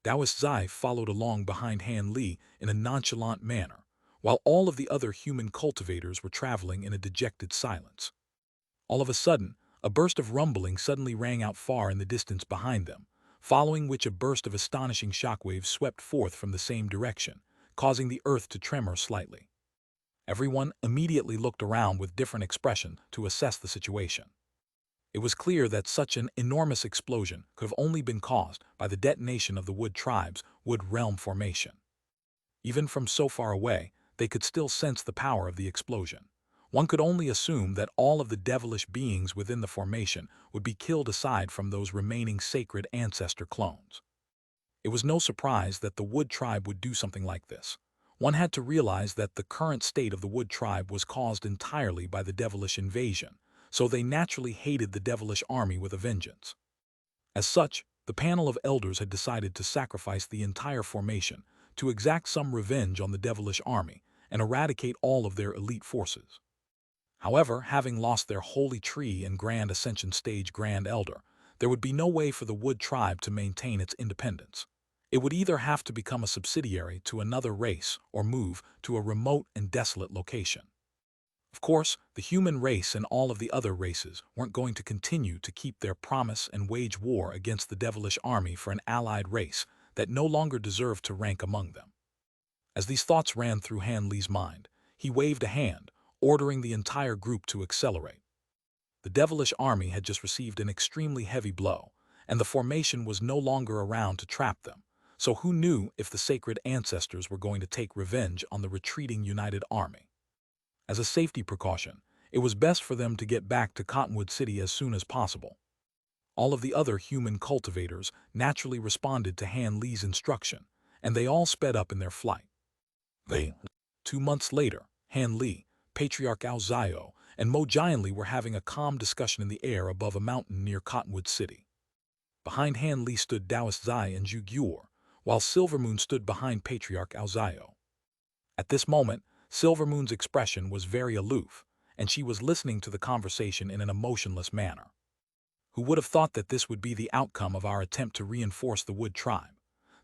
Taoist Zai followed along behind Han Li in a nonchalant manner, while all of the other human cultivators were traveling in a dejected silence. All of a sudden, a burst of rumbling suddenly rang out far in the distance behind them, following which a burst of astonishing shockwaves swept forth from the same direction, causing the earth to tremor slightly. Everyone immediately looked around with different expression to assess the situation. It was clear that such an enormous explosion could have only been caused by the detonation of the Wood Tribe's Wood Realm formation. Even from so far away, they could still sense the power of the explosion. One could only assume that all of the devilish beings within the formation would be killed aside from those remaining sacred ancestor clones. It was no surprise that the Wood Tribe would do something like this. One had to realize that the current state of the Wood Tribe was caused entirely by the devilish invasion, so they naturally hated the devilish army with a vengeance. As such, the panel of elders had decided to sacrifice the entire formation to exact some revenge on the devilish army and eradicate all of their elite forces. However, having lost their Holy Tree and Grand Ascension Stage Grand Elder, there would be no way for the Wood Tribe to maintain its independence. It would either have to become a subsidiary to another race or move to a remote and desolate location. Of course, the human race and all of the other races weren't going to continue to keep their promise and wage war against the devilish army for an allied race that no longer deserved to rank among them. As these thoughts ran through Han Li's mind, he waved a hand, ordering the entire group to accelerate. The devilish army had just received an extremely heavy blow, and the formation was no longer around to trap them, so who knew if the sacred ancestors were going to take revenge on the retreating united army. As a safety precaution, it was best for them to get back to Cottonwood City as soon as possible. All of the other human cultivators naturally responded to Han Li's instruction, and they all sped up in their flight. 2 months later, Han Li, Patriarch Ao Zio, and Mo Jianli were having a calm discussion in the air above a mountain near Cottonwood City. Behind Han Li stood Taoist Zai and Zhu Gyur, while Silvermoon stood behind Patriarch Ao Zio. At this moment, Silvermoon's expression was very aloof, and she was listening to the conversation in an emotionless manner. Who would have thought that this would be the outcome of our attempt to reinforce the Wood Tribe?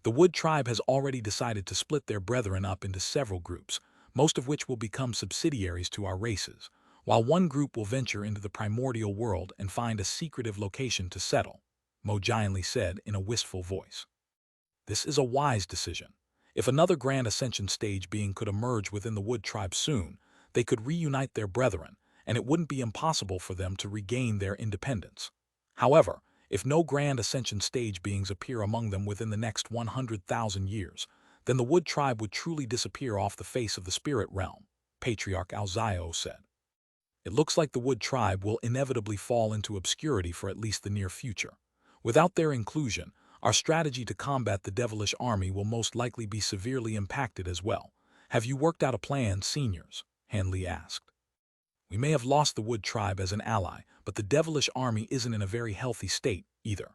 The Wood Tribe has already decided to split their brethren up into several groups, most of which will become subsidiaries to our races, while one group will venture into the primordial world and find a secretive location to settle, Mo Jianli said in a wistful voice. This is a wise decision. If another Grand Ascension Stage being could emerge within the Wood Tribe soon, they could reunite their brethren, and it wouldn't be impossible for them to regain their independence. However, if no Grand Ascension Stage beings appear among them within the next 100,000 years, then the Wood Tribe would truly disappear off the face of the spirit realm, Patriarch Ao Zio said. It looks like the Wood Tribe will inevitably fall into obscurity for at least the near future. Without their inclusion, our strategy to combat the devilish army will most likely be severely impacted as well. Have you worked out a plan, seniors? Han Li asked. We may have lost the Wood Tribe as an ally, but the devilish army isn't in a very healthy state either.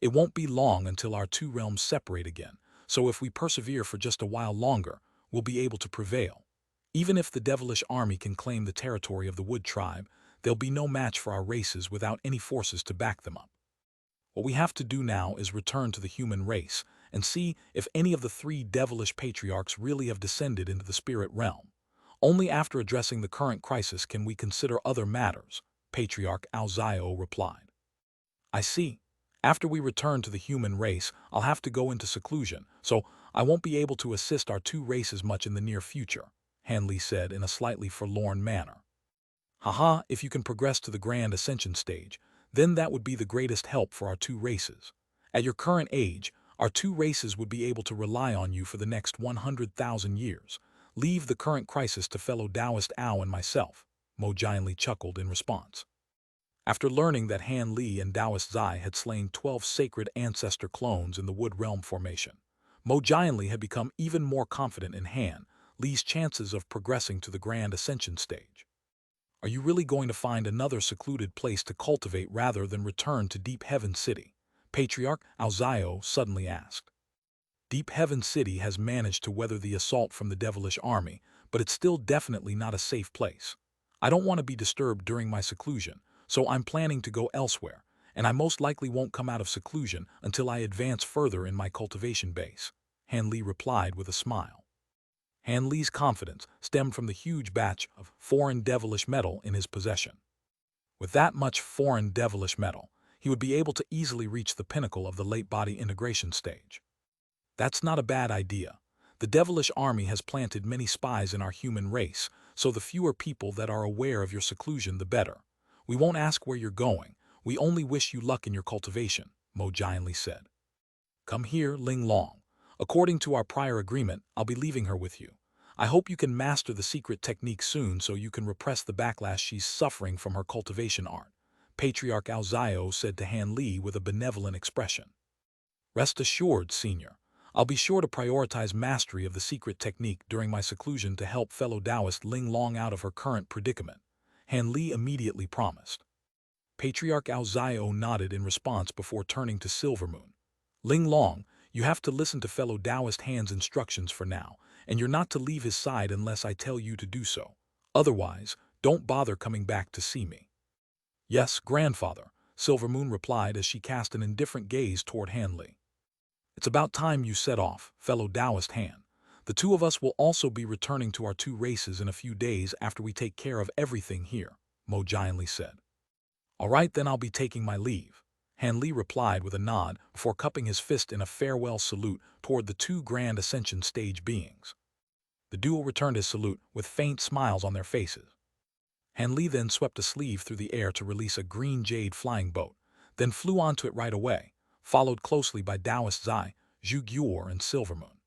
It won't be long until our two realms separate again, so if we persevere for just a while longer, we'll be able to prevail. Even if the devilish army can claim the territory of the Wood Tribe, there'll be no match for our races without any forces to back them up. What we have to do now is return to the human race and see if any of the 3 devilish patriarchs really have descended into the spirit realm. Only after addressing the current crisis can we consider other matters, Patriarch Ao Zio replied. I see. After we return to the human race, I'll have to go into seclusion, so I won't be able to assist our 2 races much in the near future, Han Li said in a slightly forlorn manner. Haha, if you can progress to the Grand Ascension Stage, then that would be the greatest help for our 2 races. At your current age, our 2 races would be able to rely on you for the next 100,000 years. Leave the current crisis to fellow Taoist Ao and myself, Mo Jianli chuckled in response. After learning that Han Li and Taoist Zai had slain 12 sacred ancestor clones in the Wood Realm formation, Mo Jianli had become even more confident in Han Li's chances of progressing to the Grand Ascension Stage. Are you really going to find another secluded place to cultivate rather than return to Deep Heaven City? Patriarch Ao Zio suddenly asked. Deep Heaven City has managed to weather the assault from the devilish army, but it's still definitely not a safe place. I don't want to be disturbed during my seclusion, so I'm planning to go elsewhere, and I most likely won't come out of seclusion until I advance further in my cultivation base," Han Li replied with a smile. Han Li's confidence stemmed from the huge batch of foreign devilish metal in his possession. With that much foreign devilish metal, he would be able to easily reach the pinnacle of the late body integration stage. That's not a bad idea. The devilish army has planted many spies in our human race, so the fewer people that are aware of your seclusion, the better. We won't ask where you're going. We only wish you luck in your cultivation, Mo Jianli said. Come here, Ling Long. According to our prior agreement, I'll be leaving her with you. I hope you can master the secret technique soon so you can repress the backlash she's suffering from her cultivation art, Patriarch Ao Zio said to Han Li with a benevolent expression. Rest assured, Senior. I'll be sure to prioritize mastery of the secret technique during my seclusion to help fellow Taoist Ling Long out of her current predicament, Han Li immediately promised. Patriarch Ao Zio nodded in response before turning to Silvermoon. Ling Long, you have to listen to fellow Taoist Han's instructions for now, and you're not to leave his side unless I tell you to do so. Otherwise, don't bother coming back to see me. Yes, grandfather, Silvermoon replied as she cast an indifferent gaze toward Han Li. It's about time you set off, fellow Taoist Han. The two of us will also be returning to our two races in a few days after we take care of everything here, Mo Jianli said. All right, then I'll be taking my leave, Han Li replied with a nod before cupping his fist in a farewell salute toward the two Grand Ascension stage beings. The duo returned his salute with faint smiles on their faces. Han Li then swept a sleeve through the air to release a green jade flying boat, then flew onto it right away, followed closely by Taoist Zai, Zhu Gyur, and Silvermoon.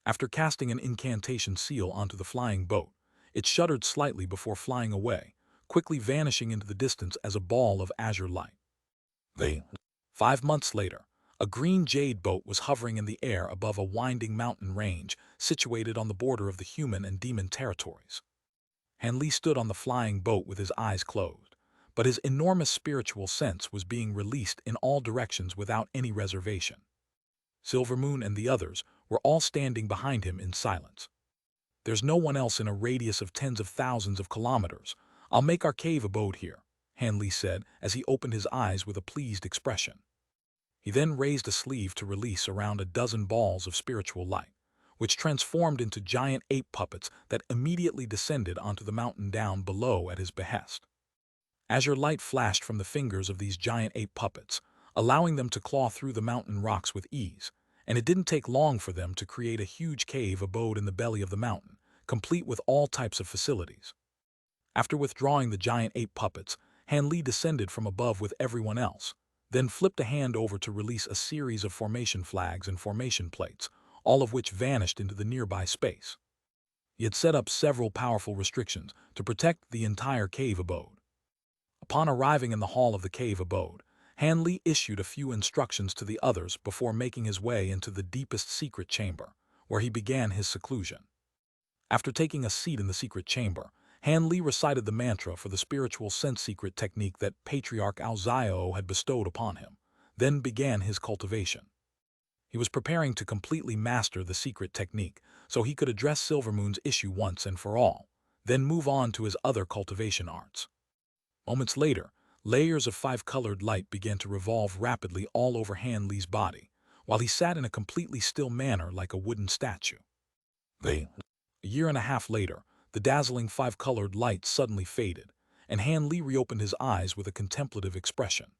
After casting an incantation seal onto the flying boat, it shuddered slightly before flying away, quickly vanishing into the distance as a ball of azure light. 5 months later, a green jade boat was hovering in the air above a winding mountain range situated on the border of the human and demon territories. Han Li stood on the flying boat with his eyes closed, but his enormous spiritual sense was being released in all directions without any reservation. Silvermoon and the others were all standing behind him in silence. There's no one else in a radius of tens of thousands of kilometers. I'll make our cave abode here, Han Li said as he opened his eyes with a pleased expression. He then raised a sleeve to release around a dozen balls of spiritual light, which transformed into giant ape puppets that immediately descended onto the mountain down below at his behest. Azure light flashed from the fingers of these giant ape puppets, allowing them to claw through the mountain rocks with ease, and it didn't take long for them to create a huge cave abode in the belly of the mountain, complete with all types of facilities. After withdrawing the giant ape puppets, Han Li descended from above with everyone else, then flipped a hand over to release a series of formation flags and formation plates, all of which vanished into the nearby space. He had set up several powerful restrictions to protect the entire cave abode. Upon arriving in the hall of the cave abode, Han Li issued a few instructions to the others before making his way into the deepest secret chamber, where he began his seclusion. After taking a seat in the secret chamber, Han Li recited the mantra for the spiritual sense secret technique that Patriarch Ao Zio had bestowed upon him, then began his cultivation. He was preparing to completely master the secret technique so he could address Silvermoon's issue once and for all, then move on to his other cultivation arts. Moments later, layers of five-colored light began to revolve rapidly all over Han Li's body, while he sat in a completely still manner like a wooden statue. A year and a half later, the dazzling five-colored light suddenly faded, and Han Li reopened his eyes with a contemplative expression.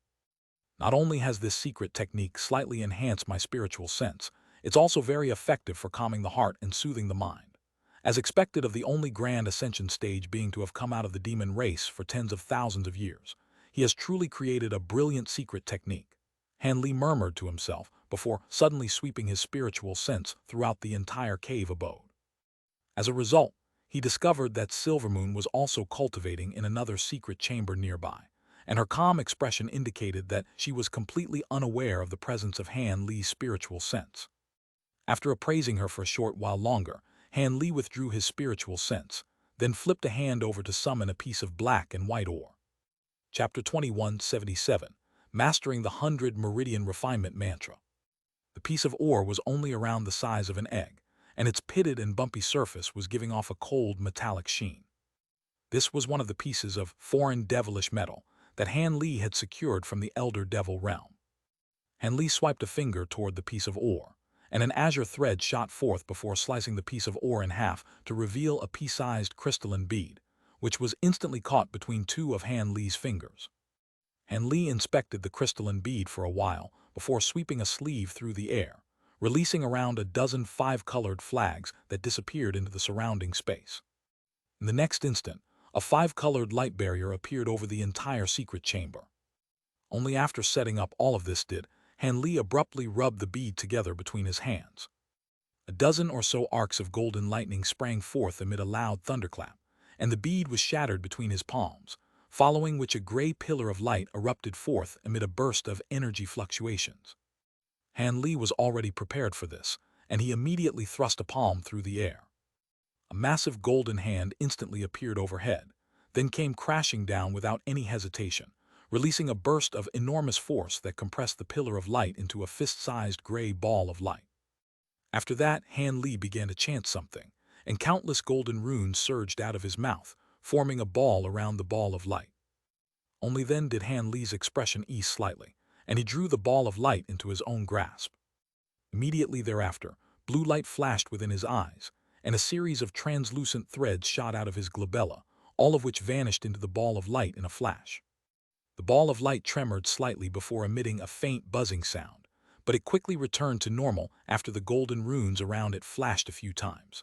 Not only has this secret technique slightly enhanced my spiritual sense, it's also very effective for calming the heart and soothing the mind. As expected of the only grand ascension stage being to have come out of the demon race for tens of thousands of years, he has truly created a brilliant secret technique, Han Li murmured to himself before suddenly sweeping his spiritual sense throughout the entire cave abode. As a result, he discovered that Silvermoon was also cultivating in another secret chamber nearby, and her calm expression indicated that she was completely unaware of the presence of Han Li's spiritual sense. After appraising her for a short while longer, Han Li withdrew his spiritual sense, then flipped a hand over to summon a piece of black and white ore. Chapter 2177, Mastering the 100 Meridian Refinement Mantra. The piece of ore was only around the size of an egg, and its pitted and bumpy surface was giving off a cold metallic sheen. This was one of the pieces of foreign devilish metal that Han Li had secured from the Elder Devil realm. Han Li swiped a finger toward the piece of ore, and an azure thread shot forth before slicing the piece of ore in half to reveal a pea-sized crystalline bead, which was instantly caught between two of Han Li's fingers. Han Li inspected the crystalline bead for a while before sweeping a sleeve through the air, releasing around a dozen five-colored flags that disappeared into the surrounding space. In the next instant, a five-colored light barrier appeared over the entire secret chamber. Only after setting up all of this did Han Li abruptly rub the bead together between his hands. A dozen or so arcs of golden lightning sprang forth amid a loud thunderclap, and the bead was shattered between his palms, following which a gray pillar of light erupted forth amid a burst of energy fluctuations. Han Li was already prepared for this, and he immediately thrust a palm through the air. A massive golden hand instantly appeared overhead, then came crashing down without any hesitation, releasing a burst of enormous force that compressed the pillar of light into a fist-sized gray ball of light. After that, Han Li began to chant something, and countless golden runes surged out of his mouth, forming a ball around the ball of light. Only then did Han Li's expression ease slightly, and he drew the ball of light into his own grasp. Immediately thereafter, blue light flashed within his eyes, and a series of translucent threads shot out of his glabella, all of which vanished into the ball of light in a flash. The ball of light tremored slightly before emitting a faint buzzing sound, but it quickly returned to normal after the golden runes around it flashed a few times.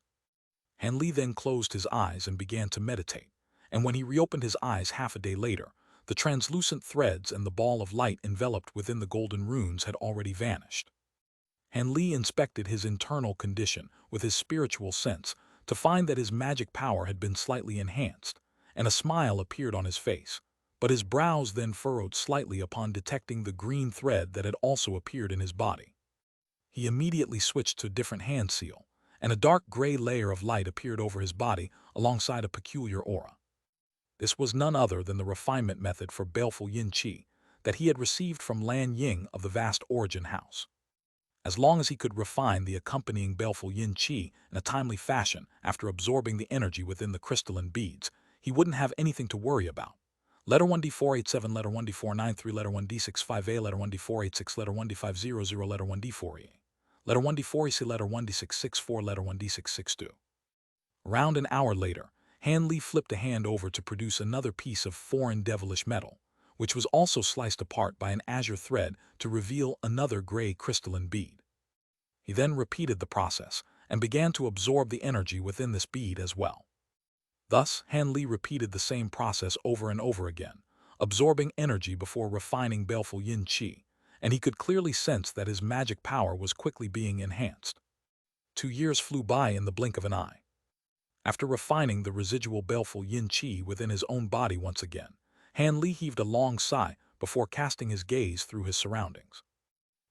Han Li then closed his eyes and began to meditate, and when he reopened his eyes half a day later, the translucent threads and the ball of light enveloped within the golden runes had already vanished. Han Li inspected his internal condition with his spiritual sense to find that his magic power had been slightly enhanced, and a smile appeared on his face, but his brows then furrowed slightly upon detecting the green thread that had also appeared in his body. He immediately switched to a different hand seal, and a dark gray layer of light appeared over his body alongside a peculiar aura. This was none other than the refinement method for baleful yin qi that he had received from Lan Ying of the vast origin house. As long as he could refine the accompanying baleful yin qi in a timely fashion after absorbing the energy within the crystalline beads, he wouldn't have anything to worry about. Letter 1D487, letter 1D493, letter 1D65A, letter 1D486, letter 1D500, letter 1D4E. Letter 1D4EC, letter 1D664, letter 1D662. Around an hour later, Han Li flipped a hand over to produce another piece of foreign devilish metal, which was also sliced apart by an azure thread to reveal another gray crystalline bead. He then repeated the process and began to absorb the energy within this bead as well. Thus, Han Li repeated the same process over and over again, absorbing energy before refining baleful yin qi, and he could clearly sense that his magic power was quickly being enhanced. 2 years flew by in the blink of an eye. After refining the residual baleful yin qi within his own body once again, Han Li heaved a long sigh before casting his gaze through his surroundings.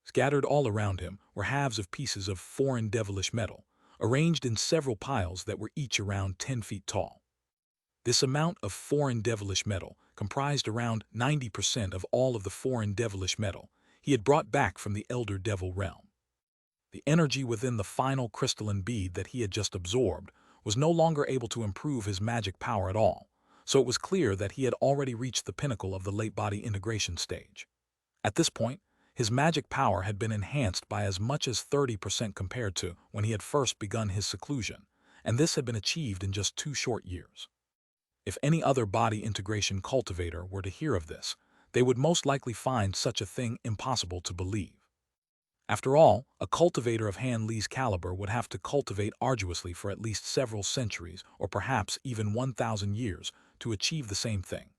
Scattered all around him were halves of pieces of foreign devilish metal, arranged in several piles that were each around 10 feet tall. This amount of foreign devilish metal comprised around 90% of all of the foreign devilish metal he had brought back from the Elder Devil realm. The energy within the final crystalline bead that he had just absorbed was no longer able to improve his magic power at all, so it was clear that he had already reached the pinnacle of the late body integration stage. At this point, his magic power had been enhanced by as much as 30% compared to when he had first begun his seclusion, and this had been achieved in just 2 short years. If any other body integration cultivator were to hear of this, they would most likely find such a thing impossible to believe. After all, a cultivator of Han Li's caliber would have to cultivate arduously for at least several centuries or perhaps even 1,000 years to achieve the same thing.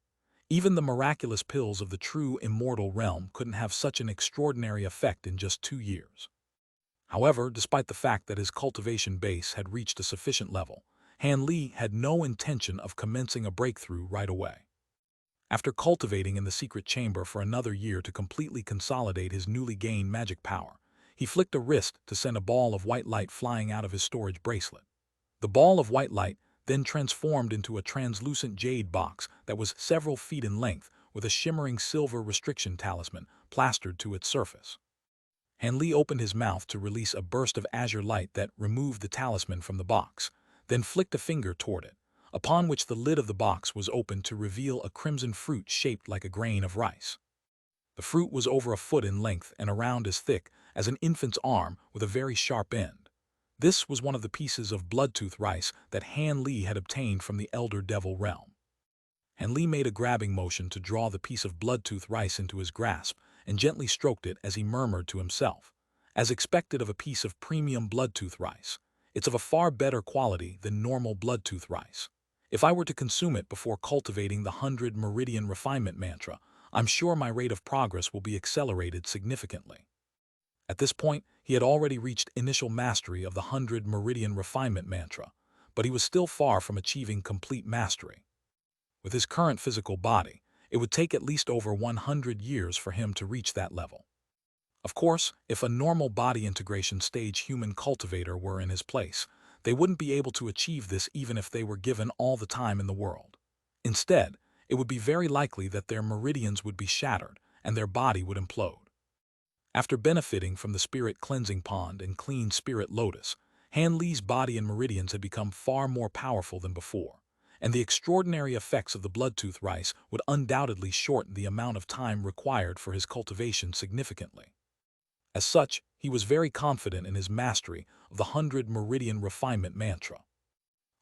Even the miraculous pills of the true immortal realm couldn't have such an extraordinary effect in just 2 years. However, despite the fact that his cultivation base had reached a sufficient level, Han Li had no intention of commencing a breakthrough right away. After cultivating in the secret chamber for another year to completely consolidate his newly gained magic power, he flicked a wrist to send a ball of white light flying out of his storage bracelet. The ball of white light then transformed into a translucent jade box that was several feet in length with a shimmering silver restriction talisman plastered to its surface. Han Li opened his mouth to release a burst of azure light that removed the talisman from the box, then flicked a finger toward it. upon which the lid of the box was opened to reveal a crimson fruit shaped like a grain of rice. The fruit was over a foot in length and around as thick as an infant's arm with a very sharp end. This was one of the pieces of bloodtooth rice that Han Li had obtained from the Elder Devil realm. Han Li made a grabbing motion to draw the piece of bloodtooth rice into his grasp and gently stroked it as he murmured to himself, as expected of a piece of premium bloodtooth rice. It's of a far better quality than normal bloodtooth rice. If I were to consume it before cultivating the 100 Meridian Refinement Mantra, I'm sure my rate of progress will be accelerated significantly. At this point, he had already reached initial mastery of the 100 Meridian Refinement Mantra, but he was still far from achieving complete mastery. With his current physical body, it would take at least over 100 years for him to reach that level. Of course, if a normal body integration stage human cultivator were in his place, they wouldn't be able to achieve this even if they were given all the time in the world. Instead, it would be very likely that their meridians would be shattered and their body would implode. After benefiting from the spirit cleansing pond and clean spirit lotus, Han Li's body and meridians had become far more powerful than before, and the extraordinary effects of the bloodtooth rice would undoubtedly shorten the amount of time required for his cultivation significantly. As such, he was very confident in his mastery of the 100 Meridian Refinement Mantra.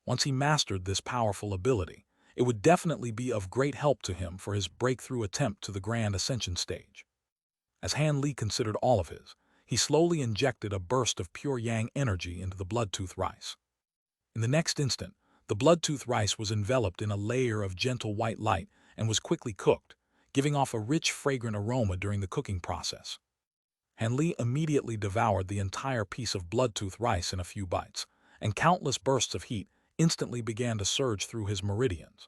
Once he mastered this powerful ability, it would definitely be of great help to him for his breakthrough attempt to the Grand Ascension stage. As Han Li considered all of his, he slowly injected a burst of pure yang energy into the bloodtooth rice. In the next instant, the bloodtooth rice was enveloped in a layer of gentle white light and was quickly cooked, giving off a rich, fragrant aroma during the cooking process. Han Li immediately devoured the entire piece of bloodtooth rice in a few bites, and countless bursts of heat instantly began to surge through his meridians.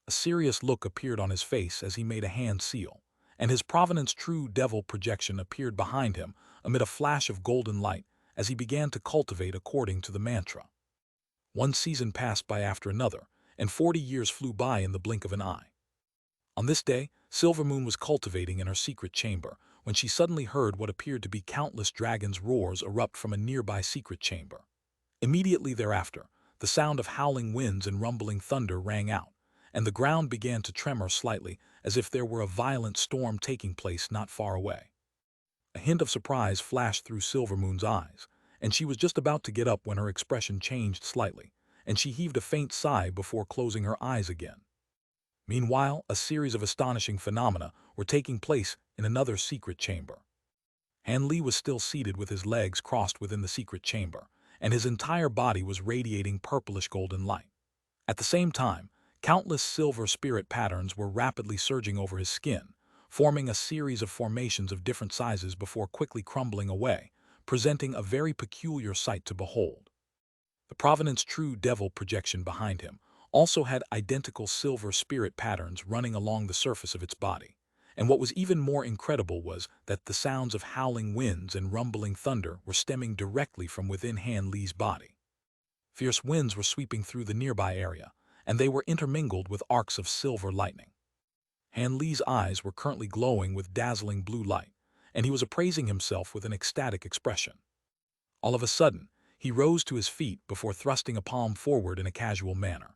A serious look appeared on his face as he made a hand seal, and his provenance true devil projection appeared behind him amid a flash of golden light as he began to cultivate according to the mantra. One season passed by after another, and 40 years flew by in the blink of an eye. On this day, Silvermoon was cultivating in her secret chamber when she suddenly heard what appeared to be countless dragons' roars erupt from a nearby secret chamber. Immediately thereafter, the sound of howling winds and rumbling thunder rang out, and the ground began to tremor slightly as if there were a violent storm taking place not far away. A hint of surprise flashed through Silvermoon's eyes, and she was just about to get up when her expression changed slightly, and she heaved a faint sigh before closing her eyes again. Meanwhile, a series of astonishing phenomena were taking place in another secret chamber. Han Li was still seated with his legs crossed within the secret chamber, and his entire body was radiating purplish golden light. At the same time, countless silver spirit patterns were rapidly surging over his skin, forming a series of formations of different sizes before quickly crumbling away, presenting a very peculiar sight to behold. The Provenance True Devil projection behind him also had identical silver spirit patterns running along the surface of its body, and what was even more incredible was that the sounds of howling winds and rumbling thunder were stemming directly from within Han Li's body. Fierce winds were sweeping through the nearby area, and they were intermingled with arcs of silver lightning. Han Li's eyes were currently glowing with dazzling blue light, and he was appraising himself with an ecstatic expression. All of a sudden, he rose to his feet before thrusting a palm forward in a casual manner.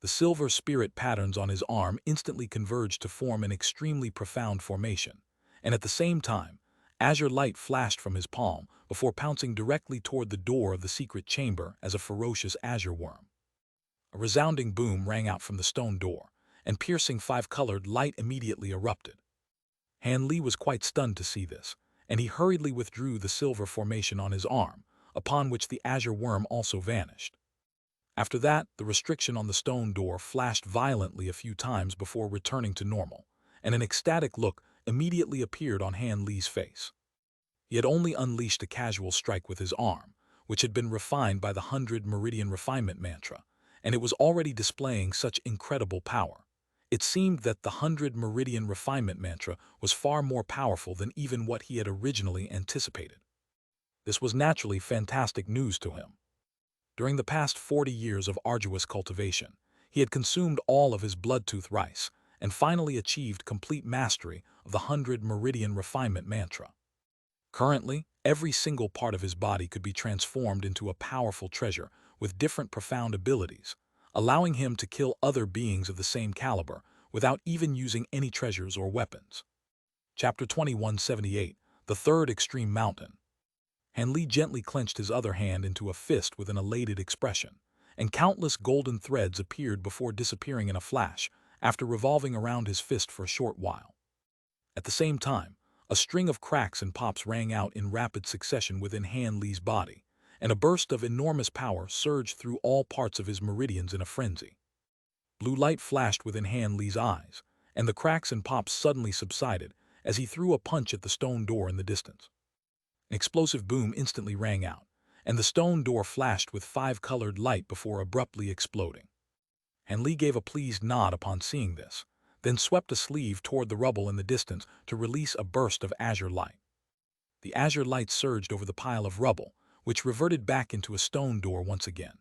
The silver spirit patterns on his arm instantly converged to form an extremely profound formation, and at the same time, azure light flashed from his palm before pouncing directly toward the door of the secret chamber as a ferocious azure worm. A resounding boom rang out from the stone door, and piercing five-colored light immediately erupted. Han Li was quite stunned to see this, and he hurriedly withdrew the silver formation on his arm, upon which the azure worm also vanished. After that, the restriction on the stone door flashed violently a few times before returning to normal, and an ecstatic look immediately appeared on Han Li's face. He had only unleashed a casual strike with his arm, which had been refined by the 100 Meridian Refinement Mantra, and it was already displaying such incredible power. It seemed that the 100 Meridian Refinement Mantra was far more powerful than even what he had originally anticipated. This was naturally fantastic news to him. During the past 40 years of arduous cultivation, he had consumed all of his bloodtooth rice and finally achieved complete mastery of the 100 Meridian Refinement Mantra. Currently, every single part of his body could be transformed into a powerful treasure with different profound abilities, allowing him to kill other beings of the same caliber without even using any treasures or weapons. Chapter 2178, The Third Extreme Mountain. Han Li gently clenched his other hand into a fist with an elated expression, and countless golden threads appeared before disappearing in a flash after revolving around his fist for a short while. At the same time, a string of cracks and pops rang out in rapid succession within Han Li's body, and a burst of enormous power surged through all parts of his meridians in a frenzy. Blue light flashed within Han Li's eyes, and the cracks and pops suddenly subsided as he threw a punch at the stone door in the distance. An explosive boom instantly rang out, and the stone door flashed with five-colored light before abruptly exploding. Han Li gave a pleased nod upon seeing this, then swept a sleeve toward the rubble in the distance to release a burst of azure light. The azure light surged over the pile of rubble, which reverted back into a stone door once again.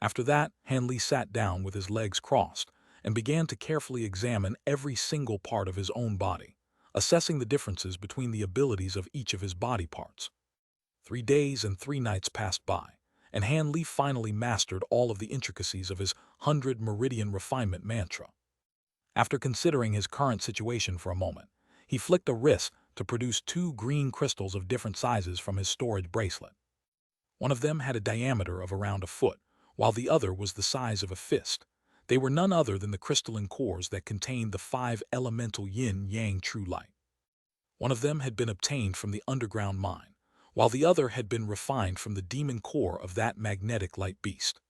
After that, Han Li sat down with his legs crossed and began to carefully examine every single part of his own body, assessing the differences between the abilities of each of his body parts. 3 days and 3 nights passed by, and Han Li finally mastered all of the intricacies of his 100 Meridian Refinement mantra. After considering his current situation for a moment, he flicked a wrist to produce 2 green crystals of different sizes from his storage bracelet. One of them had a diameter of around a foot, while the other was the size of a fist. They were none other than the crystalline cores that contained the 5 elemental yin-yang true light. One of them had been obtained from the underground mine, while the other had been refined from the demon core of that magnetic light beast.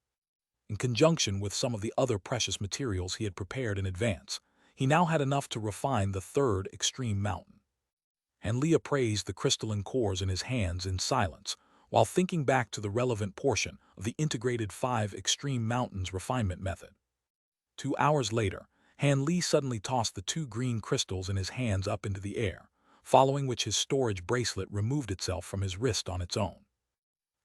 In conjunction with some of the other precious materials he had prepared in advance, he now had enough to refine the third extreme mountain. Han Li appraised the crystalline cores in his hands in silence, while thinking back to the relevant portion of the integrated 5 extreme mountains refinement method. 2 hours later, Han Li suddenly tossed the 2 green crystals in his hands up into the air, following which his storage bracelet removed itself from his wrist on its own.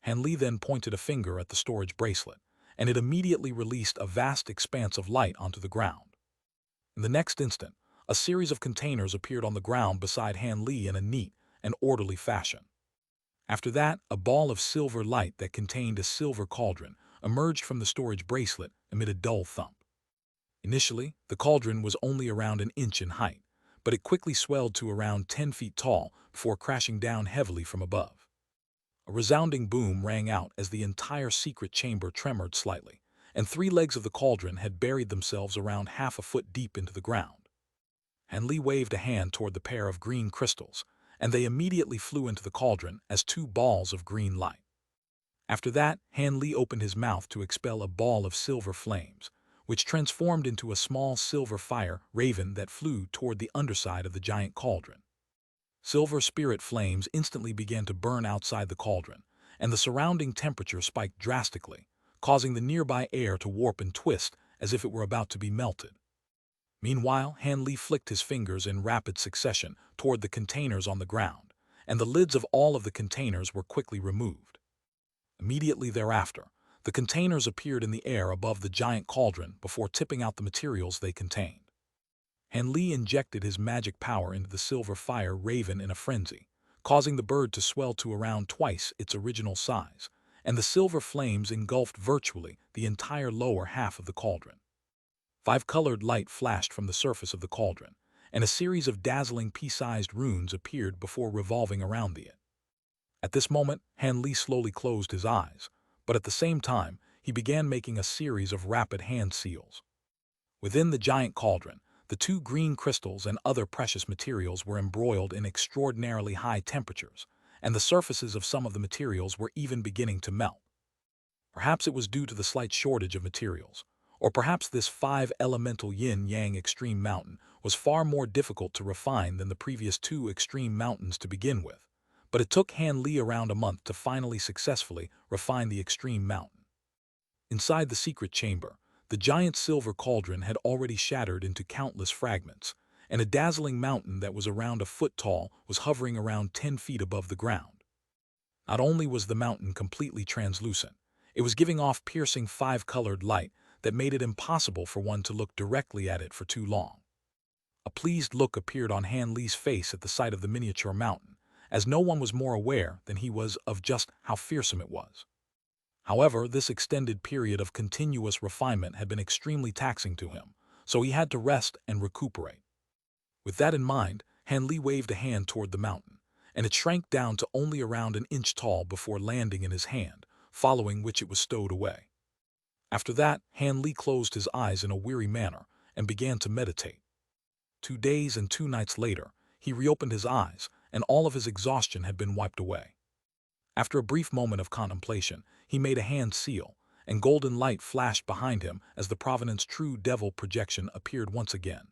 Han Li then pointed a finger at the storage bracelet, and it immediately released a vast expanse of light onto the ground. In the next instant, a series of containers appeared on the ground beside Han Li in a neat and orderly fashion. After that, a ball of silver light that contained a silver cauldron emerged from the storage bracelet amid a dull thump. Initially, the cauldron was only around an inch in height, but it quickly swelled to around 10 feet tall before crashing down heavily from above. A resounding boom rang out as the entire secret chamber tremored slightly, and 3 legs of the cauldron had buried themselves around half a foot deep into the ground. Han Li waved a hand toward the pair of green crystals, and they immediately flew into the cauldron as 2 balls of green light. After that, Han Li opened his mouth to expel a ball of silver flames, which transformed into a small silver fire raven that flew toward the underside of the giant cauldron. Silver spirit flames instantly began to burn outside the cauldron, and the surrounding temperature spiked drastically, causing the nearby air to warp and twist as if it were about to be melted. Meanwhile, Han Li flicked his fingers in rapid succession toward the containers on the ground, and the lids of all of the containers were quickly removed. Immediately thereafter, the containers appeared in the air above the giant cauldron before tipping out the materials they contained. Han Li injected his magic power into the silver fire raven in a frenzy, causing the bird to swell to around twice its original size, and the silver flames engulfed virtually the entire lower half of the cauldron. 5-colored light flashed from the surface of the cauldron, and a series of dazzling pea-sized runes appeared before revolving around it. At this moment, Han Li slowly closed his eyes, but at the same time, he began making a series of rapid hand seals. Within the giant cauldron, the 2 green crystals and other precious materials were embroiled in extraordinarily high temperatures, and the surfaces of some of the materials were even beginning to melt. Perhaps it was due to the slight shortage of materials, or perhaps this 5 elemental yin-yang extreme mountain was far more difficult to refine than the previous 2 extreme mountains to begin with, but it took Han Li around a month to finally successfully refine the extreme mountain. Inside the secret chamber, the giant silver cauldron had already shattered into countless fragments, and a dazzling mountain that was around a foot tall was hovering around 10 feet above the ground. Not only was the mountain completely translucent, it was giving off piercing 5-colored light that made it impossible for one to look directly at it for too long. A pleased look appeared on Han Li's face at the sight of the miniature mountain, as no one was more aware than he was of just how fearsome it was. However, this extended period of continuous refinement had been extremely taxing to him, so he had to rest and recuperate. With that in mind, Han Li waved a hand toward the mountain, and it shrank down to only around an inch tall before landing in his hand, following which it was stowed away. After that, Han Li closed his eyes in a weary manner and began to meditate. 2 days and 2 nights later, he reopened his eyes, and all of his exhaustion had been wiped away. After a brief moment of contemplation, he made a hand seal, and golden light flashed behind him as the Provenance True Devil projection appeared once again.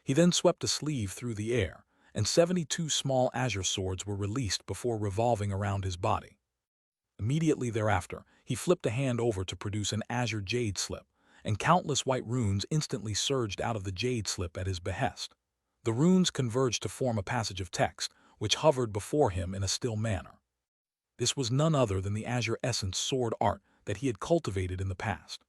He then swept a sleeve through the air, and 72 small azure swords were released before revolving around his body. Immediately thereafter, he flipped a hand over to produce an azure jade slip, and countless white runes instantly surged out of the jade slip at his behest. The runes converged to form a passage of text, which hovered before him in a still manner. This was none other than the azure essence sword art that he had cultivated in the past.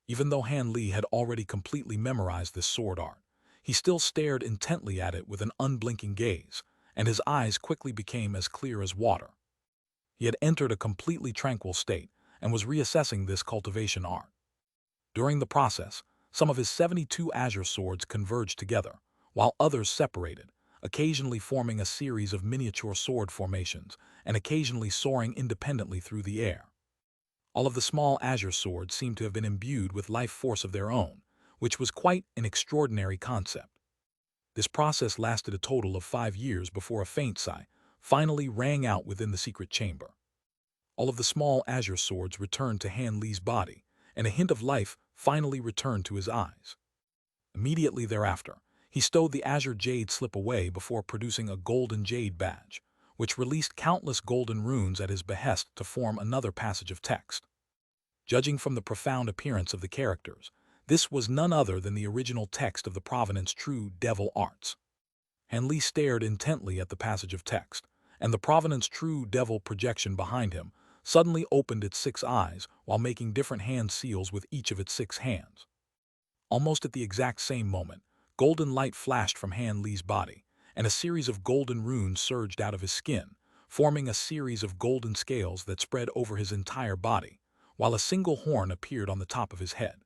Even though Han Li had already completely memorized this sword art, he still stared intently at it with an unblinking gaze, and his eyes quickly became as clear as water. He had entered a completely tranquil state and was reassessing this cultivation art. During the process, some of his 72 azure swords converged together, while others separated, occasionally forming a series of miniature sword formations and occasionally soaring independently through the air. All of the small azure swords seemed to have been imbued with life force of their own, which was quite an extraordinary concept. This process lasted a total of 5 years before a faint sigh finally rang out within the secret chamber. All of the small azure swords returned to Han Li's body, and a hint of life finally returned to his eyes. Immediately thereafter, he stowed the azure jade slip away before producing a golden jade badge, which released countless golden runes at his behest to form another passage of text. Judging from the profound appearance of the characters, this was none other than the original text of the Provenance True Devil arts. Han Li stared intently at the passage of text, and the Provenance True Devil projection behind him suddenly opened its 6 eyes while making different hand seals with each of its 6 hands. Almost at the exact same moment, golden light flashed from Han Li's body, and a series of golden runes surged out of his skin, forming a series of golden scales that spread over his entire body, while a single horn appeared on the top of his head.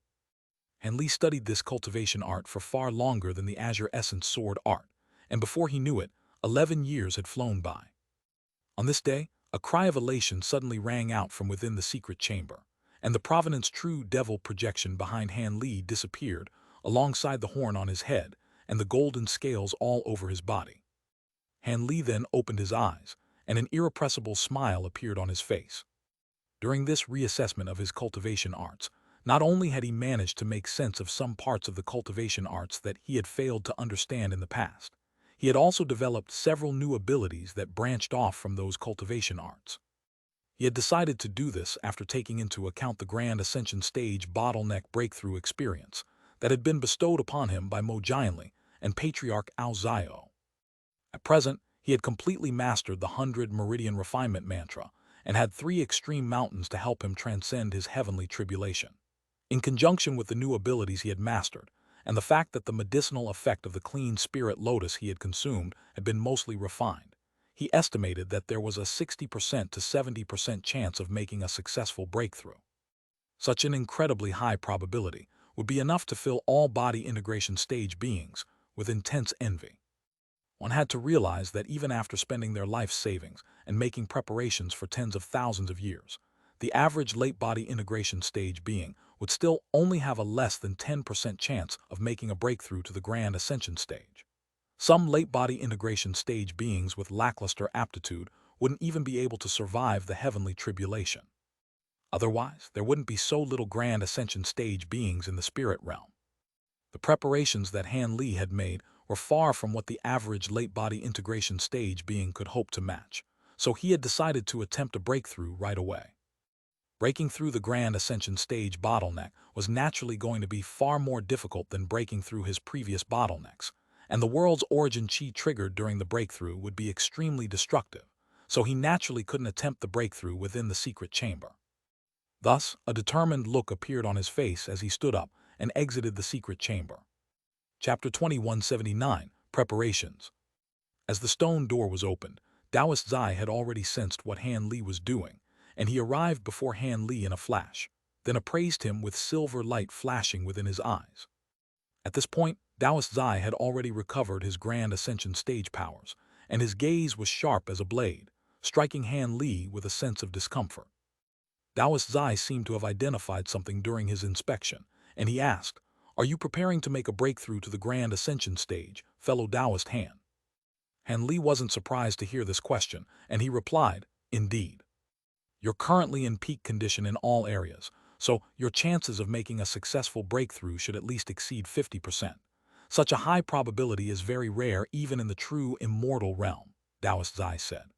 Han Li studied this cultivation art for far longer than the azure essence sword art, and before he knew it, 11 years had flown by. On this day, a cry of elation suddenly rang out from within the secret chamber, and the Provenance True Devil projection behind Han Li disappeared, alongside the horn on his head and the golden scales all over his body. Han Li then opened his eyes, and an irrepressible smile appeared on his face. During this reassessment of his cultivation arts, not only had he managed to make sense of some parts of the cultivation arts that he had failed to understand in the past, he had also developed several new abilities that branched off from those cultivation arts. He had decided to do this after taking into account the Grand Ascension Stage bottleneck breakthrough experience that had been bestowed upon him by Mo Jianli and Patriarch Ao Zio. At present, he had completely mastered the 100 Meridian Refinement Mantra and had 3 extreme mountains to help him transcend his heavenly tribulation. In conjunction with the new abilities he had mastered, and the fact that the medicinal effect of the clean spirit lotus he had consumed had been mostly refined, he estimated that there was a 60% to 70% chance of making a successful breakthrough. Such an incredibly high probability would be enough to fill all body integration stage beings with intense envy. One had to realize that even after spending their life savings and making preparations for tens of thousands of years, the average late body integration stage being would still only have a less than 10% chance of making a breakthrough to the Grand Ascension stage. Some late body integration stage beings with lackluster aptitude wouldn't even be able to survive the heavenly tribulation. Otherwise, there wouldn't be so little Grand Ascension stage beings in the spirit realm. The preparations that Han Li had made were far from what the average late body integration stage being could hope to match, so he had decided to attempt a breakthrough right away. Breaking through the Grand Ascension stage bottleneck was naturally going to be far more difficult than breaking through his previous bottlenecks, and the world's origin chi triggered during the breakthrough would be extremely destructive, so he naturally couldn't attempt the breakthrough within the secret chamber. Thus, a determined look appeared on his face as he stood up and exited the secret chamber. Chapter 2179, Preparations. As the stone door was opened, Taoist Zai had already sensed what Han Li was doing, and he arrived before Han Li in a flash, then appraised him with silver light flashing within his eyes. At this point, Taoist Zai had already recovered his Grand Ascension stage powers, and his gaze was sharp as a blade, striking Han Li with a sense of discomfort. Taoist Zai seemed to have identified something during his inspection, and he asked, "Are you preparing to make a breakthrough to the Grand Ascension stage, fellow Taoist Han?" Han Li wasn't surprised to hear this question, and he replied, "Indeed. You're currently in peak condition in all areas, so your chances of making a successful breakthrough should at least exceed 50%. Such a high probability is very rare even in the true immortal realm," Taoist Zai said.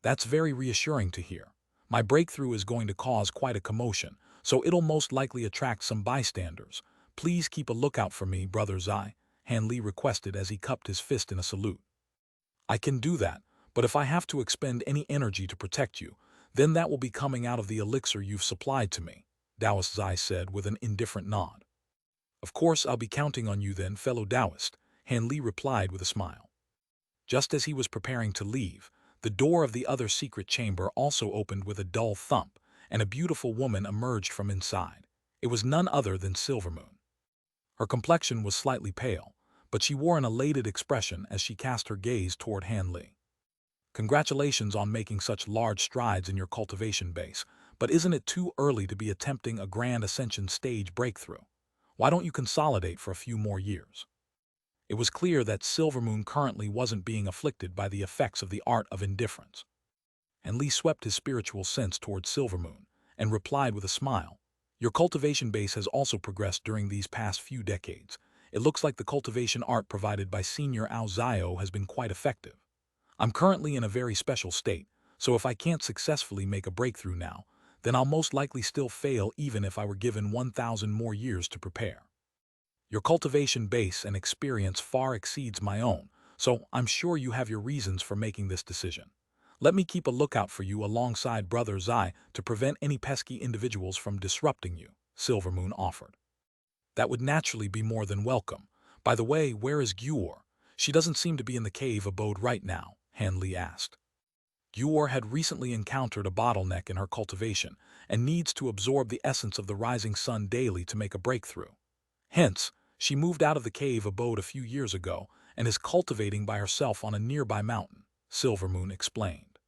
"That's very reassuring to hear. My breakthrough is going to cause quite a commotion, so it'll most likely attract some bystanders. Please keep a lookout for me, Brother Zai," Han Li requested as he cupped his fist in a salute. "I can do that, but if I have to expend any energy to protect you, then that will be coming out of the elixir you've supplied to me," Taoist Zai said with an indifferent nod. "Of course I'll be counting on you then, fellow Taoist," Han Li replied with a smile. Just as he was preparing to leave, the door of the other secret chamber also opened with a dull thump, and a beautiful woman emerged from inside. It was none other than Silvermoon. Her complexion was slightly pale, but she wore an elated expression as she cast her gaze toward Han Li. "Congratulations on making such large strides in your cultivation base, but isn't it too early to be attempting a Grand Ascension stage breakthrough? Why don't you consolidate for a few more years?" It was clear that Silvermoon currently wasn't being afflicted by the effects of the art of indifference. And Li swept his spiritual sense towards Silvermoon and replied with a smile, "Your cultivation base has also progressed during these past few decades. It looks like the cultivation art provided by Senior Ao Zio has been quite effective. I'm currently in a very special state, so if I can't successfully make a breakthrough now, then I'll most likely still fail even if I were given 1,000 more years to prepare. Your cultivation base and experience far exceeds my own, so I'm sure you have your reasons for making this decision. Let me keep a lookout for you alongside Brother Zai to prevent any pesky individuals from disrupting you," Silvermoon offered. "That would naturally be more than welcome. By the way, where is Gyur? She doesn't seem to be in the cave abode right now," Han Li asked. Gyur had recently encountered a bottleneck in her cultivation and needs to absorb the essence of the rising sun daily to make a breakthrough. Hence, she moved out of the cave abode a few years ago and is cultivating by herself on a nearby mountain, Silvermoon explained.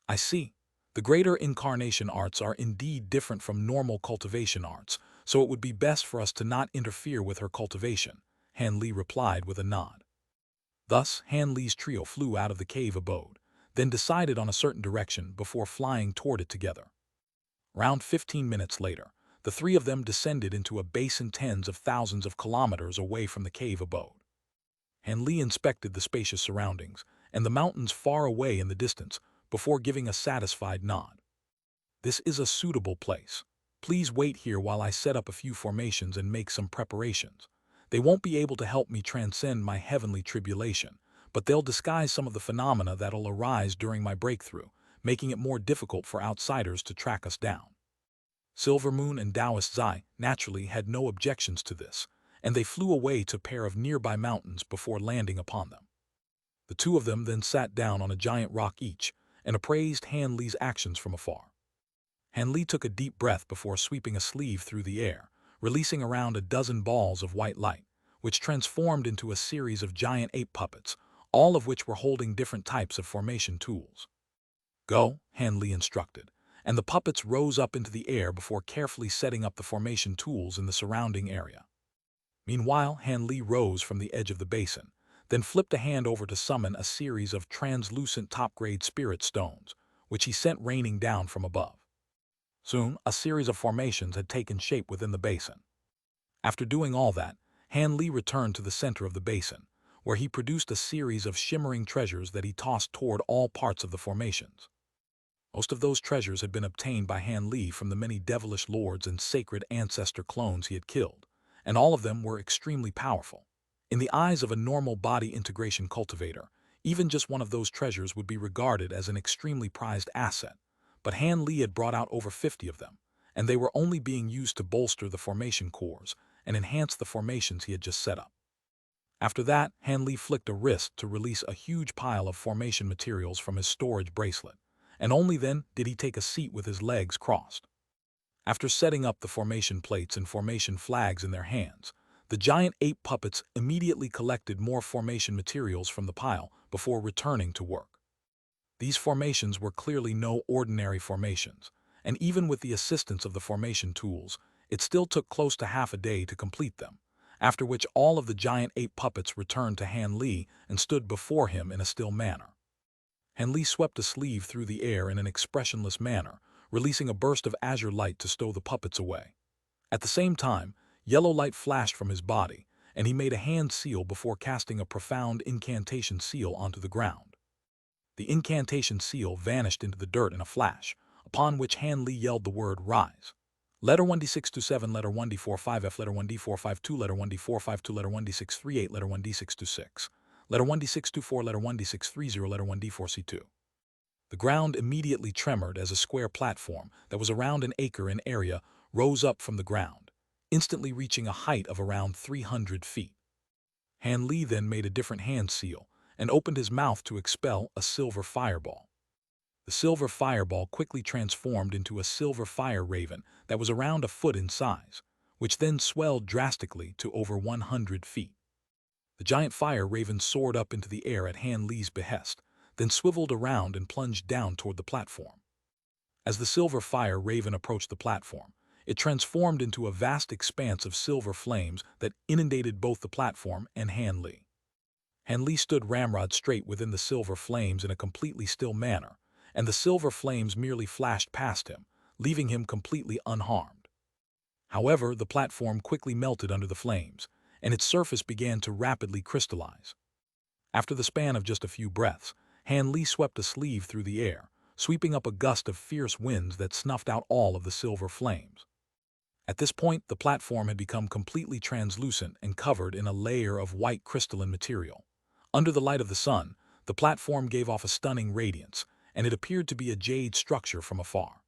"I see. The greater incarnation arts are indeed different from normal cultivation arts, so it would be best for us to not interfere with her cultivation," Han Li replied with a nod. Thus, Han Li's trio flew out of the cave abode, then decided on a certain direction before flying toward it together. Around 15 minutes later, the three of them descended into a basin tens of thousands of kilometers away from the cave abode. Han Li inspected the spacious surroundings and the mountains far away in the distance before giving a satisfied nod. "This is a suitable place. Please wait here while I set up a few formations and make some preparations. They won't be able to help me transcend my heavenly tribulation, but they'll disguise some of the phenomena that'll arise during my breakthrough, making it more difficult for outsiders to track us down." Silvermoon and Taoist Zai naturally had no objections to this, and they flew away to a pair of nearby mountains before landing upon them. The two of them then sat down on a giant rock each and appraised Han Li's actions from afar. Han Li took a deep breath before sweeping a sleeve through the air, releasing around a dozen balls of white light, which transformed into a series of giant ape puppets, all of which were holding different types of formation tools. "Go," Han Li instructed, and the puppets rose up into the air before carefully setting up the formation tools in the surrounding area. Meanwhile, Han Li rose from the edge of the basin, then flipped a hand over to summon a series of translucent top-grade spirit stones, which he sent raining down from above. Soon, a series of formations had taken shape within the basin. After doing all that, Han Li returned to the center of the basin, where he produced a series of shimmering treasures that he tossed toward all parts of the formations. Most of those treasures had been obtained by Han Li from the many devilish lords and sacred ancestor clones he had killed, and all of them were extremely powerful. In the eyes of a normal body integration cultivator, even just one of those treasures would be regarded as an extremely prized asset, but Han Li had brought out over 50 of them, and they were only being used to bolster the formation cores and enhance the formations he had just set up. After that, Han Li flicked a wrist to release a huge pile of formation materials from his storage bracelet, and only then did he take a seat with his legs crossed. After setting up the formation plates and formation flags in their hands, the giant ape puppets immediately collected more formation materials from the pile before returning to work. These formations were clearly no ordinary formations, and even with the assistance of the formation tools, it still took close to half a day to complete them, after which all of the giant ape puppets returned to Han Li and stood before him in a still manner. Han Li swept a sleeve through the air in an expressionless manner, releasing a burst of azure light to stow the puppets away. At the same time, yellow light flashed from his body, and he made a hand seal before casting a profound incantation seal onto the ground. The incantation seal vanished into the dirt in a flash, upon which Han Li yelled the word rise. Letter 1D627, letter 1D45F, letter 1D452, letter 1D452, letter 1D638, letter 1D626, letter 1D624, letter 1D630, letter 1D4C2. The ground immediately tremored as a square platform that was around an acre in area rose up from the ground, instantly reaching a height of around 300 feet. Han Li then made a different hand seal and opened his mouth to expel a silver fireball. The silver fireball quickly transformed into a silver fire raven that was around a foot in size, which then swelled drastically to over 100 feet. The giant fire raven soared up into the air at Han Li's behest, then swiveled around and plunged down toward the platform. As the silver fire raven approached the platform, it transformed into a vast expanse of silver flames that inundated both the platform and Han Li. Han Li stood ramrod straight within the silver flames in a completely still manner, and the silver flames merely flashed past him, leaving him completely unharmed. However, the platform quickly melted under the flames, and its surface began to rapidly crystallize. After the span of just a few breaths, Han Li swept a sleeve through the air, sweeping up a gust of fierce winds that snuffed out all of the silver flames. At this point, the platform had become completely translucent and covered in a layer of white crystalline material. Under the light of the sun, the platform gave off a stunning radiance, and it appeared to be a jade structure from afar.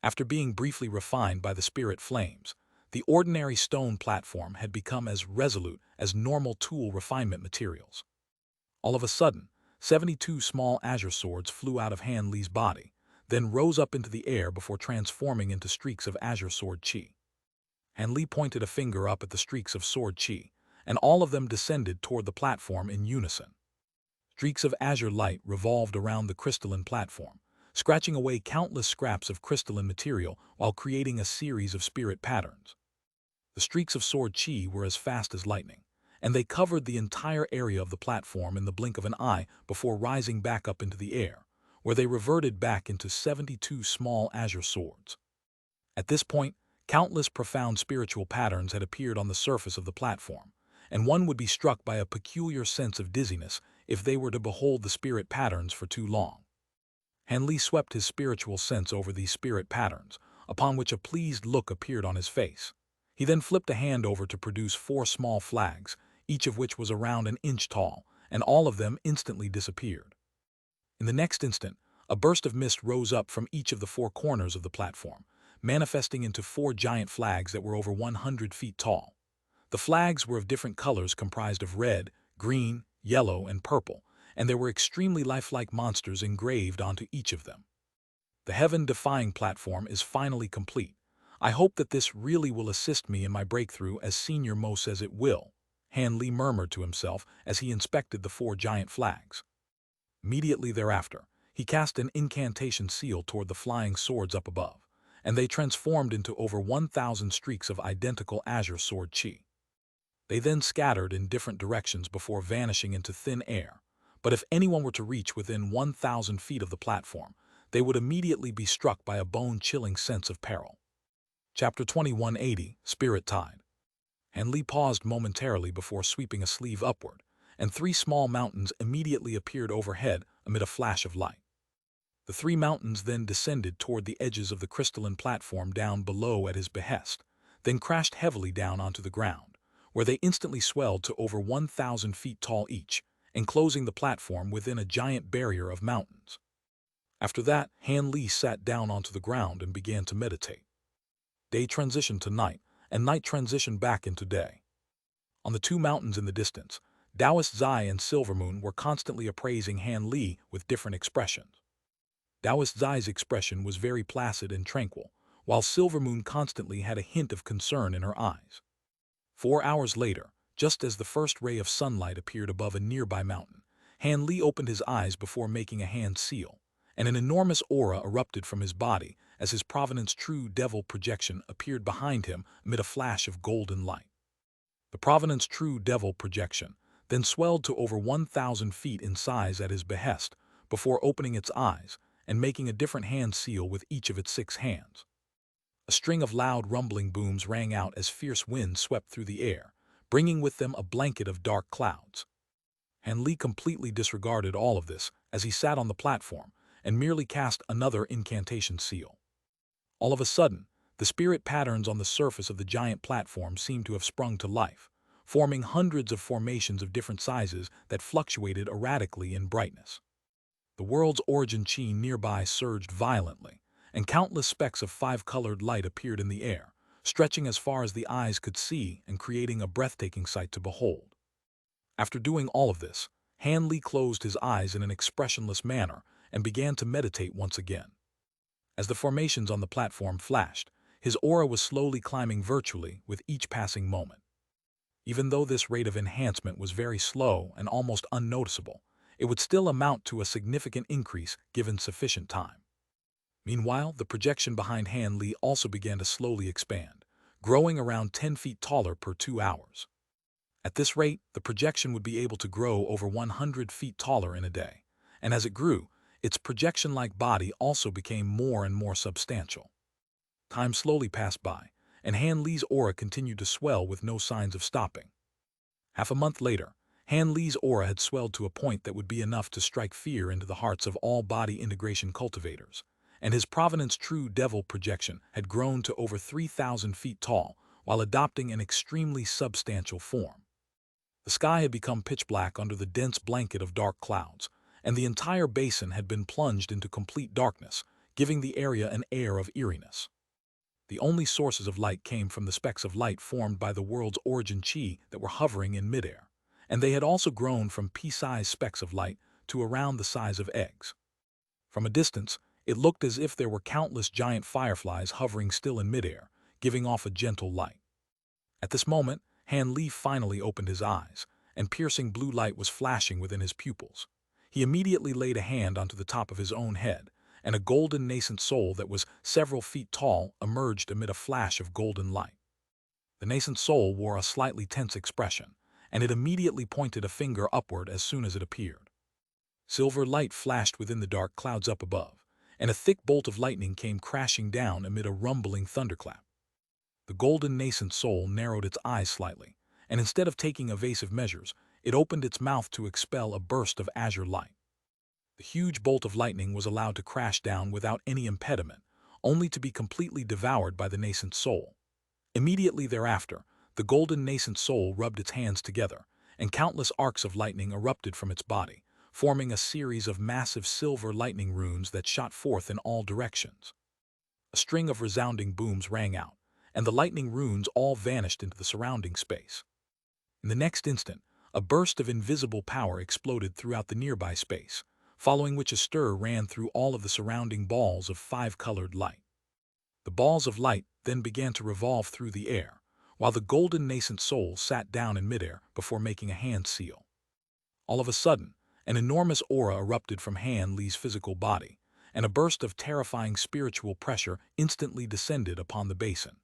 After being briefly refined by the spirit flames, the ordinary stone platform had become as resolute as normal tool refinement materials. All of a sudden, 72 small azure swords flew out of Han Li's body, then rose up into the air before transforming into streaks of azure sword chi. Han Li pointed a finger up at the streaks of sword chi, and all of them descended toward the platform in unison. Streaks of azure light revolved around the crystalline platform, scratching away countless scraps of crystalline material while creating a series of spirit patterns. The streaks of sword chi were as fast as lightning, and they covered the entire area of the platform in the blink of an eye before rising back up into the air, where they reverted back into 72 small azure swords. At this point, countless profound spiritual patterns had appeared on the surface of the platform, and one would be struck by a peculiar sense of dizziness if they were to behold the spirit patterns for too long. Han Li swept his spiritual sense over these spirit patterns, upon which a pleased look appeared on his face. He then flipped a hand over to produce 4 small flags, each of which was around an inch tall, and all of them instantly disappeared. In the next instant, a burst of mist rose up from each of the 4 corners of the platform, manifesting into 4 giant flags that were over 100 feet tall. The flags were of different colors comprised of red, green, yellow, and purple, and there were extremely lifelike monsters engraved onto each of them. The heaven-defying platform is finally complete. I hope that this really will assist me in my breakthrough, as Senior Mo says it will, Han Li murmured to himself as he inspected the 4 giant flags. Immediately thereafter, he cast an incantation seal toward the flying swords up above, and they transformed into over 1,000 streaks of identical azure sword chi. They then scattered in different directions before vanishing into thin air, but if anyone were to reach within 1,000 feet of the platform, they would immediately be struck by a bone-chilling sense of peril. Chapter 2180, Spirit Tide. Han Li paused momentarily before sweeping a sleeve upward, and 3 small mountains immediately appeared overhead amid a flash of light. The 3 mountains then descended toward the edges of the crystalline platform down below at his behest, then crashed heavily down onto the ground, where they instantly swelled to over 1,000 feet tall each, enclosing the platform within a giant barrier of mountains. After that, Han Li sat down onto the ground and began to meditate. Day transitioned to night, and night transitioned back into day. On the 2 mountains in the distance, Taoist Zai and Silvermoon were constantly appraising Han Li with different expressions. Taoist Zai's expression was very placid and tranquil, while Silvermoon constantly had a hint of concern in her eyes. 4 hours later, just as the first ray of sunlight appeared above a nearby mountain, Han Li opened his eyes before making a hand seal, and an enormous aura erupted from his body as his Provenance True Devil projection appeared behind him amid a flash of golden light. The Provenance True Devil projection then swelled to over 1,000 feet in size at his behest before opening its eyes and making a different hand seal with each of its 6 hands. A string of loud rumbling booms rang out as fierce winds swept through the air, bringing with them a blanket of dark clouds. Han Li completely disregarded all of this as he sat on the platform and merely cast another incantation seal. All of a sudden, the spirit patterns on the surface of the giant platform seemed to have sprung to life, forming hundreds of formations of different sizes that fluctuated erratically in brightness. The world's origin chi nearby surged violently, and countless specks of 5-colored light appeared in the air, stretching as far as the eyes could see and creating a breathtaking sight to behold. After doing all of this, Han Li closed his eyes in an expressionless manner and began to meditate once again. As the formations on the platform flashed, his aura was slowly climbing virtually with each passing moment. Even though this rate of enhancement was very slow and almost unnoticeable, it would still amount to a significant increase given sufficient time. Meanwhile, the projection behind Han Li also began to slowly expand, growing around 10 feet taller per 2 hours. At this rate, the projection would be able to grow over 100 feet taller in a day, and as it grew, its projection-like body also became more and more substantial. Time slowly passed by, and Han Li's aura continued to swell with no signs of stopping. Half a month later, Han Li's aura had swelled to a point that would be enough to strike fear into the hearts of all body integration cultivators, and his Provenance True Devil projection had grown to over 3,000 feet tall while adopting an extremely substantial form. The sky had become pitch black under the dense blanket of dark clouds, and the entire basin had been plunged into complete darkness, giving the area an air of eeriness. The only sources of light came from the specks of light formed by the world's origin chi that were hovering in midair, and they had also grown from pea-sized specks of light to around the size of eggs. From a distance, it looked as if there were countless giant fireflies hovering still in midair, giving off a gentle light. At this moment, Han Li finally opened his eyes, and piercing blue light was flashing within his pupils. He immediately laid a hand onto the top of his own head, and a golden nascent soul that was several feet tall emerged amid a flash of golden light. The nascent soul wore a slightly tense expression, and it immediately pointed a finger upward as soon as it appeared. Silver light flashed within the dark clouds up above, and a thick bolt of lightning came crashing down amid a rumbling thunderclap. The golden nascent soul narrowed its eyes slightly, and instead of taking evasive measures, it opened its mouth to expel a burst of azure light. The huge bolt of lightning was allowed to crash down without any impediment, only to be completely devoured by the nascent soul. Immediately thereafter, the golden nascent soul rubbed its hands together, and countless arcs of lightning erupted from its body, forming a series of massive silver lightning runes that shot forth in all directions. A string of resounding booms rang out, and the lightning runes all vanished into the surrounding space. In the next instant, a burst of invisible power exploded throughout the nearby space, following which a stir ran through all of the surrounding balls of 5-colored light. The balls of light then began to revolve through the air, while the golden nascent soul sat down in midair before making a hand seal. All of a sudden, an enormous aura erupted from Han Li's physical body, and a burst of terrifying spiritual pressure instantly descended upon the basin.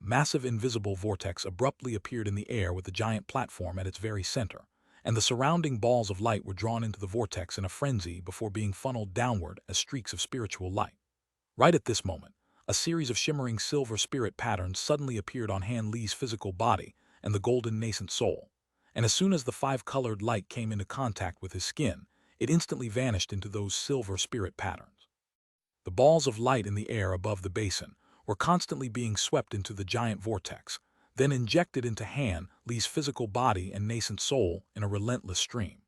A massive invisible vortex abruptly appeared in the air with the giant platform at its very center, and the surrounding balls of light were drawn into the vortex in a frenzy before being funneled downward as streaks of spiritual light. Right at this moment, a series of shimmering silver spirit patterns suddenly appeared on Han Li's physical body and the golden nascent soul, and as soon as the 5-colored light came into contact with his skin, it instantly vanished into those silver spirit patterns. The balls of light in the air above the basin were constantly being swept into the giant vortex, then injected into Han Li's physical body and nascent soul in a relentless stream.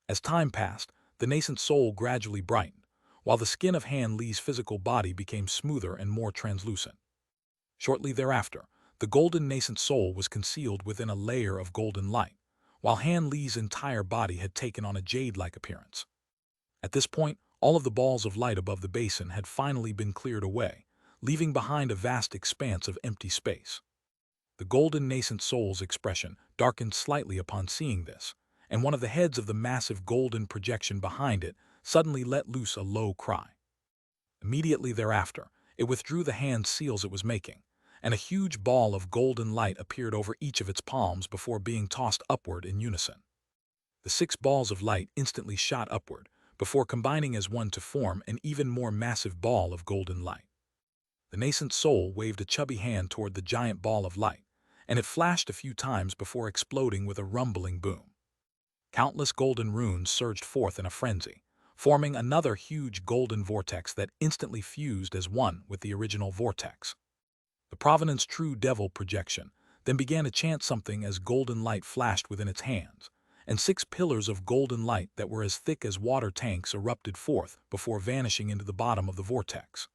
As time passed, the nascent soul gradually brightened, while the skin of Han Li's physical body became smoother and more translucent. Shortly thereafter, the golden nascent soul was concealed within a layer of golden light, while Han Li's entire body had taken on a jade-like appearance. At this point, All of the balls of light above the basin had finally been cleared away, leaving behind a vast expanse of empty space. The golden nascent soul's expression darkened slightly upon seeing this, and one of the heads of the massive golden projection behind it suddenly let loose a low cry. Immediately thereafter, it withdrew the hand seals it was making, and a huge ball of golden light appeared over each of its palms before being tossed upward in unison. The 6 balls of light instantly shot upward, before combining as one to form an even more massive ball of golden light. The nascent soul waved a chubby hand toward the giant ball of light, and it flashed a few times before exploding with a rumbling boom. Countless golden runes surged forth in a frenzy, forming another huge golden vortex that instantly fused as one with the original vortex. The Provenance True Devil projection then began to chant something as golden light flashed within its hands, and 6 pillars of golden light that were as thick as water tanks erupted forth before vanishing into the bottom of the vortex.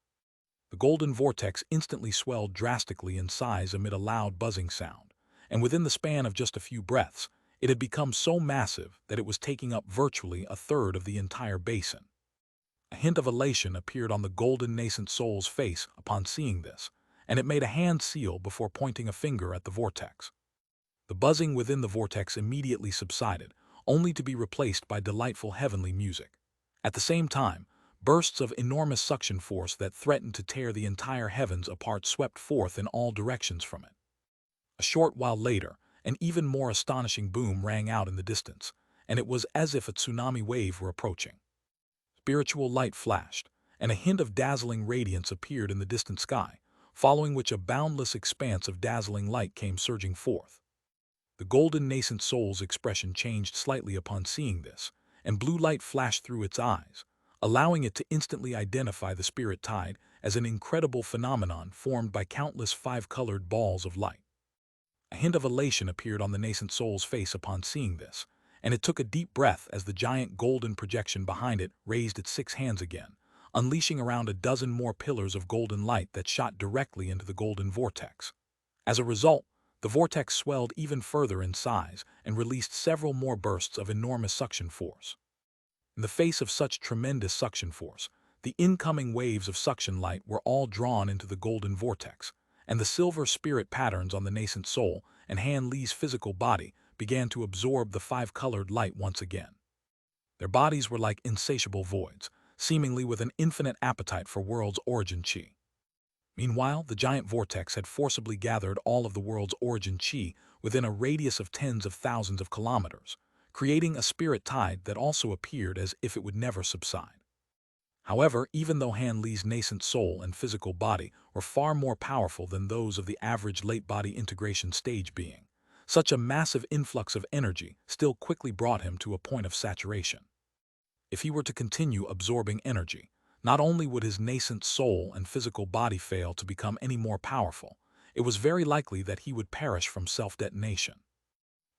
The golden vortex instantly swelled drastically in size amid a loud buzzing sound, and within the span of just a few breaths, it had become so massive that it was taking up virtually a third of the entire basin. A hint of elation appeared on the golden nascent soul's face upon seeing this, and it made a hand seal before pointing a finger at the vortex. The buzzing within the vortex immediately subsided, only to be replaced by delightful heavenly music. At the same time, bursts of enormous suction force that threatened to tear the entire heavens apart swept forth in all directions from it. A short while later, an even more astonishing boom rang out in the distance, and it was as if a tsunami wave were approaching. Spiritual light flashed, and a hint of dazzling radiance appeared in the distant sky, following which a boundless expanse of dazzling light came surging forth. The golden nascent soul's expression changed slightly upon seeing this, and blue light flashed through its eyes, allowing it to instantly identify the spirit tide as an incredible phenomenon formed by countless 5-colored balls of light. A hint of elation appeared on the nascent soul's face upon seeing this, and it took a deep breath as the giant golden projection behind it raised its 6 hands again, unleashing around a dozen more pillars of golden light that shot directly into the golden vortex. As a result, the vortex swelled even further in size and released several more bursts of enormous suction force. In the face of such tremendous suction force, the incoming waves of suction light were all drawn into the golden vortex, and the silver spirit patterns on the nascent soul and Han Li's physical body began to absorb the 5-colored light once again. Their bodies were like insatiable voids, seemingly with an infinite appetite for world's origin chi. Meanwhile, the giant vortex had forcibly gathered all of the world's origin chi within a radius of tens of thousands of kilometers, creating a spirit tide that also appeared as if it would never subside. However, even though Han Li's nascent soul and physical body were far more powerful than those of the average late-body integration stage being, such a massive influx of energy still quickly brought him to a point of saturation. If he were to continue absorbing energy, not only would his nascent soul and physical body fail to become any more powerful, it was very likely that he would perish from self-detonation.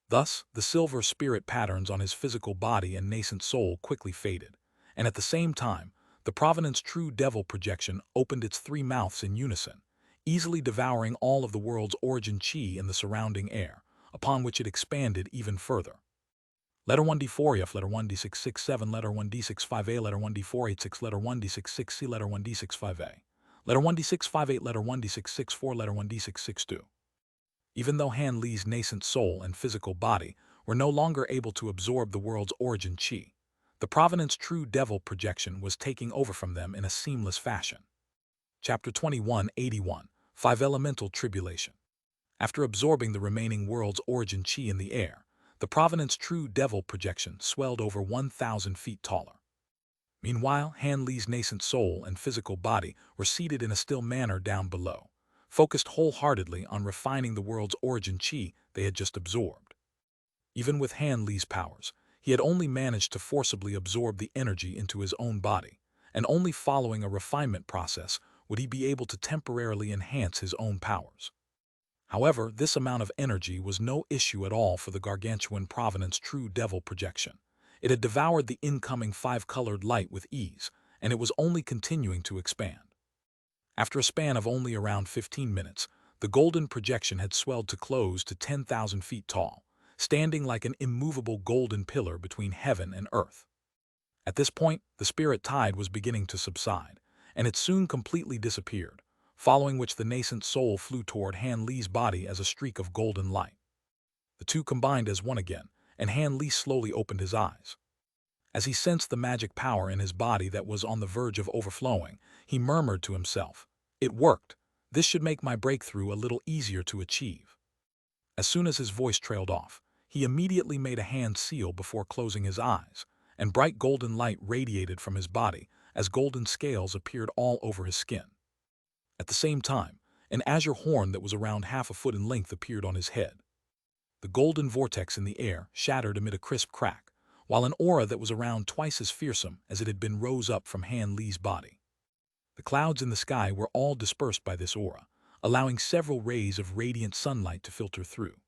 Thus, the silver spirit patterns on his physical body and nascent soul quickly faded, and at the same time, the Provenance True Devil projection opened its 3 mouths in unison, easily devouring all of the world's origin chi in the surrounding air, upon which it expanded even further. Letter 1D4 EF, letter 1D667, letter 1D65A, letter 1D486, letter 1D666C, letter 1D65A, letter 1D658, letter 1D664, letter 1D662. Even though Han Li's nascent soul and physical body were no longer able to absorb the world's origin chi, the Provenance True Devil projection was taking over from them in a seamless fashion. Chapter 2181, 5 Elemental Tribulation. After absorbing the remaining world's origin chi in the air, the Provenance True Devil projection swelled over 1,000 feet taller. Meanwhile, Han Li's nascent soul and physical body were seated in a still manner down below, focused wholeheartedly on refining the world's origin chi they had just absorbed. Even with Han Li's powers, he had only managed to forcibly absorb the energy into his own body, and only following a refinement process would he be able to temporarily enhance his own powers. However, this amount of energy was no issue at all for the gargantuan Provenance True Devil projection. It had devoured the incoming 5-colored light with ease, and it was only continuing to expand. After a span of only around 15 minutes, the golden projection had swelled to close to 10,000 feet tall, standing like an immovable golden pillar between heaven and earth. At this point, the spirit tide was beginning to subside, and it soon completely disappeared, following which the nascent soul flew toward Han Li's body as a streak of golden light. The two combined as one again, and Han Li slowly opened his eyes. As he sensed the magic power in his body that was on the verge of overflowing, he murmured to himself, "It worked. This should make my breakthrough a little easier to achieve." As soon as his voice trailed off, he immediately made a hand seal before closing his eyes, and bright golden light radiated from his body as golden scales appeared all over his skin. At the same time, an azure horn that was around half a foot in length appeared on his head. The golden vortex in the air shattered amid a crisp crack, while an aura that was around twice as fearsome as it had been rose up from Han Li's body. The clouds in the sky were all dispersed by this aura, allowing several rays of radiant sunlight to filter through.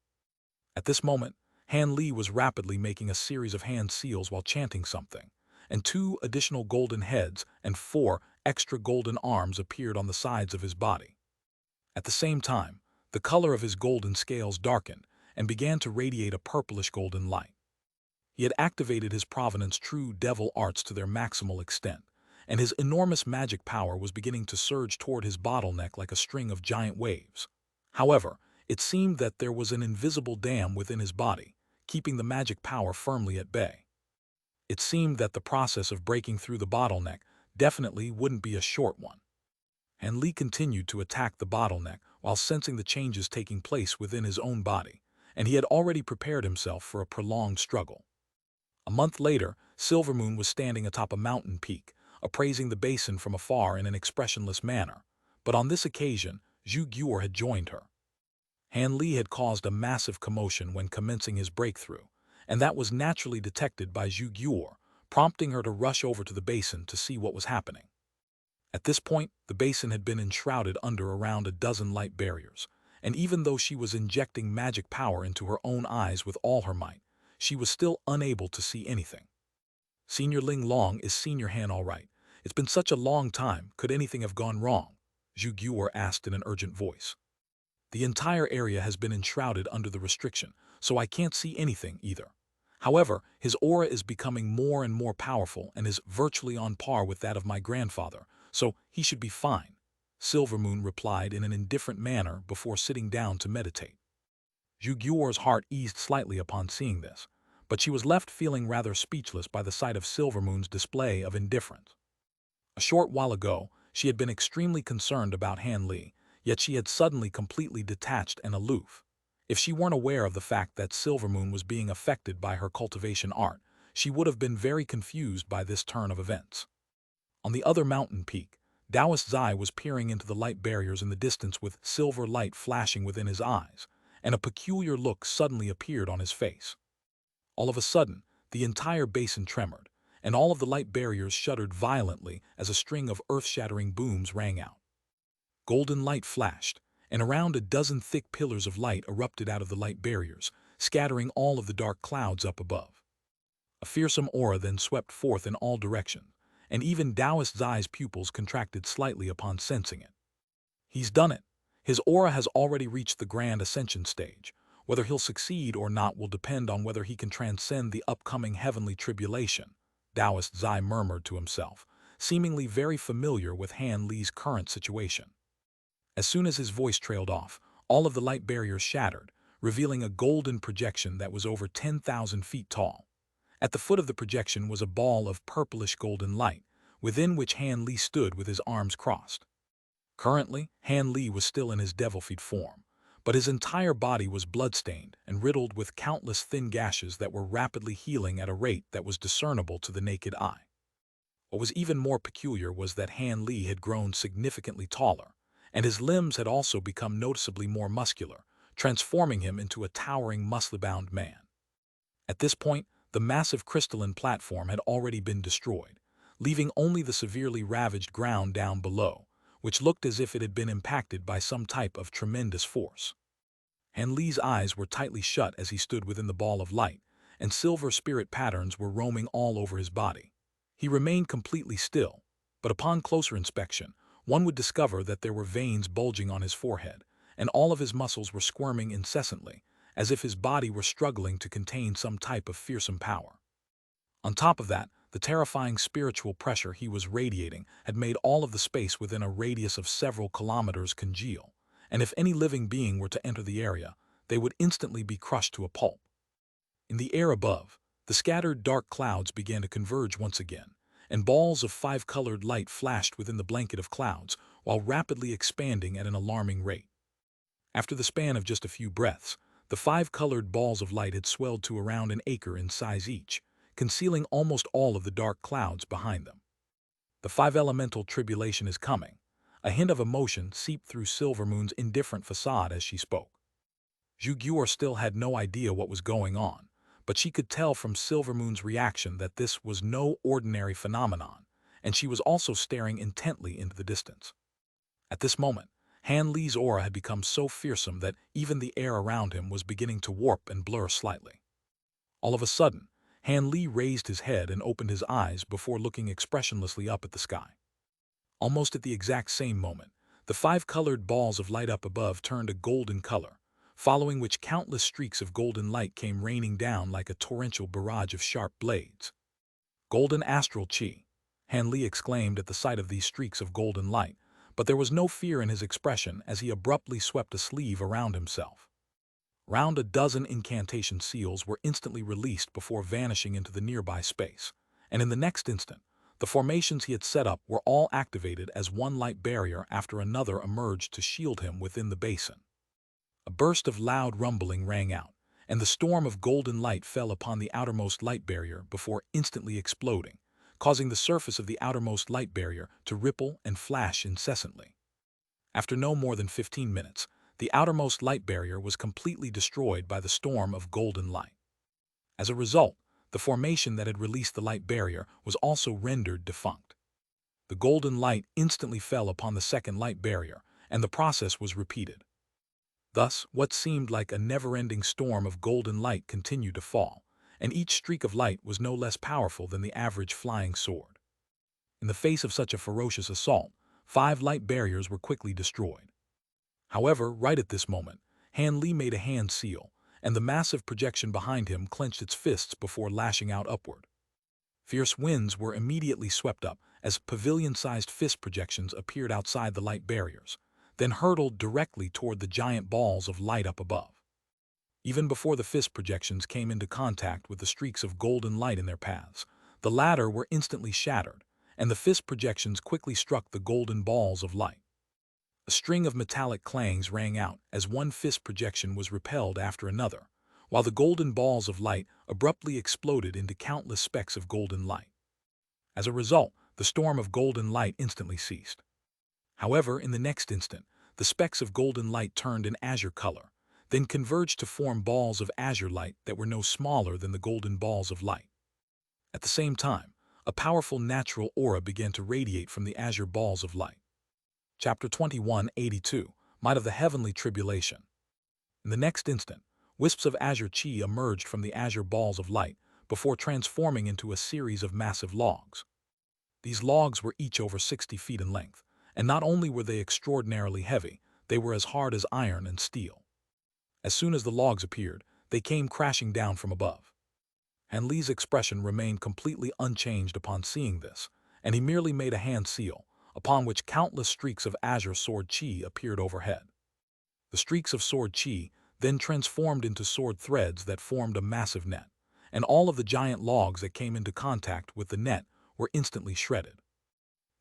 At this moment, Han Li was rapidly making a series of hand seals while chanting something, and 2 additional golden heads and 4 extra golden arms appeared on the sides of his body. At the same time, the color of his golden scales darkened and began to radiate a purplish golden light. He had activated his Provenance True Devil arts to their maximal extent, and his enormous magic power was beginning to surge toward his bottleneck like a string of giant waves. However, it seemed that there was an invisible dam within his body, keeping the magic power firmly at bay. It seemed that the process of breaking through the bottleneck definitely wouldn't be a short one. Han Li continued to attack the bottleneck while sensing the changes taking place within his own body, and he had already prepared himself for a prolonged struggle. A month later, Silvermoon was standing atop a mountain peak, appraising the basin from afar in an expressionless manner, but on this occasion, Zhu Guor had joined her. Han Li had caused a massive commotion when commencing his breakthrough, and that was naturally detected by Zhu Guor, prompting her to rush over to the basin to see what was happening. At this point, the basin had been enshrouded under around a dozen light barriers, and even though she was injecting magic power into her own eyes with all her might, she was still unable to see anything. "Senior Ling Long, is Senior Han all right? It's been such a long time, could anything have gone wrong?" Zhu Guor asked in an urgent voice. "The entire area has been enshrouded under the restriction, so I can't see anything either. However, his aura is becoming more and more powerful and is virtually on par with that of my grandfather, so he should be fine," Silvermoon replied in an indifferent manner before sitting down to meditate. Zhu Guor's heart eased slightly upon seeing this, but she was left feeling rather speechless by the sight of Silvermoon's display of indifference. A short while ago, she had been extremely concerned about Han Li, yet she had suddenly completely detached and aloof. If she weren't aware of the fact that Silvermoon was being affected by her cultivation art, she would have been very confused by this turn of events. On the other mountain peak, Taoist Zai was peering into the light barriers in the distance with silver light flashing within his eyes, and a peculiar look suddenly appeared on his face. All of a sudden, the entire basin tremored, and all of the light barriers shuddered violently as a string of earth-shattering booms rang out. Golden light flashed, and around a dozen thick pillars of light erupted out of the light barriers, scattering all of the dark clouds up above. A fearsome aura then swept forth in all directions, and even Taoist Zai's pupils contracted slightly upon sensing it. He's done it. His aura has already reached the grand ascension stage. Whether he'll succeed or not will depend on whether he can transcend the upcoming heavenly tribulation, Taoist Zai murmured to himself, seemingly very familiar with Han Li's current situation. As soon as his voice trailed off, all of the light barriers shattered, revealing a golden projection that was over 10,000 feet tall. At the foot of the projection was a ball of purplish golden light, within which Han Li stood with his arms crossed. Currently, Han Li was still in his devil-feet form, but his entire body was bloodstained and riddled with countless thin gashes that were rapidly healing at a rate that was discernible to the naked eye. What was even more peculiar was that Han Li had grown significantly taller, and his limbs had also become noticeably more muscular, transforming him into a towering muscle-bound man. At this point, the massive crystalline platform had already been destroyed, leaving only the severely ravaged ground down below, which looked as if it had been impacted by some type of tremendous force. Han Li's eyes were tightly shut as he stood within the ball of light, and silver spirit patterns were roaming all over his body. He remained completely still, but upon closer inspection, one would discover that there were veins bulging on his forehead, and all of his muscles were squirming incessantly, as if his body were struggling to contain some type of fearsome power. On top of that, The terrifying spiritual pressure he was radiating had made all of the space within a radius of several kilometers congeal, and if any living being were to enter the area, they would instantly be crushed to a pulp. In the air above, the scattered dark clouds began to converge once again, and balls of five-colored light flashed within the blanket of clouds while rapidly expanding at an alarming rate. After the span of just a few breaths, the five-colored balls of light had swelled to around an acre in size each, concealing almost all of the dark clouds behind them. The five-elemental tribulation is coming. A hint of emotion seeped through Silvermoon's indifferent facade as she spoke. Zhugyuer still had no idea what was going on, but she could tell from Silvermoon's reaction that this was no ordinary phenomenon, and she was also staring intently into the distance. At this moment, Han Li's aura had become so fearsome that even the air around him was beginning to warp and blur slightly. All of a sudden, Han Li raised his head and opened his eyes before looking expressionlessly up at the sky. Almost at the exact same moment, the five-colored balls of light up above turned a golden color, following which countless streaks of golden light came raining down like a torrential barrage of sharp blades. Golden astral chi, Han Li exclaimed at the sight of these streaks of golden light, but there was no fear in his expression as he abruptly swept a sleeve around himself. Round a dozen incantation seals were instantly released before vanishing into the nearby space, and in the next instant, the formations he had set up were all activated as one light barrier after another emerged to shield him within the basin. A burst of loud rumbling rang out, and the storm of golden light fell upon the outermost light barrier before instantly exploding, causing the surface of the outermost light barrier to ripple and flash incessantly. After no more than 15 minutes, the outermost light barrier was completely destroyed by the storm of golden light. As a result, the formation that had released the light barrier was also rendered defunct. The golden light instantly fell upon the second light barrier, and the process was repeated. Thus, what seemed like a never-ending storm of golden light continued to fall, and each streak of light was no less powerful than the average flying sword. In the face of such a ferocious assault, 5 light barriers were quickly destroyed. However, right at this moment, Han Li made a hand seal, and the massive projection behind him clenched its fists before lashing out upward. Fierce winds were immediately swept up as pavilion-sized fist projections appeared outside the light barriers, then hurtled directly toward the giant balls of light up above. Even before the fist projections came into contact with the streaks of golden light in their paths, the latter were instantly shattered, and the fist projections quickly struck the golden balls of light. A string of metallic clangs rang out as one fist projection was repelled after another, while the golden balls of light abruptly exploded into countless specks of golden light. As a result, the storm of golden light instantly ceased. However, in the next instant, the specks of golden light turned an azure color, then converged to form balls of azure light that were no smaller than the golden balls of light. At the same time, a powerful natural aura began to radiate from the azure balls of light. Chapter 2182, Might of the Heavenly Tribulation. In the next instant, wisps of azure chi emerged from the azure balls of light before transforming into a series of massive logs. These logs were each over 60 feet in length, and not only were they extraordinarily heavy, they were as hard as iron and steel. As soon as the logs appeared, they came crashing down from above. Han Li's expression remained completely unchanged upon seeing this, and he merely made a hand seal, upon which countless streaks of azure sword chi appeared overhead. The streaks of sword chi then transformed into sword threads that formed a massive net, and all of the giant logs that came into contact with the net were instantly shredded.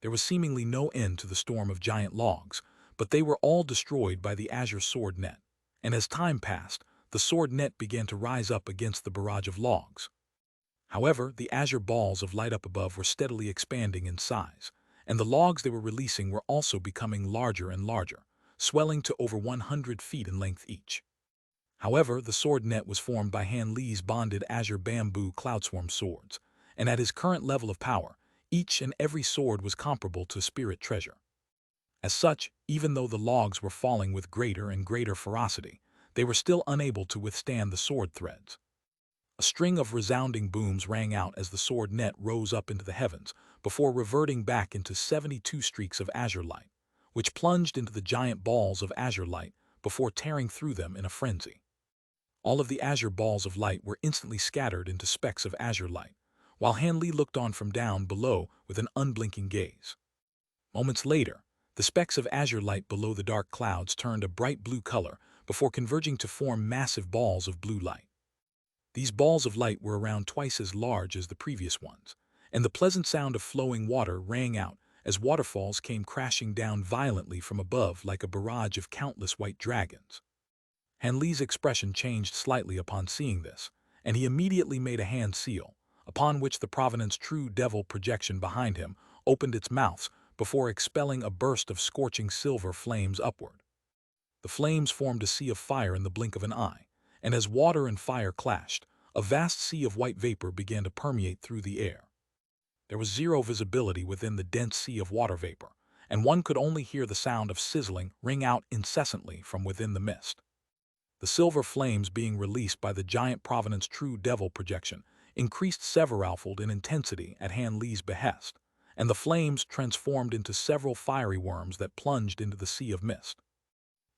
There was seemingly no end to the storm of giant logs, but they were all destroyed by the azure sword net, and as time passed, the sword net began to rise up against the barrage of logs. However, the azure balls of light up above were steadily expanding in size, and the logs they were releasing were also becoming larger and larger, swelling to over 100 feet in length each. However, the sword net was formed by Han Li's bonded azure bamboo cloudswarm swords, and at his current level of power, each and every sword was comparable to spirit treasure. As such, even though the logs were falling with greater and greater ferocity, they were still unable to withstand the sword threads. A string of resounding booms rang out as the sword net rose up into the heavens before reverting back into 72 streaks of azure light, which plunged into the giant balls of azure light before tearing through them in a frenzy. All of the azure balls of light were instantly scattered into specks of azure light, while Han Li looked on from down below with an unblinking gaze. Moments later, the specks of azure light below the dark clouds turned a bright blue color before converging to form massive balls of blue light. These balls of light were around twice as large as the previous ones, and the pleasant sound of flowing water rang out as waterfalls came crashing down violently from above like a barrage of countless white dragons. Han Li's expression changed slightly upon seeing this, and he immediately made a hand seal, upon which the Provenance True Devil projection behind him opened its mouth before expelling a burst of scorching silver flames upward. The flames formed a sea of fire in the blink of an eye, and as water and fire clashed, a vast sea of white vapor began to permeate through the air. There was zero visibility within the dense sea of water vapor, and one could only hear the sound of sizzling ring out incessantly from within the mist. The silver flames being released by the giant Provenance True Devil projection increased severalfold in intensity at Han Li's behest, and the flames transformed into several fiery worms that plunged into the sea of mist.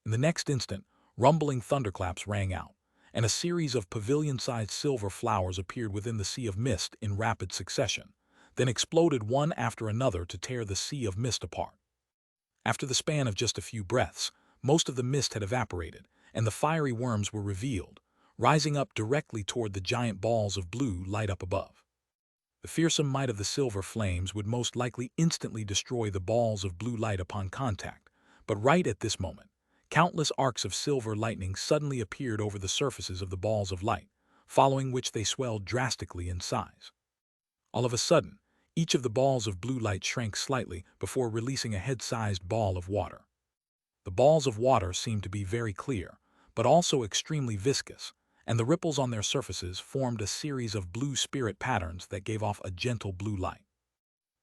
In the next instant, rumbling thunderclaps rang out, and a series of pavilion-sized silver flowers appeared within the sea of mist in rapid succession, then exploded one after another to tear the sea of mist apart. After the span of just a few breaths, most of the mist had evaporated, and the fiery worms were revealed, rising up directly toward the giant balls of blue light up above. The fearsome might of the silver flames would most likely instantly destroy the balls of blue light upon contact, but right at this moment, countless arcs of silver lightning suddenly appeared over the surfaces of the balls of light, following which they swelled drastically in size. All of a sudden, each of the balls of blue light shrank slightly before releasing a head-sized ball of water. The balls of water seemed to be very clear, but also extremely viscous, and the ripples on their surfaces formed a series of blue spirit patterns that gave off a gentle blue light.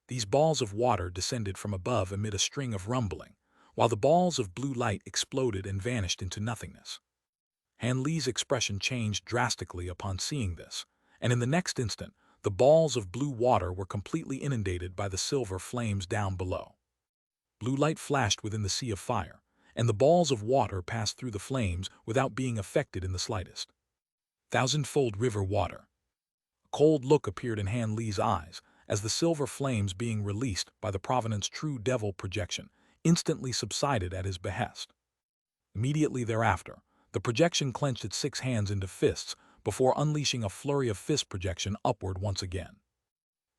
These balls of water descended from above amid a string of rumbling, while the balls of blue light exploded and vanished into nothingness. Han Li's expression changed drastically upon seeing this, and in the next instant, the balls of blue water were completely inundated by the silver flames down below. Blue light flashed within the sea of fire, and the balls of water passed through the flames without being affected in the slightest. Thousandfold river water. A cold look appeared in Han Li's eyes as the silver flames being released by the Provenance True Devil projection instantly subsided at his behest. Immediately thereafter, the projection clenched its 6 hands into fists before unleashing a flurry of fist projection upward once again.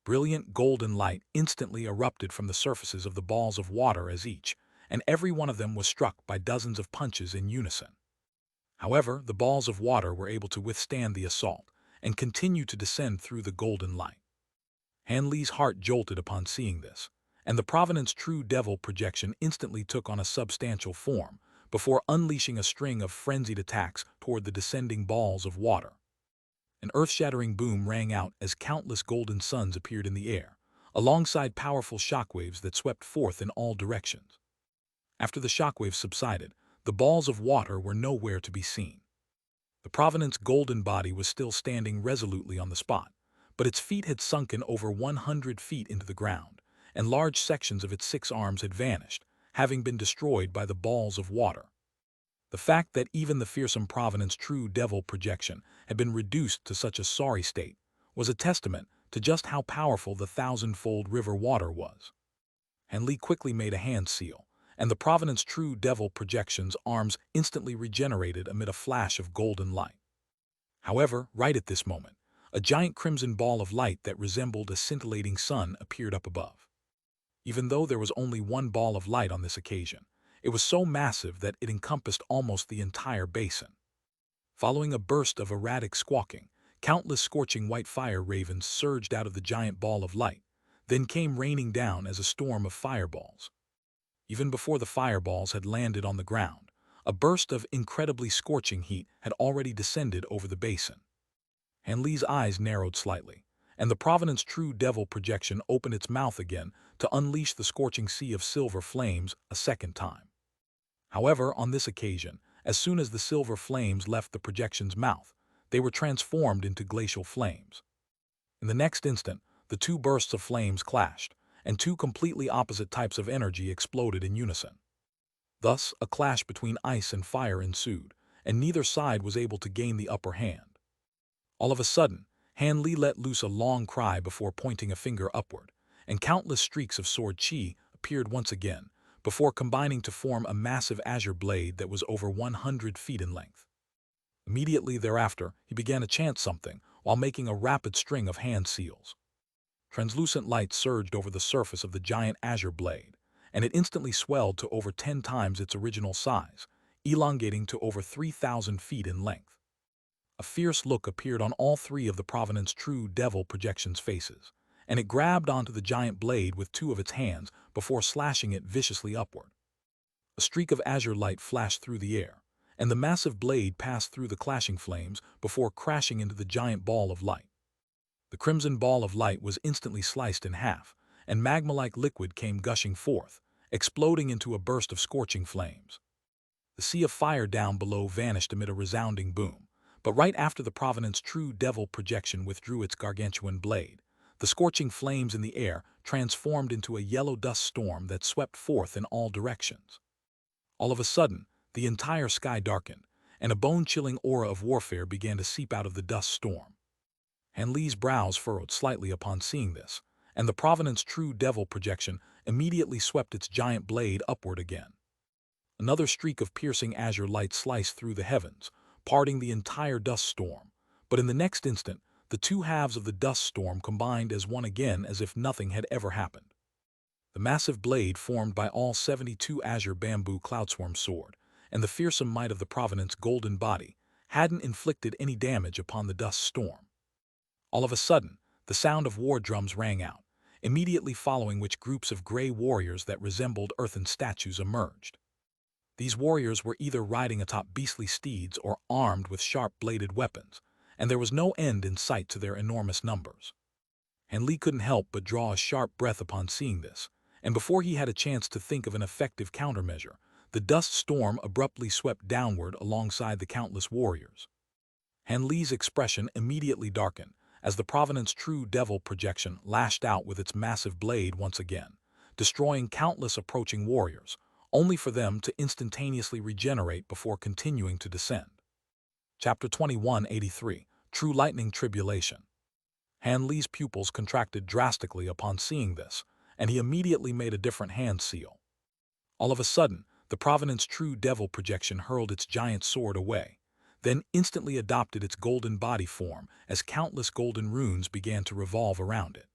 Brilliant golden light instantly erupted from the surfaces of the balls of water as each, and every one of them was struck by dozens of punches in unison. However, the balls of water were able to withstand the assault and continue to descend through the golden light. Han Li's heart jolted upon seeing this, and the Provenance True Devil projection instantly took on a substantial form before unleashing a string of frenzied attacks toward the descending balls of water. An earth-shattering boom rang out as countless golden suns appeared in the air, alongside powerful shockwaves that swept forth in all directions. After the shockwaves subsided, the balls of water were nowhere to be seen. The Provenance golden body was still standing resolutely on the spot, but its feet had sunken over 100 feet into the ground, and large sections of its 6 arms had vanished, having been destroyed by the balls of water. The fact that even the fearsome Provenance True Devil projection had been reduced to such a sorry state was a testament to just how powerful the thousandfold river water was. Han Li quickly made a hand seal, and the Provenance True Devil projection's arms instantly regenerated amid a flash of golden light. However, right at this moment, a giant crimson ball of light that resembled a scintillating sun appeared up above. Even though there was only one ball of light on this occasion, it was so massive that it encompassed almost the entire basin. Following a burst of erratic squawking, countless scorching white fire ravens surged out of the giant ball of light, then came raining down as a storm of fireballs. Even before the fireballs had landed on the ground, a burst of incredibly scorching heat had already descended over the basin. Han Li's eyes narrowed slightly, and the Provenance True Devil projection opened its mouth again to unleash the scorching sea of silver flames a second time. However, on this occasion, as soon as the silver flames left the projection's mouth, they were transformed into glacial flames. In the next instant, the 2 bursts of flames clashed, and 2 completely opposite types of energy exploded in unison. Thus, a clash between ice and fire ensued, and neither side was able to gain the upper hand. All of a sudden, Han Li let loose a long cry before pointing a finger upward, and countless streaks of sword chi appeared once again, before combining to form a massive azure blade that was over 100 feet in length. Immediately thereafter, he began to chant something while making a rapid string of hand seals. Translucent light surged over the surface of the giant azure blade, and it instantly swelled to over 10 times its original size, elongating to over 3,000 feet in length. A fierce look appeared on all three of the Provenant's true devil projections' faces, and it grabbed onto the giant blade with two of its hands before slashing it viciously upward. A streak of azure light flashed through the air, and the massive blade passed through the clashing flames before crashing into the giant ball of light. The crimson ball of light was instantly sliced in half, and magma-like liquid came gushing forth, exploding into a burst of scorching flames. The sea of fire down below vanished amid a resounding boom, but right after the Provenant's true devil projection withdrew its gargantuan blade, the scorching flames in the air transformed into a yellow dust storm that swept forth in all directions. All of a sudden, the entire sky darkened, and a bone-chilling aura of warfare began to seep out of the dust storm. Han Li's brows furrowed slightly upon seeing this, and the Provenant's true devil projection immediately swept its giant blade upward again. Another streak of piercing azure light sliced through the heavens, parting the entire dust storm, but in the next instant, the two halves of the dust storm combined as one again as if nothing had ever happened. The massive blade formed by all 72 azure bamboo cloudswarm sword, and the fearsome might of the Provenant's golden body, hadn't inflicted any damage upon the dust storm. All of a sudden, the sound of war drums rang out, immediately following which groups of gray warriors that resembled earthen statues emerged. These warriors were either riding atop beastly steeds or armed with sharp-bladed weapons, and there was no end in sight to their enormous numbers. Han Li couldn't help but draw a sharp breath upon seeing this, and before he had a chance to think of an effective countermeasure, the dust storm abruptly swept downward alongside the countless warriors. Han Li's expression immediately darkened, as the Provenant's true devil projection lashed out with its massive blade once again, destroying countless approaching warriors, only for them to instantaneously regenerate before continuing to descend. Chapter 2183, True Lightning Tribulation. Han Li's pupils contracted drastically upon seeing this, and he immediately made a different hand seal. All of a sudden, the Provenant's true devil projection hurled its giant sword away, then instantly adopted its golden body form as countless golden runes began to revolve around it.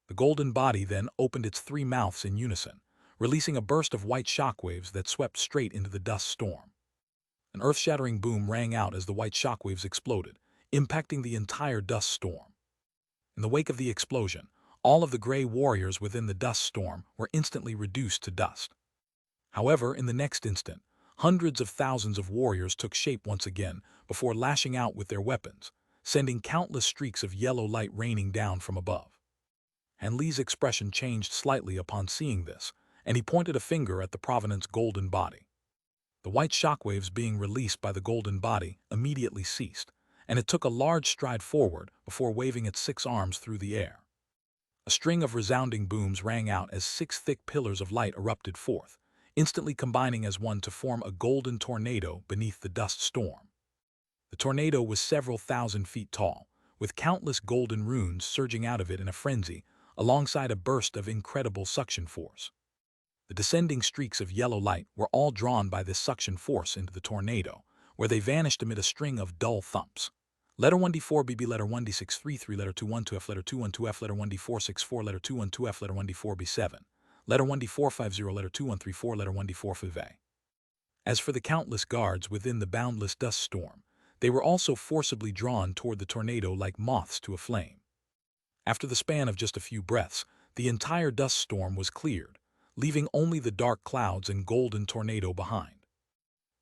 The golden body then opened its three mouths in unison, releasing a burst of white shockwaves that swept straight into the dust storm. An earth-shattering boom rang out as the white shockwaves exploded, impacting the entire dust storm. In the wake of the explosion, all of the gray warriors within the dust storm were instantly reduced to dust. However, in the next instant, hundreds of thousands of warriors took shape once again before lashing out with their weapons, sending countless streaks of yellow light raining down from above. Han Li's expression changed slightly upon seeing this, and he pointed a finger at the Provenant's golden body. The white shockwaves being released by the golden body immediately ceased, and it took a large stride forward before waving its 6 arms through the air. A string of resounding booms rang out as 6 thick pillars of light erupted forth, instantly combining as one to form a golden tornado beneath the dust storm. The tornado was several thousand feet tall, with countless golden runes surging out of it in a frenzy, alongside a burst of incredible suction force. The descending streaks of yellow light were all drawn by this suction force into the tornado, where they vanished amid a string of dull thumps. Letter 1D4 BB, letter 1D633, letter 212F, letter 212F, letter 1D464, letter 212F, letter 1D4 B7, letter 1D450, letter 2134, letter 1D4 FV. As for the countless guards within the boundless dust storm, they were also forcibly drawn toward the tornado like moths to a flame. After the span of just a few breaths, the entire dust storm was cleared, leaving only the dark clouds and golden tornado behind.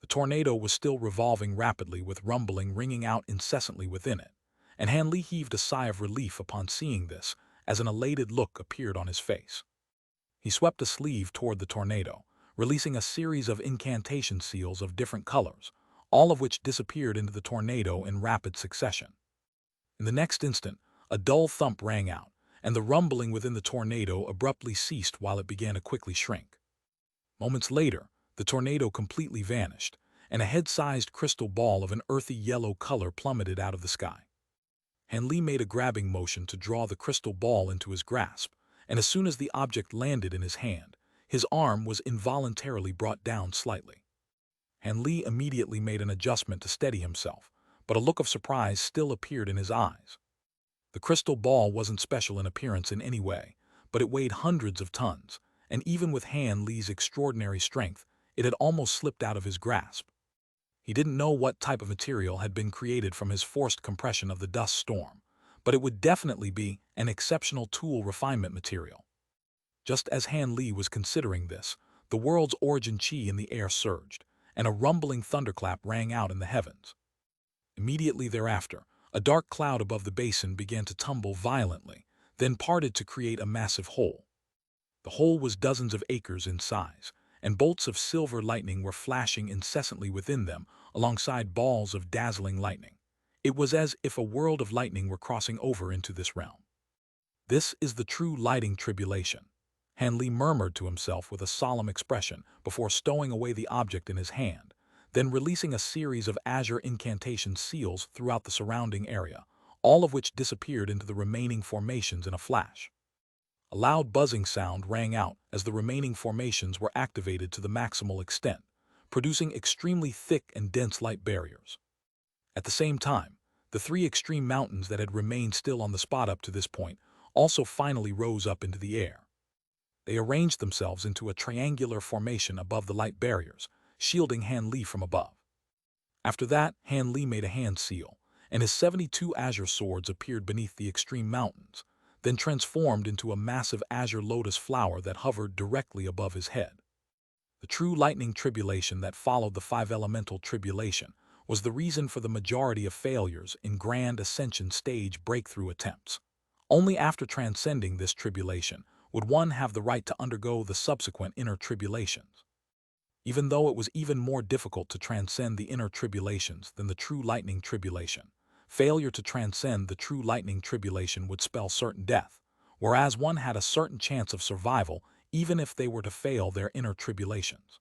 The tornado was still revolving rapidly with rumbling ringing out incessantly within it, and Han Li heaved a sigh of relief upon seeing this as an elated look appeared on his face. He swept a sleeve toward the tornado, releasing a series of incantation seals of different colors, all of which disappeared into the tornado in rapid succession. In the next instant, a dull thump rang out, and the rumbling within the tornado abruptly ceased while it began to quickly shrink. Moments later, the tornado completely vanished, and a head-sized crystal ball of an earthy yellow color plummeted out of the sky. Han Li made a grabbing motion to draw the crystal ball into his grasp, and as soon as the object landed in his hand, his arm was involuntarily brought down slightly. Han Li immediately made an adjustment to steady himself, but a look of surprise still appeared in his eyes. The crystal ball wasn't special in appearance in any way, but it weighed hundreds of tons, and even with Han Li's extraordinary strength, it had almost slipped out of his grasp. He didn't know what type of material had been created from his forced compression of the dust storm, but it would definitely be an exceptional tool refinement material. Just as Han Li was considering this, the world's origin chi in the air surged, and a rumbling thunderclap rang out in the heavens. Immediately thereafter, a dark cloud above the basin began to tumble violently, then parted to create a massive hole. The hole was dozens of acres in size, and bolts of silver lightning were flashing incessantly within them, alongside balls of dazzling lightning. It was as if a world of lightning were crossing over into this realm. This is the true lighting tribulation, Han Li murmured to himself with a solemn expression before stowing away the object in his hand, then releasing a series of azure incantation seals throughout the surrounding area, all of which disappeared into the remaining formations in a flash. A loud buzzing sound rang out as the remaining formations were activated to the maximal extent, producing extremely thick and dense light barriers. At the same time, the three extreme mountains that had remained still on the spot up to this point also finally rose up into the air. They arranged themselves into a triangular formation above the light barriers, shielding Han Li from above. After that, Han Li made a hand seal, and his 72 azure swords appeared beneath the extreme mountains, then transformed into a massive azure lotus flower that hovered directly above his head. The true lightning tribulation that followed the five-elemental tribulation was the reason for the majority of failures in grand ascension stage breakthrough attempts. Only after transcending this tribulation would one have the right to undergo the subsequent inner tribulations. Even though it was even more difficult to transcend the inner tribulations than the true lightning tribulation, failure to transcend the true lightning tribulation would spell certain death, whereas one had a certain chance of survival even if they were to fail their inner tribulations.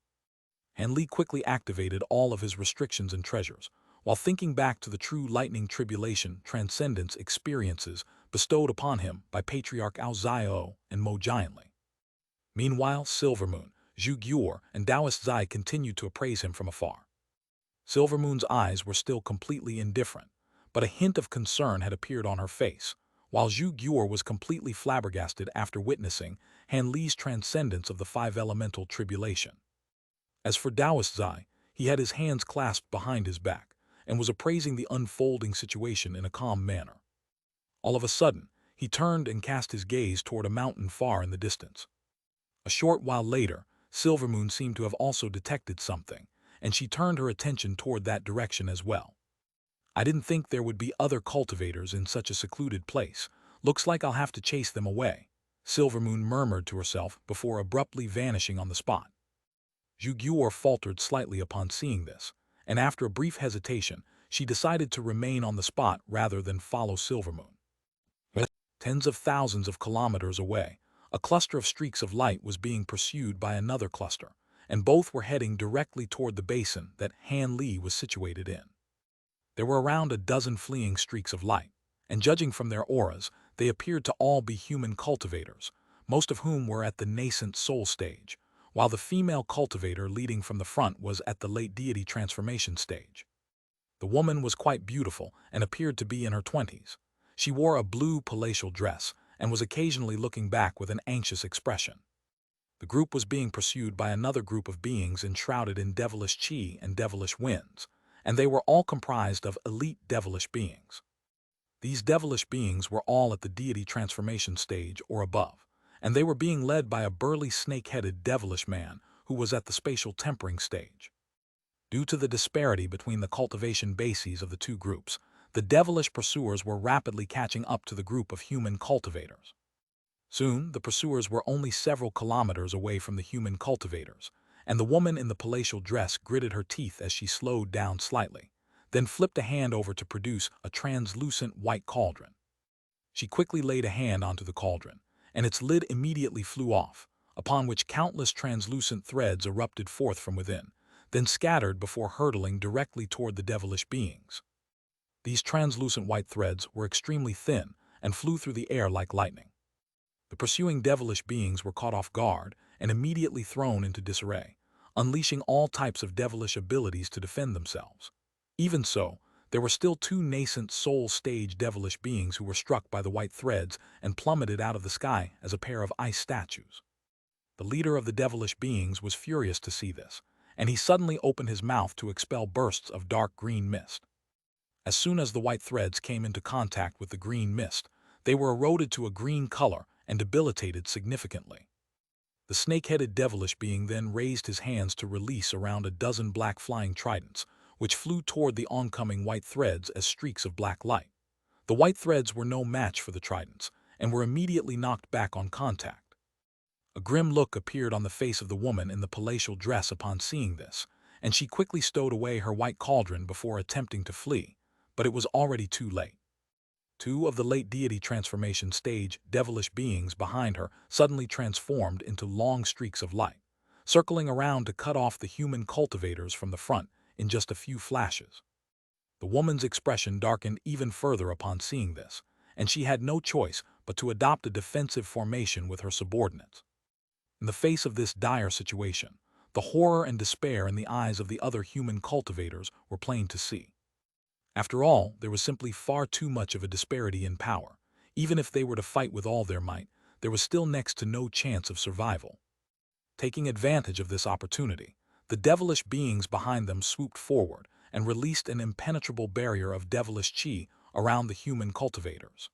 Han Li quickly activated all of his restrictions and treasures, while thinking back to the true lightning tribulation transcendence experiences bestowed upon him by Patriarch Ao Zio and Mo Giantly. Meanwhile, Silvermoon, Zhu Gyur, and Taoist Zai continued to appraise him from afar. Silvermoon's eyes were still completely indifferent, but a hint of concern had appeared on her face, while Zhu Gyur was completely flabbergasted after witnessing Han Li's transcendence of the five-elemental tribulation. As for Taoist Zai, he had his hands clasped behind his back and was appraising the unfolding situation in a calm manner. All of a sudden, he turned and cast his gaze toward a mountain far in the distance. A short while later, Silvermoon seemed to have also detected something, and she turned her attention toward that direction as well. I didn't think there would be other cultivators in such a secluded place. Looks like I'll have to chase them away, Silvermoon murmured to herself before abruptly vanishing on the spot. Zhu Gyur faltered slightly upon seeing this, and after a brief hesitation, she decided to remain on the spot rather than follow Silvermoon. Tens of thousands of kilometers away, a cluster of streaks of light was being pursued by another cluster, and both were heading directly toward the basin that Han Li was situated in. There were around a dozen fleeing streaks of light, and judging from their auras, they appeared to all be human cultivators, most of whom were at the nascent soul stage, while the female cultivator leading from the front was at the late deity transformation stage. The woman was quite beautiful and appeared to be in her 20s. She wore a blue palatial dress and was occasionally looking back with an anxious expression. The group was being pursued by another group of beings enshrouded in devilish chi and devilish winds, and they were all comprised of elite devilish beings. These devilish beings were all at the deity transformation stage or above, and they were being led by a burly snake-headed devilish man who was at the spatial tempering stage. Due to the disparity between the cultivation bases of the two groups, the devilish pursuers were rapidly catching up to the group of human cultivators. Soon, the pursuers were only several kilometers away from the human cultivators, and the woman in the palatial dress gritted her teeth as she slowed down slightly, then flipped a hand over to produce a translucent white cauldron. She quickly laid a hand onto the cauldron, and its lid immediately flew off, upon which countless translucent threads erupted forth from within, then scattered before hurtling directly toward the devilish beings. These translucent white threads were extremely thin and flew through the air like lightning. The pursuing devilish beings were caught off guard and immediately thrown into disarray, unleashing all types of devilish abilities to defend themselves. Even so, there were still two nascent soul-stage devilish beings who were struck by the white threads and plummeted out of the sky as a pair of ice statues. The leader of the devilish beings was furious to see this, and he suddenly opened his mouth to expel bursts of dark green mist. As soon as the white threads came into contact with the green mist, they were eroded to a green color and debilitated significantly. The snake-headed devilish being then raised his hands to release around a dozen black flying tridents, which flew toward the oncoming white threads as streaks of black light. The white threads were no match for the tridents, and were immediately knocked back on contact. A grim look appeared on the face of the woman in the palatial dress upon seeing this, and she quickly stowed away her white cauldron before attempting to flee, but it was already too late. Two of the late deity transformation stage devilish beings behind her suddenly transformed into long streaks of light, circling around to cut off the human cultivators from the front in just a few flashes. The woman's expression darkened even further upon seeing this, and she had no choice but to adopt a defensive formation with her subordinates. In the face of this dire situation, the horror and despair in the eyes of the other human cultivators were plain to see. After all, there was simply far too much of a disparity in power. Even if they were to fight with all their might, there was still next to no chance of survival. Taking advantage of this opportunity, the devilish beings behind them swooped forward and released an impenetrable barrier of devilish chi around the human cultivators.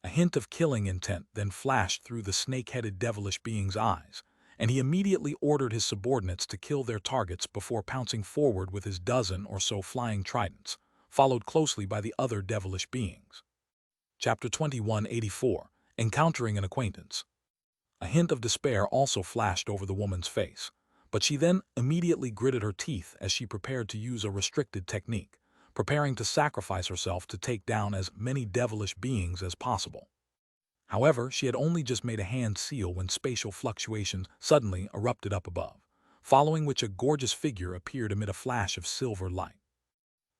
A hint of killing intent then flashed through the snake-headed devilish being's eyes, and he immediately ordered his subordinates to kill their targets before pouncing forward with his dozen or so flying tridents, followed closely by the other devilish beings. Chapter 2184, Encountering an Acquaintance. A hint of despair also flashed over the woman's face, but she then immediately gritted her teeth as she prepared to use a restricted technique, preparing to sacrifice herself to take down as many devilish beings as possible. However, she had only just made a hand seal when spatial fluctuations suddenly erupted up above, following which a gorgeous figure appeared amid a flash of silver light.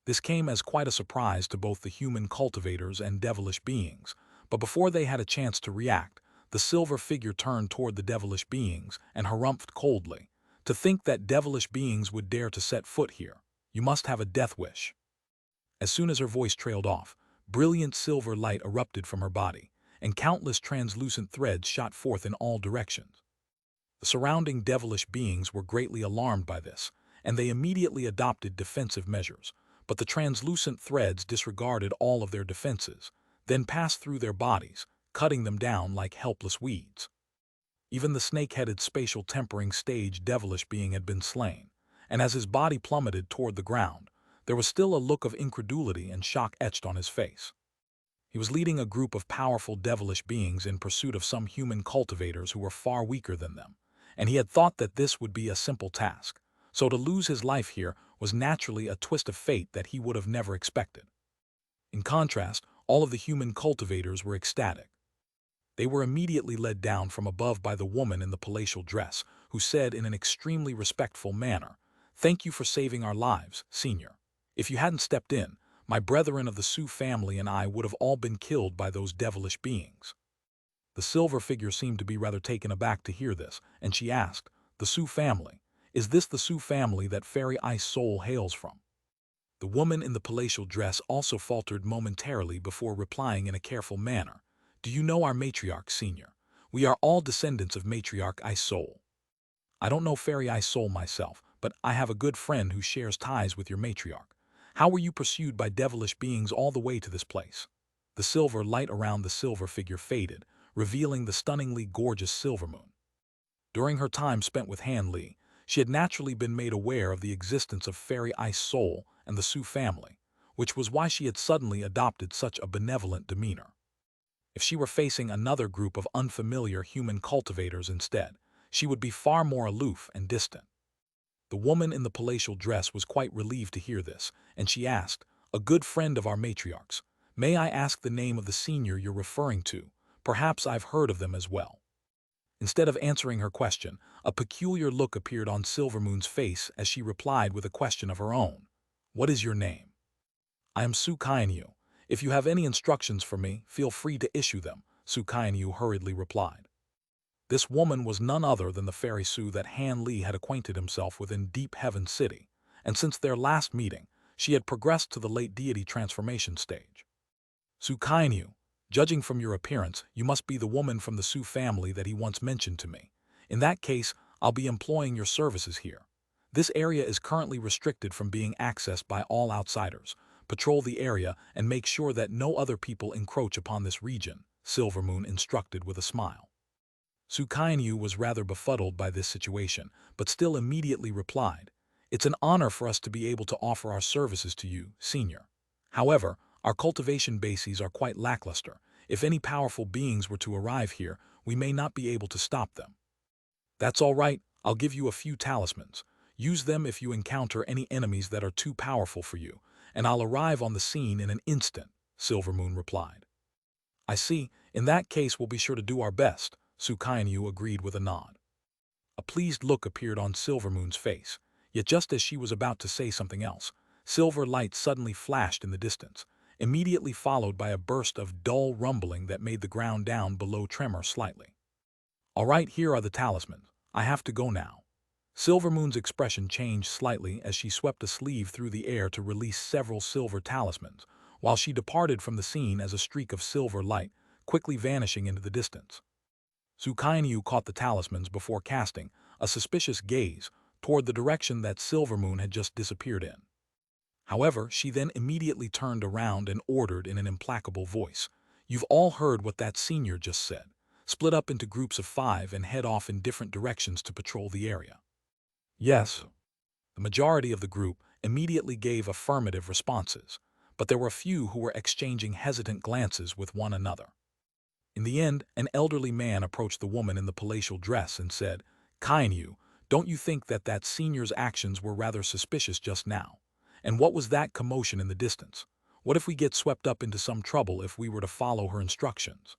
This came as quite a surprise to both the human cultivators and devilish beings, but before they had a chance to react, the silver figure turned toward the devilish beings and harumphed coldly. To think that devilish beings would dare to set foot here, you must have a death wish. As soon as her voice trailed off, brilliant silver light erupted from her body, and countless translucent threads shot forth in all directions. The surrounding devilish beings were greatly alarmed by this, and they immediately adopted defensive measures, but the translucent threads disregarded all of their defenses, then passed through their bodies, cutting them down like helpless weeds. Even the snake-headed spatial tempering stage devilish being had been slain, and as his body plummeted toward the ground, there was still a look of incredulity and shock etched on his face. He was leading a group of powerful devilish beings in pursuit of some human cultivators who were far weaker than them, and he had thought that this would be a simple task, so to lose his life here was naturally a twist of fate that he would have never expected. In contrast, all of the human cultivators were ecstatic. They were immediately led down from above by the woman in the palatial dress, who said in an extremely respectful manner, "Thank you for saving our lives, Senior. If you hadn't stepped in, my brethren of the Sioux family and I would have all been killed by those devilish beings." The silver figure seemed to be rather taken aback to hear this, and she asked, "The Sioux family? Is this the Sioux family that Fairy Ice Soul hails from?" The woman in the palatial dress also faltered momentarily before replying in a careful manner, "Do you know our matriarch, Senior? We are all descendants of matriarch Ice Soul. I don't know Fairy Ice Soul myself, but I have a good friend who shares ties with your matriarch. How were you pursued by devilish beings all the way to this place?" The silver light around the silver figure faded, revealing the stunningly gorgeous silver moon. During her time spent with Han Li, she had naturally been made aware of the existence of Fairy Ice Soul and the Sioux family, which was why she had suddenly adopted such a benevolent demeanor. If she were facing another group of unfamiliar human cultivators instead, she would be far more aloof and distant. The woman in the palatial dress was quite relieved to hear this, and she asked, "A good friend of our matriarchs, may I ask the name of the senior you're referring to? Perhaps I've heard of them as well." Instead of answering her question, a peculiar look appeared on Silvermoon's face as she replied with a question of her own. "What is your name?" I am Su Kainyu. If you have any instructions for me, feel free to issue them, Su Kainyu hurriedly replied. This woman was none other than the fairy Su that Han Li had acquainted himself with in Deep Heaven City, and since their last meeting, she had progressed to the late deity transformation stage. Su Kainyu, judging from your appearance, you must be the woman from the Su family that he once mentioned to me. In that case, I'll be employing your services here. This area is currently restricted from being accessed by all outsiders. Patrol the area and make sure that no other people encroach upon this region, Silvermoon instructed with a smile. Su Kainyu was rather befuddled by this situation, but still immediately replied, "It's an honor for us to be able to offer our services to you, Senior. However, our cultivation bases are quite lackluster. If any powerful beings were to arrive here, we may not be able to stop them. That's all right, I'll give you a few talismans. Use them if you encounter any enemies that are too powerful for you, and I'll arrive on the scene in an instant," Silvermoon replied. "I see. In that case we'll be sure to do our best," Su Kainyu agreed with a nod. A pleased look appeared on Silvermoon's face, yet just as she was about to say something else, silver light suddenly flashed in the distance, immediately followed by a burst of dull rumbling that made the ground down below tremor slightly. "All right, here are the talismans. I have to go now." Silvermoon's expression changed slightly as she swept a sleeve through the air to release several silver talismans, while she departed from the scene as a streak of silver light, quickly vanishing into the distance. Su Kainyu caught the talismans before casting a suspicious gaze toward the direction that Silvermoon had just disappeared in. However, she then immediately turned around and ordered in an implacable voice, "You've all heard what that senior just said. Split up into groups of 5 and head off in different directions to patrol the area." "Yes." The majority of the group immediately gave affirmative responses, but there were a few who were exchanging hesitant glances with one another. In the end, an elderly man approached the woman in the palatial dress and said, "Kainyu, don't you think that that senior's actions were rather suspicious just now? And what was that commotion in the distance? What if we get swept up into some trouble if we were to follow her instructions?"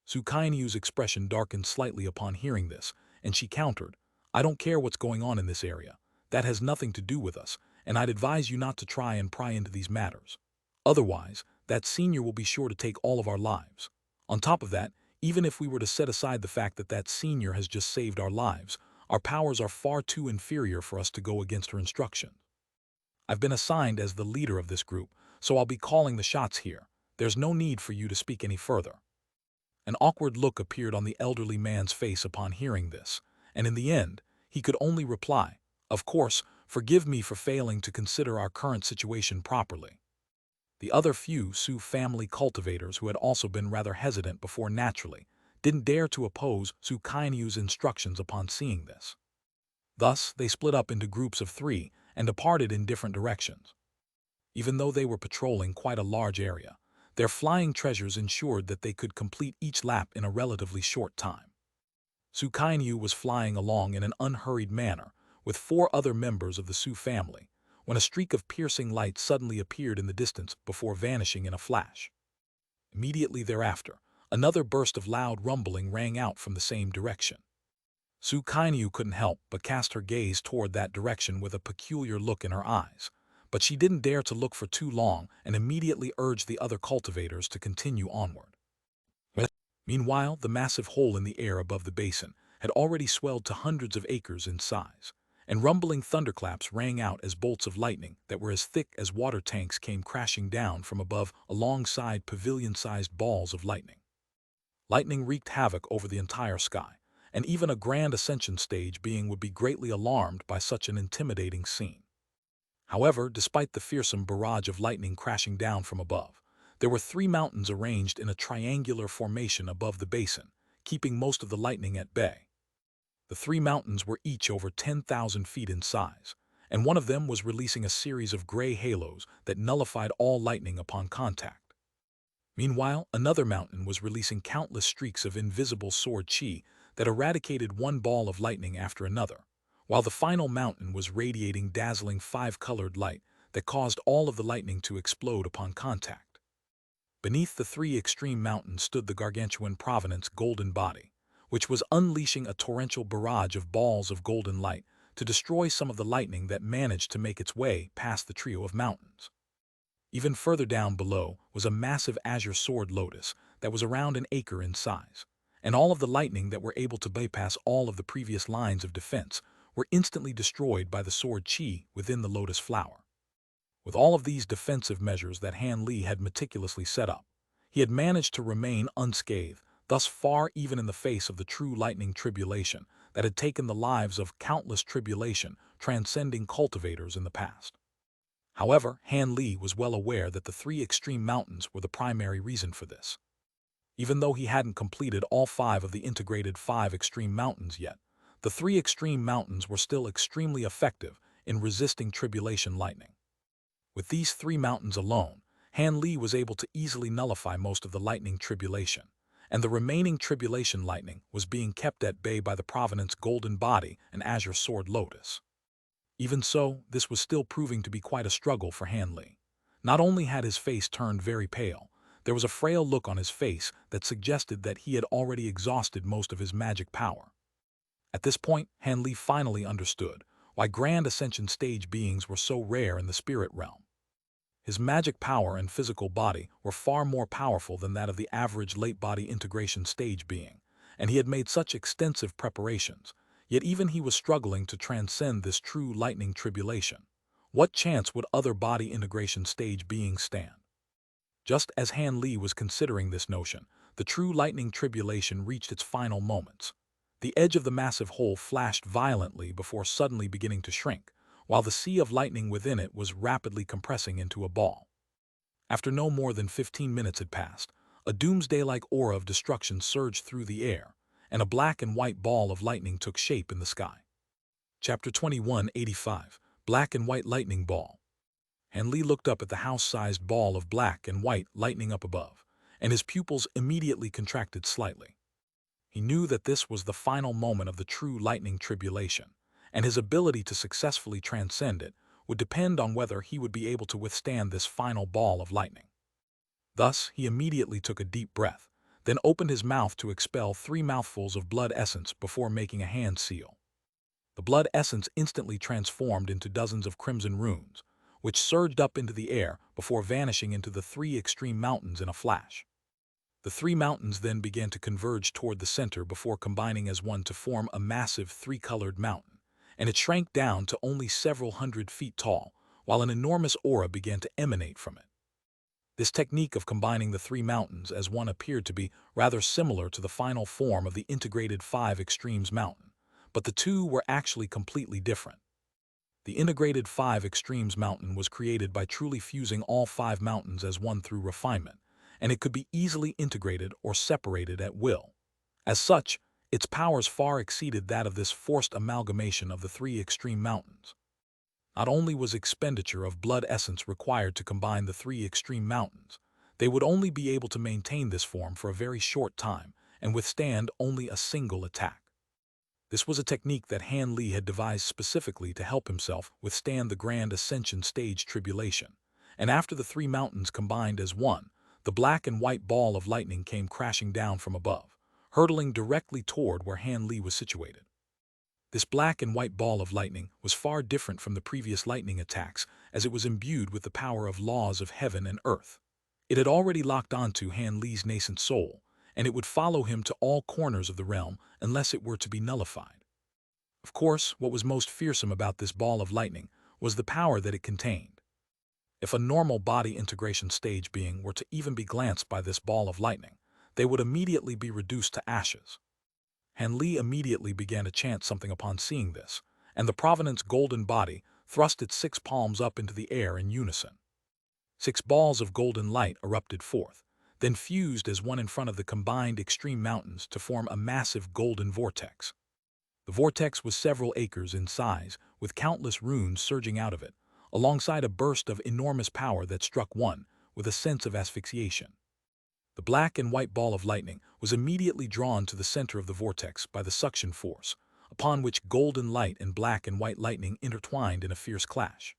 Su Kainyu's expression darkened slightly upon hearing this, and she countered, "I don't care what's going on in this area. That has nothing to do with us, and I'd advise you not to try and pry into these matters. Otherwise, that senior will be sure to take all of our lives. On top of that, even if we were to set aside the fact that that senior has just saved our lives, our powers are far too inferior for us to go against her instructions. I've been assigned as the leader of this group, so I'll be calling the shots here. There's no need for you to speak any further." An awkward look appeared on the elderly man's face upon hearing this, and in the end, he could only reply, "Of course, forgive me for failing to consider our current situation properly." The other few Sioux family cultivators who had also been rather hesitant before naturally didn't dare to oppose Su Kainyu's instructions upon seeing this. Thus, they split up into groups of 3 and departed in different directions. Even though they were patrolling quite a large area, their flying treasures ensured that they could complete each lap in a relatively short time. Su Kainyu was flying along in an unhurried manner with 4 other members of the Su family, when a streak of piercing light suddenly appeared in the distance before vanishing in a flash. Immediately thereafter, another burst of loud rumbling rang out from the same direction. Su Kainyu couldn't help but cast her gaze toward that direction with a peculiar look in her eyes, but she didn't dare to look for too long and immediately urged the other cultivators to continue onward. Meanwhile, the massive hole in the air above the basin had already swelled to hundreds of acres in size, and rumbling thunderclaps rang out as bolts of lightning that were as thick as water tanks came crashing down from above alongside pavilion-sized balls of lightning. Lightning wreaked havoc over the entire sky, and even a grand ascension stage being would be greatly alarmed by such an intimidating scene. However, despite the fearsome barrage of lightning crashing down from above, there were 3 mountains arranged in a triangular formation above the basin, keeping most of the lightning at bay. The 3 mountains were each over 10,000 feet in size, and one of them was releasing a series of gray halos that nullified all lightning upon contact. Meanwhile, another mountain was releasing countless streaks of invisible sword chi that eradicated one ball of lightning after another, while the final mountain was radiating dazzling 5-colored light that caused all of the lightning to explode upon contact. Beneath the 3 extreme mountains stood the gargantuan Provenance golden body, which was unleashing a torrential barrage of balls of golden light to destroy some of the lightning that managed to make its way past the trio of mountains. Even further down below was a massive azure sword lotus that was around an acre in size, and all of the lightning that were able to bypass all of the previous lines of defense were instantly destroyed by the sword chi within the lotus flower. With all of these defensive measures that Han Li had meticulously set up, he had managed to remain unscathed, thus far even in the face of the true lightning tribulation that had taken the lives of countless tribulation transcending cultivators in the past. However, Han Li was well aware that the three extreme mountains were the primary reason for this. Even though he hadn't completed all 5 of the integrated 5 extreme mountains yet, the 3 extreme mountains were still extremely effective in resisting tribulation lightning. With these 3 mountains alone, Han Li was able to easily nullify most of the lightning tribulation, and the remaining tribulation lightning was being kept at bay by the Provenance Golden Body and Azure Sword Lotus. Even so, this was still proving to be quite a struggle for Han Li. Not only had his face turned very pale, there was a frail look on his face that suggested that he had already exhausted most of his magic power. At this point, Han Li finally understood why Grand Ascension stage beings were so rare in the spirit realm. His magic power and physical body were far more powerful than that of the average late body integration stage being, and he had made such extensive preparations, yet even he was struggling to transcend this true lightning tribulation. What chance would other body integration stage beings stand? Just as Han Li was considering this notion, the true lightning tribulation reached its final moments. The edge of the massive hole flashed violently before suddenly beginning to shrink, while the sea of lightning within it was rapidly compressing into a ball. After no more than 15 minutes had passed, a doomsday-like aura of destruction surged through the air, and a black and white ball of lightning took shape in the sky. Chapter 2185, Black and White Lightning Ball. Han Li looked up at the house-sized ball of black and white lightning up above, and his pupils immediately contracted slightly. He knew that this was the final moment of the true lightning tribulation, and his ability to successfully transcend it would depend on whether he would be able to withstand this final ball of lightning. Thus, he immediately took a deep breath, then opened his mouth to expel 3 mouthfuls of blood essence before making a hand seal. The blood essence instantly transformed into dozens of crimson runes, which surged up into the air before vanishing into the 3 extreme mountains in a flash. The 3 mountains then began to converge toward the center before combining as one to form a massive 3-colored mountain, and it shrank down to only several hundred feet tall, while an enormous aura began to emanate from it. This technique of combining the 3 mountains as one appeared to be rather similar to the final form of the integrated 5 extremes mountain, but the two were actually completely different. The integrated 5 extremes mountain was created by truly fusing all 5 mountains as one through refinement, and it could be easily integrated or separated at will. As such, its powers far exceeded that of this forced amalgamation of the 3 extreme mountains. Not only was expenditure of blood essence required to combine the 3 extreme mountains, they would only be able to maintain this form for a very short time and withstand only a single attack. This was a technique that Han Li had devised specifically to help himself withstand the Grand Ascension stage tribulation, and after the 3 mountains combined as one, the black and white ball of lightning came crashing down from above, hurtling directly toward where Han Li was situated. This black and white ball of lightning was far different from the previous lightning attacks, as it was imbued with the power of laws of heaven and earth. It had already locked onto Han Li's nascent soul, and it would follow him to all corners of the realm unless it were to be nullified. Of course, what was most fearsome about this ball of lightning was the power that it contained. If a normal body integration stage being were to even be glanced by this ball of lightning, they would immediately be reduced to ashes. Han Li immediately began to chant something upon seeing this, and the Provenance Golden Body thrust its 6 palms up into the air in unison. 6 balls of golden light erupted forth, then fused as one in front of the combined extreme mountains to form a massive golden vortex. The vortex was several acres in size, with countless runes surging out of it, alongside a burst of enormous power that struck one with a sense of asphyxiation. The black and white ball of lightning was immediately drawn to the center of the vortex by the suction force, upon which golden light and black and white lightning intertwined in a fierce clash.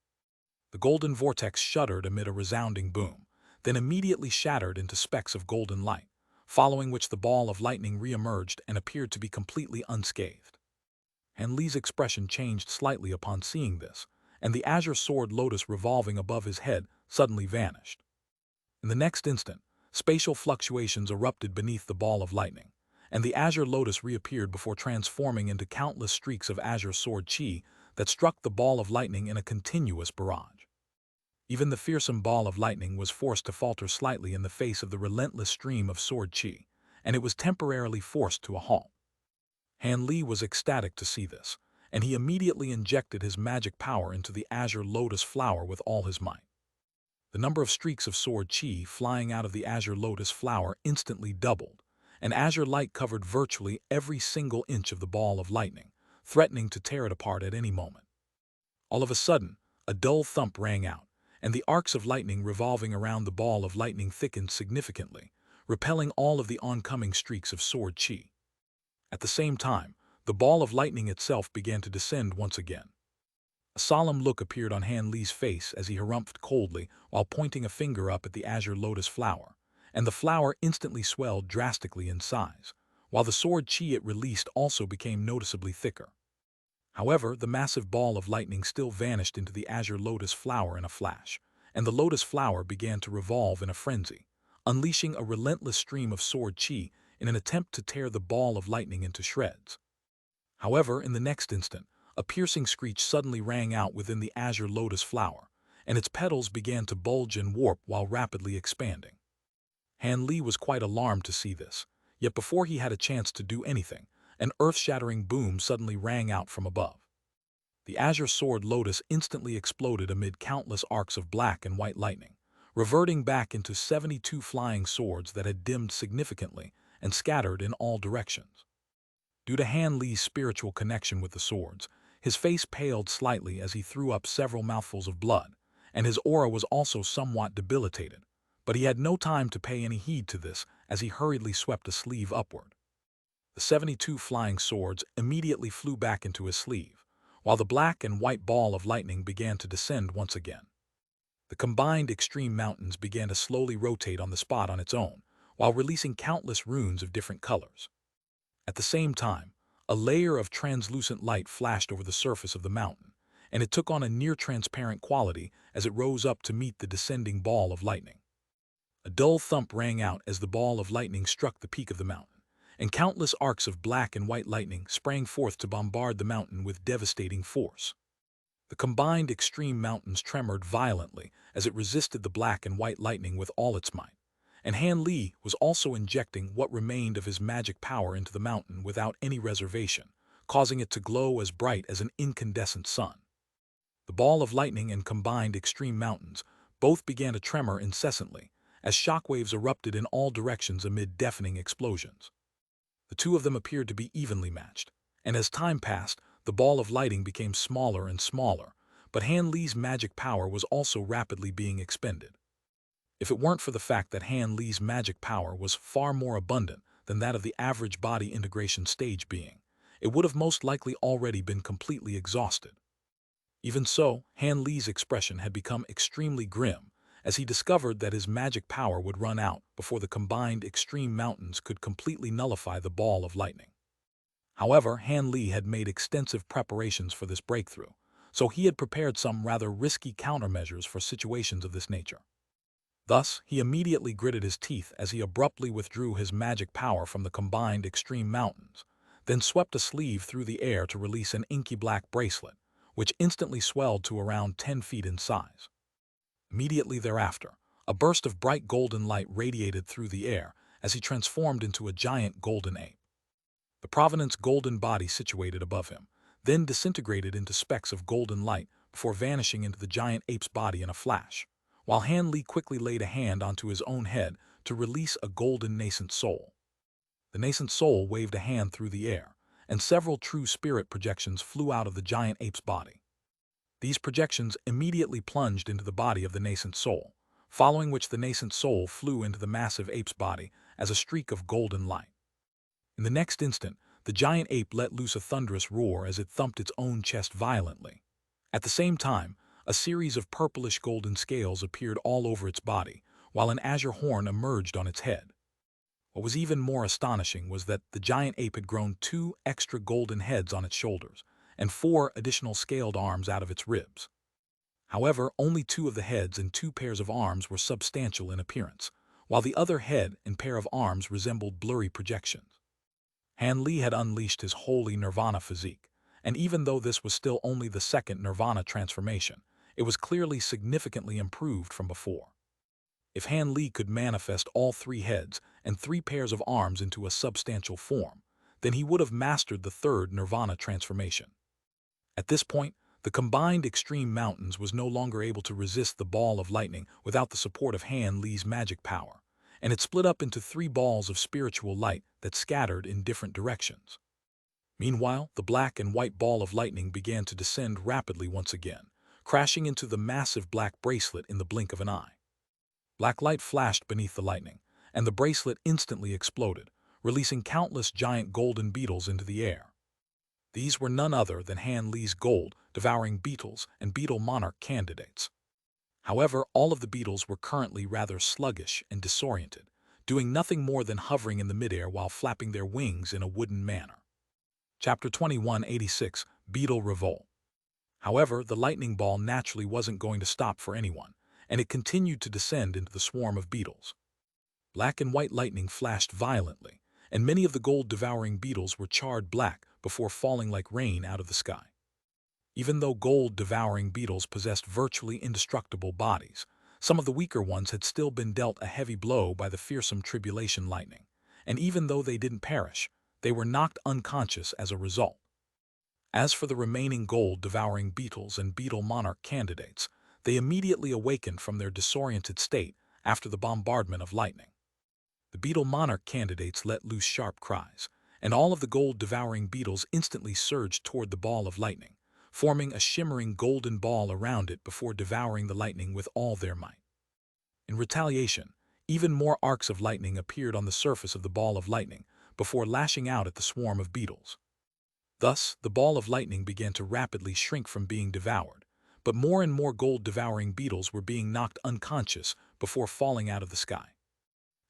The golden vortex shuddered amid a resounding boom, then immediately shattered into specks of golden light, following which the ball of lightning re-emerged and appeared to be completely unscathed. Han Li's expression changed slightly upon seeing this, and the azure sword lotus revolving above his head suddenly vanished. In the next instant, spatial fluctuations erupted beneath the ball of lightning, and the azure lotus reappeared before transforming into countless streaks of azure sword chi that struck the ball of lightning in a continuous barrage. Even the fearsome ball of lightning was forced to falter slightly in the face of the relentless stream of sword chi, and it was temporarily forced to a halt. Han Li was ecstatic to see this, and he immediately injected his magic power into the azure lotus flower with all his might. The number of streaks of sword chi flying out of the azure lotus flower instantly doubled, and azure light covered virtually every single inch of the ball of lightning, threatening to tear it apart at any moment. All of a sudden, a dull thump rang out, and the arcs of lightning revolving around the ball of lightning thickened significantly, repelling all of the oncoming streaks of sword chi. At the same time, the ball of lightning itself began to descend once again. A solemn look appeared on Han Li's face as he harumphed coldly while pointing a finger up at the azure lotus flower, and the flower instantly swelled drastically in size, while the sword chi it released also became noticeably thicker. However, the massive ball of lightning still vanished into the azure lotus flower in a flash, and the lotus flower began to revolve in a frenzy, unleashing a relentless stream of sword chi in an attempt to tear the ball of lightning into shreds. However, in the next instant, a piercing screech suddenly rang out within the azure lotus flower, and its petals began to bulge and warp while rapidly expanding. Han Li was quite alarmed to see this, yet before he had a chance to do anything, an earth-shattering boom suddenly rang out from above. The azure sword lotus instantly exploded amid countless arcs of black and white lightning, reverting back into 72 flying swords that had dimmed significantly and scattered in all directions. Due to Han Li's spiritual connection with the swords, his face paled slightly as he threw up several mouthfuls of blood, and his aura was also somewhat debilitated, but he had no time to pay any heed to this as he hurriedly swept a sleeve upward. The 72 flying swords immediately flew back into his sleeve, while the black and white ball of lightning began to descend once again. The combined extreme mountains began to slowly rotate on the spot on its own, while releasing countless runes of different colors. At the same time, a layer of translucent light flashed over the surface of the mountain, and it took on a near-transparent quality as it rose up to meet the descending ball of lightning. A dull thump rang out as the ball of lightning struck the peak of the mountain, and countless arcs of black and white lightning sprang forth to bombard the mountain with devastating force. The combined extreme mountains tremored violently as it resisted the black and white lightning with all its might, and Han Li was also injecting what remained of his magic power into the mountain without any reservation, causing it to glow as bright as an incandescent sun. The ball of lightning and combined extreme mountains both began to tremor incessantly as shockwaves erupted in all directions amid deafening explosions. The two of them appeared to be evenly matched, and as time passed, the ball of lightning became smaller and smaller, but Han Li's magic power was also rapidly being expended. If it weren't for the fact that Han Li's magic power was far more abundant than that of the average body integration stage being, it would have most likely already been completely exhausted. Even so, Han Li's expression had become extremely grim, as he discovered that his magic power would run out before the combined extreme mountains could completely nullify the ball of lightning. However, Han Li had made extensive preparations for this breakthrough, so he had prepared some rather risky countermeasures for situations of this nature. Thus, he immediately gritted his teeth as he abruptly withdrew his magic power from the combined extreme mountains, then swept a sleeve through the air to release an inky black bracelet, which instantly swelled to around 10 feet in size. Immediately thereafter, a burst of bright golden light radiated through the air as he transformed into a giant golden ape. The Provenant's golden body situated above him, then disintegrated into specks of golden light before vanishing into the giant ape's body in a flash, while Han Li quickly laid a hand onto his own head to release a golden nascent soul. The nascent soul waved a hand through the air, and several true spirit projections flew out of the giant ape's body. These projections immediately plunged into the body of the nascent soul, following which the nascent soul flew into the massive ape's body as a streak of golden light. In the next instant, the giant ape let loose a thunderous roar as it thumped its own chest violently. At the same time, a series of purplish golden scales appeared all over its body, while an azure horn emerged on its head. What was even more astonishing was that the giant ape had grown 2 extra golden heads on its shoulders, and 4 additional scaled arms out of its ribs. However, only two of the heads and two pairs of arms were substantial in appearance, while the other head and pair of arms resembled blurry projections. Han Li had unleashed his holy nirvana physique, and even though this was still only the second nirvana transformation, it was clearly significantly improved from before. If Han Li could manifest all three heads and three pairs of arms into a substantial form, then he would have mastered the third nirvana transformation. At this point, the combined extreme mountains was no longer able to resist the ball of lightning without the support of Han Li's magic power, and it split up into three balls of spiritual light that scattered in different directions. Meanwhile, the black and white ball of lightning began to descend rapidly once again, crashing into the massive black bracelet in the blink of an eye. Black light flashed beneath the lightning, and the bracelet instantly exploded, releasing countless giant golden beetles into the air. These were none other than Han Li's gold-devouring beetles and beetle monarch candidates. However, all of the beetles were currently rather sluggish and disoriented, doing nothing more than hovering in the midair while flapping their wings in a wooden manner. Chapter 2186, Beetle Revolt. However, the lightning ball naturally wasn't going to stop for anyone, and it continued to descend into the swarm of beetles. Black and white lightning flashed violently, and many of the gold-devouring beetles were charred black before falling like rain out of the sky. Even though gold-devouring beetles possessed virtually indestructible bodies, some of the weaker ones had still been dealt a heavy blow by the fearsome tribulation lightning, and even though they didn't perish, they were knocked unconscious as a result. As for the remaining gold-devouring beetles and beetle monarch candidates, they immediately awakened from their disoriented state after the bombardment of lightning. The beetle monarch candidates let loose sharp cries, and all of the gold-devouring beetles instantly surged toward the ball of lightning, forming a shimmering golden ball around it before devouring the lightning with all their might. In retaliation, even more arcs of lightning appeared on the surface of the ball of lightning before lashing out at the swarm of beetles. Thus, the ball of lightning began to rapidly shrink from being devoured, but more and more gold-devouring beetles were being knocked unconscious before falling out of the sky.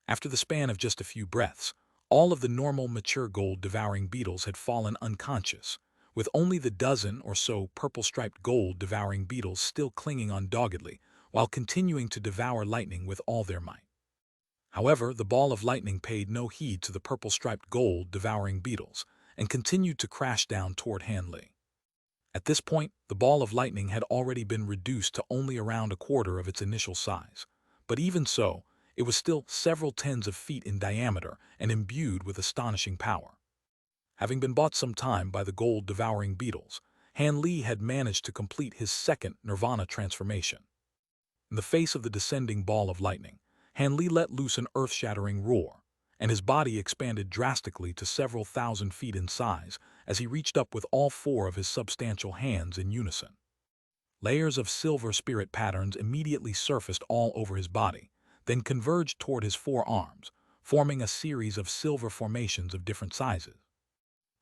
After the span of just a few breaths, all of the normal mature gold-devouring beetles had fallen unconscious, with only the dozen or so purple-striped gold-devouring beetles still clinging on doggedly while continuing to devour lightning with all their might. However, the ball of lightning paid no heed to the purple-striped gold-devouring beetles and continued to crash down toward Han Li. At this point, the ball of lightning had already been reduced to only around a quarter of its initial size, but even so, it was still several tens of feet in diameter and imbued with astonishing power. Having been bought some time by the gold-devouring beetles, Han Li had managed to complete his second nirvana transformation. In the face of the descending ball of lightning, Han Li let loose an earth-shattering roar, and his body expanded drastically to several thousand feet in size as he reached up with all four of his substantial hands in unison. Layers of silver spirit patterns immediately surfaced all over his body, then converged toward his four arms, forming a series of silver formations of different sizes.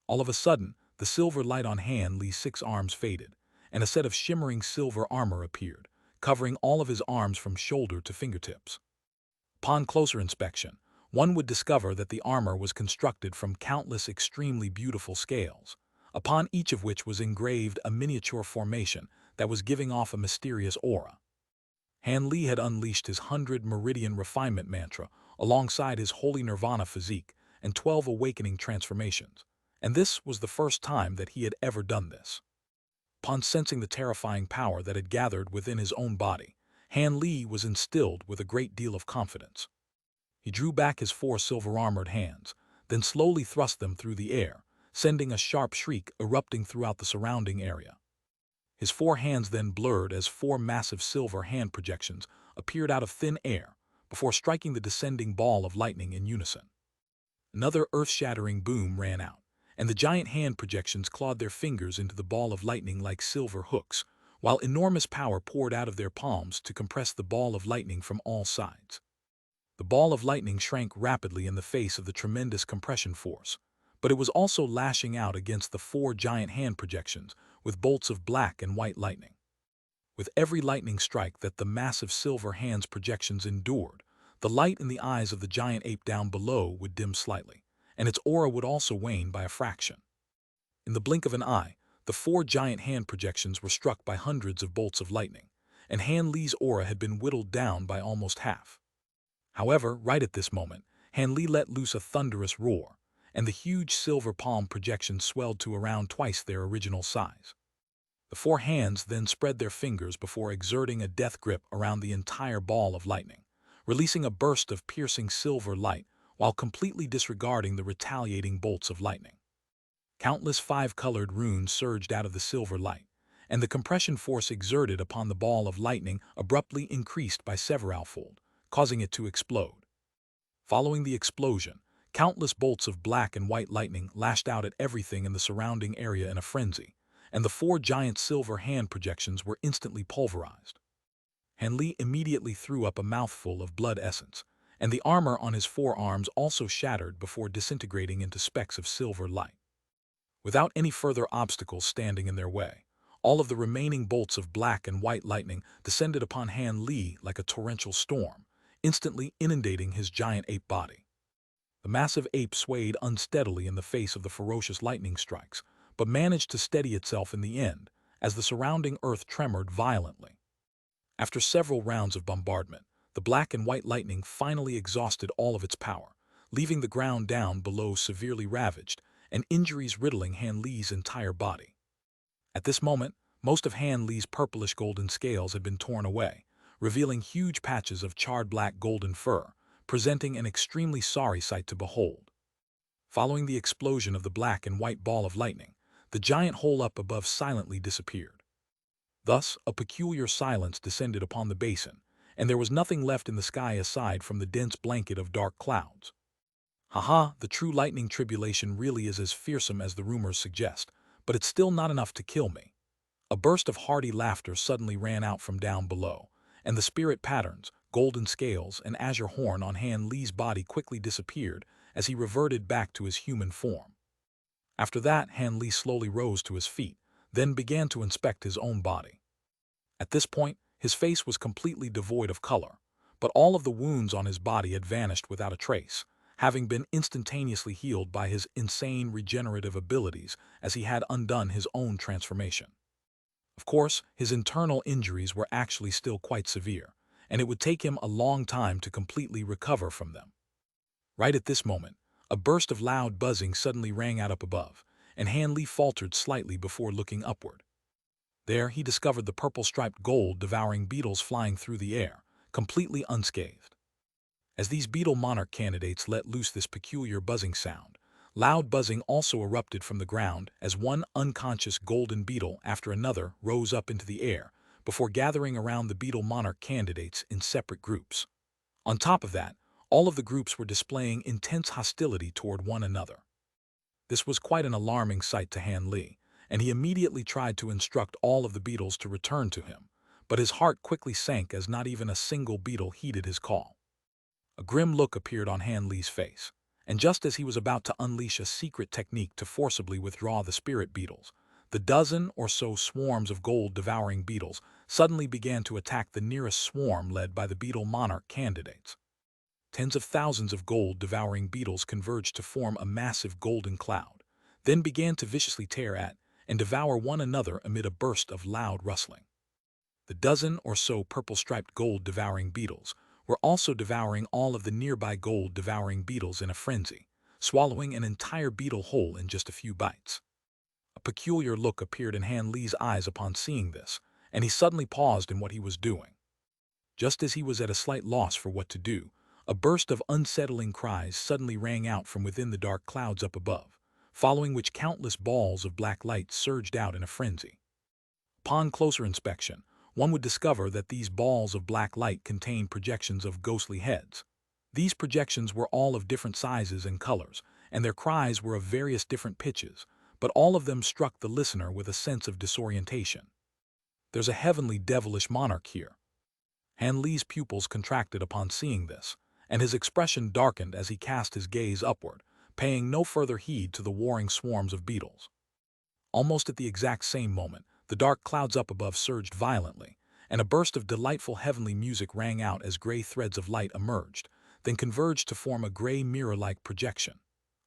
All of a sudden, the silver light on Han Li's 6 arms faded, and a set of shimmering silver armor appeared, covering all of his arms from shoulder to fingertips. Upon closer inspection, one would discover that the armor was constructed from countless extremely beautiful scales, upon each of which was engraved a miniature formation that was giving off a mysterious aura. Han Li had unleashed his 100 meridian refinement mantra alongside his holy nirvana physique and 12 awakening transformations, and this was the first time that he had ever done this. Upon sensing the terrifying power that had gathered within his own body, Han Li was instilled with a great deal of confidence. He drew back his 4 silver-armored hands, then slowly thrust them through the air, sending a sharp shriek erupting throughout the surrounding area. His 4 hands then blurred as 4 massive silver hand projections appeared out of thin air before striking the descending ball of lightning in unison. Another earth-shattering boom ran out, and the giant hand projections clawed their fingers into the ball of lightning like silver hooks, while enormous power poured out of their palms to compress the ball of lightning from all sides. The ball of lightning shrank rapidly in the face of the tremendous compression force, but it was also lashing out against the 4 giant hand projections with bolts of black and white lightning. With every lightning strike that the massive silver hands projections endured, the light in the eyes of the giant ape down below would dim slightly, and its aura would also wane by a fraction. In the blink of an eye, the 4 giant hand projections were struck by hundreds of bolts of lightning, and Han Li's aura had been whittled down by almost half. However, right at this moment, Han Li let loose a thunderous roar, and the huge silver palm projection swelled to around twice their original size. The four hands then spread their fingers before exerting a death grip around the entire ball of lightning, releasing a burst of piercing silver light while completely disregarding the retaliating bolts of lightning. Countless five-colored runes surged out of the silver light, and the compression force exerted upon the ball of lightning abruptly increased by severalfold, causing it to explode. Following the explosion, countless bolts of black and white lightning lashed out at everything in the surrounding area in a frenzy, and the four giant silver hand projections were instantly pulverized. Han Li immediately threw up a mouthful of blood essence, and the armor on his forearms also shattered before disintegrating into specks of silver light. Without any further obstacles standing in their way, all of the remaining bolts of black and white lightning descended upon Han Li like a torrential storm, instantly inundating his giant ape body. The massive ape swayed unsteadily in the face of the ferocious lightning strikes, but managed to steady itself in the end, as the surrounding earth tremored violently. After several rounds of bombardment, the black and white lightning finally exhausted all of its power, leaving the ground down below severely ravaged, and injuries riddling Han Li's entire body. At this moment, most of Han Li's purplish-golden scales had been torn away, revealing huge patches of charred black golden fur, presenting an extremely sorry sight to behold. Following the explosion of the black and white ball of lightning, the giant hole up above silently disappeared. Thus, a peculiar silence descended upon the basin, and there was nothing left in the sky aside from the dense blanket of dark clouds. Haha, the true lightning tribulation really is as fearsome as the rumors suggest, but it's still not enough to kill me. A burst of hearty laughter suddenly ran out from down below, and the spirit patterns, golden scales, and azure horn on Han Li's body quickly disappeared as he reverted back to his human form. After that, Han Li slowly rose to his feet, then began to inspect his own body. At this point, his face was completely devoid of color, but all of the wounds on his body had vanished without a trace, having been instantaneously healed by his insane regenerative abilities as he had undone his own transformation. Of course, his internal injuries were actually still quite severe, and it would take him a long time to completely recover from them. Right at this moment, a burst of loud buzzing suddenly rang out up above, and Han Li faltered slightly before looking upward. There he discovered the purple-striped gold-devouring beetles flying through the air, completely unscathed. As these beetle monarch candidates let loose this peculiar buzzing sound, loud buzzing also erupted from the ground as one unconscious golden beetle after another rose up into the air before gathering around the beetle monarch candidates in separate groups. On top of that, all of the groups were displaying intense hostility toward one another. This was quite an alarming sight to Han Li, and he immediately tried to instruct all of the beetles to return to him, but his heart quickly sank as not even a single beetle heeded his call. A grim look appeared on Han Li's face, and just as he was about to unleash a secret technique to forcibly withdraw the spirit beetles, the dozen or so swarms of gold-devouring beetles suddenly began to attack the nearest swarm led by the beetle monarch candidates. Tens of thousands of gold-devouring beetles converged to form a massive golden cloud, then began to viciously tear at and devour one another amid a burst of loud rustling. The dozen or so purple-striped gold-devouring beetles were also devouring all of the nearby gold-devouring beetles in a frenzy, swallowing an entire beetle whole in just a few bites. A peculiar look appeared in Han Li's eyes upon seeing this, and he suddenly paused in what he was doing. Just as he was at a slight loss for what to do, a burst of unsettling cries suddenly rang out from within the dark clouds up above, following which countless balls of black light surged out in a frenzy. Upon closer inspection, one would discover that these balls of black light contained projections of ghostly heads. These projections were all of different sizes and colors, and their cries were of various different pitches, but all of them struck the listener with a sense of disorientation. There's a heavenly devilish monarch here. Han Li's pupils contracted upon seeing this, and his expression darkened as he cast his gaze upward, paying no further heed to the warring swarms of beetles. Almost at the exact same moment, the dark clouds up above surged violently, and a burst of delightful heavenly music rang out as gray threads of light emerged, then converged to form a gray mirror-like projection.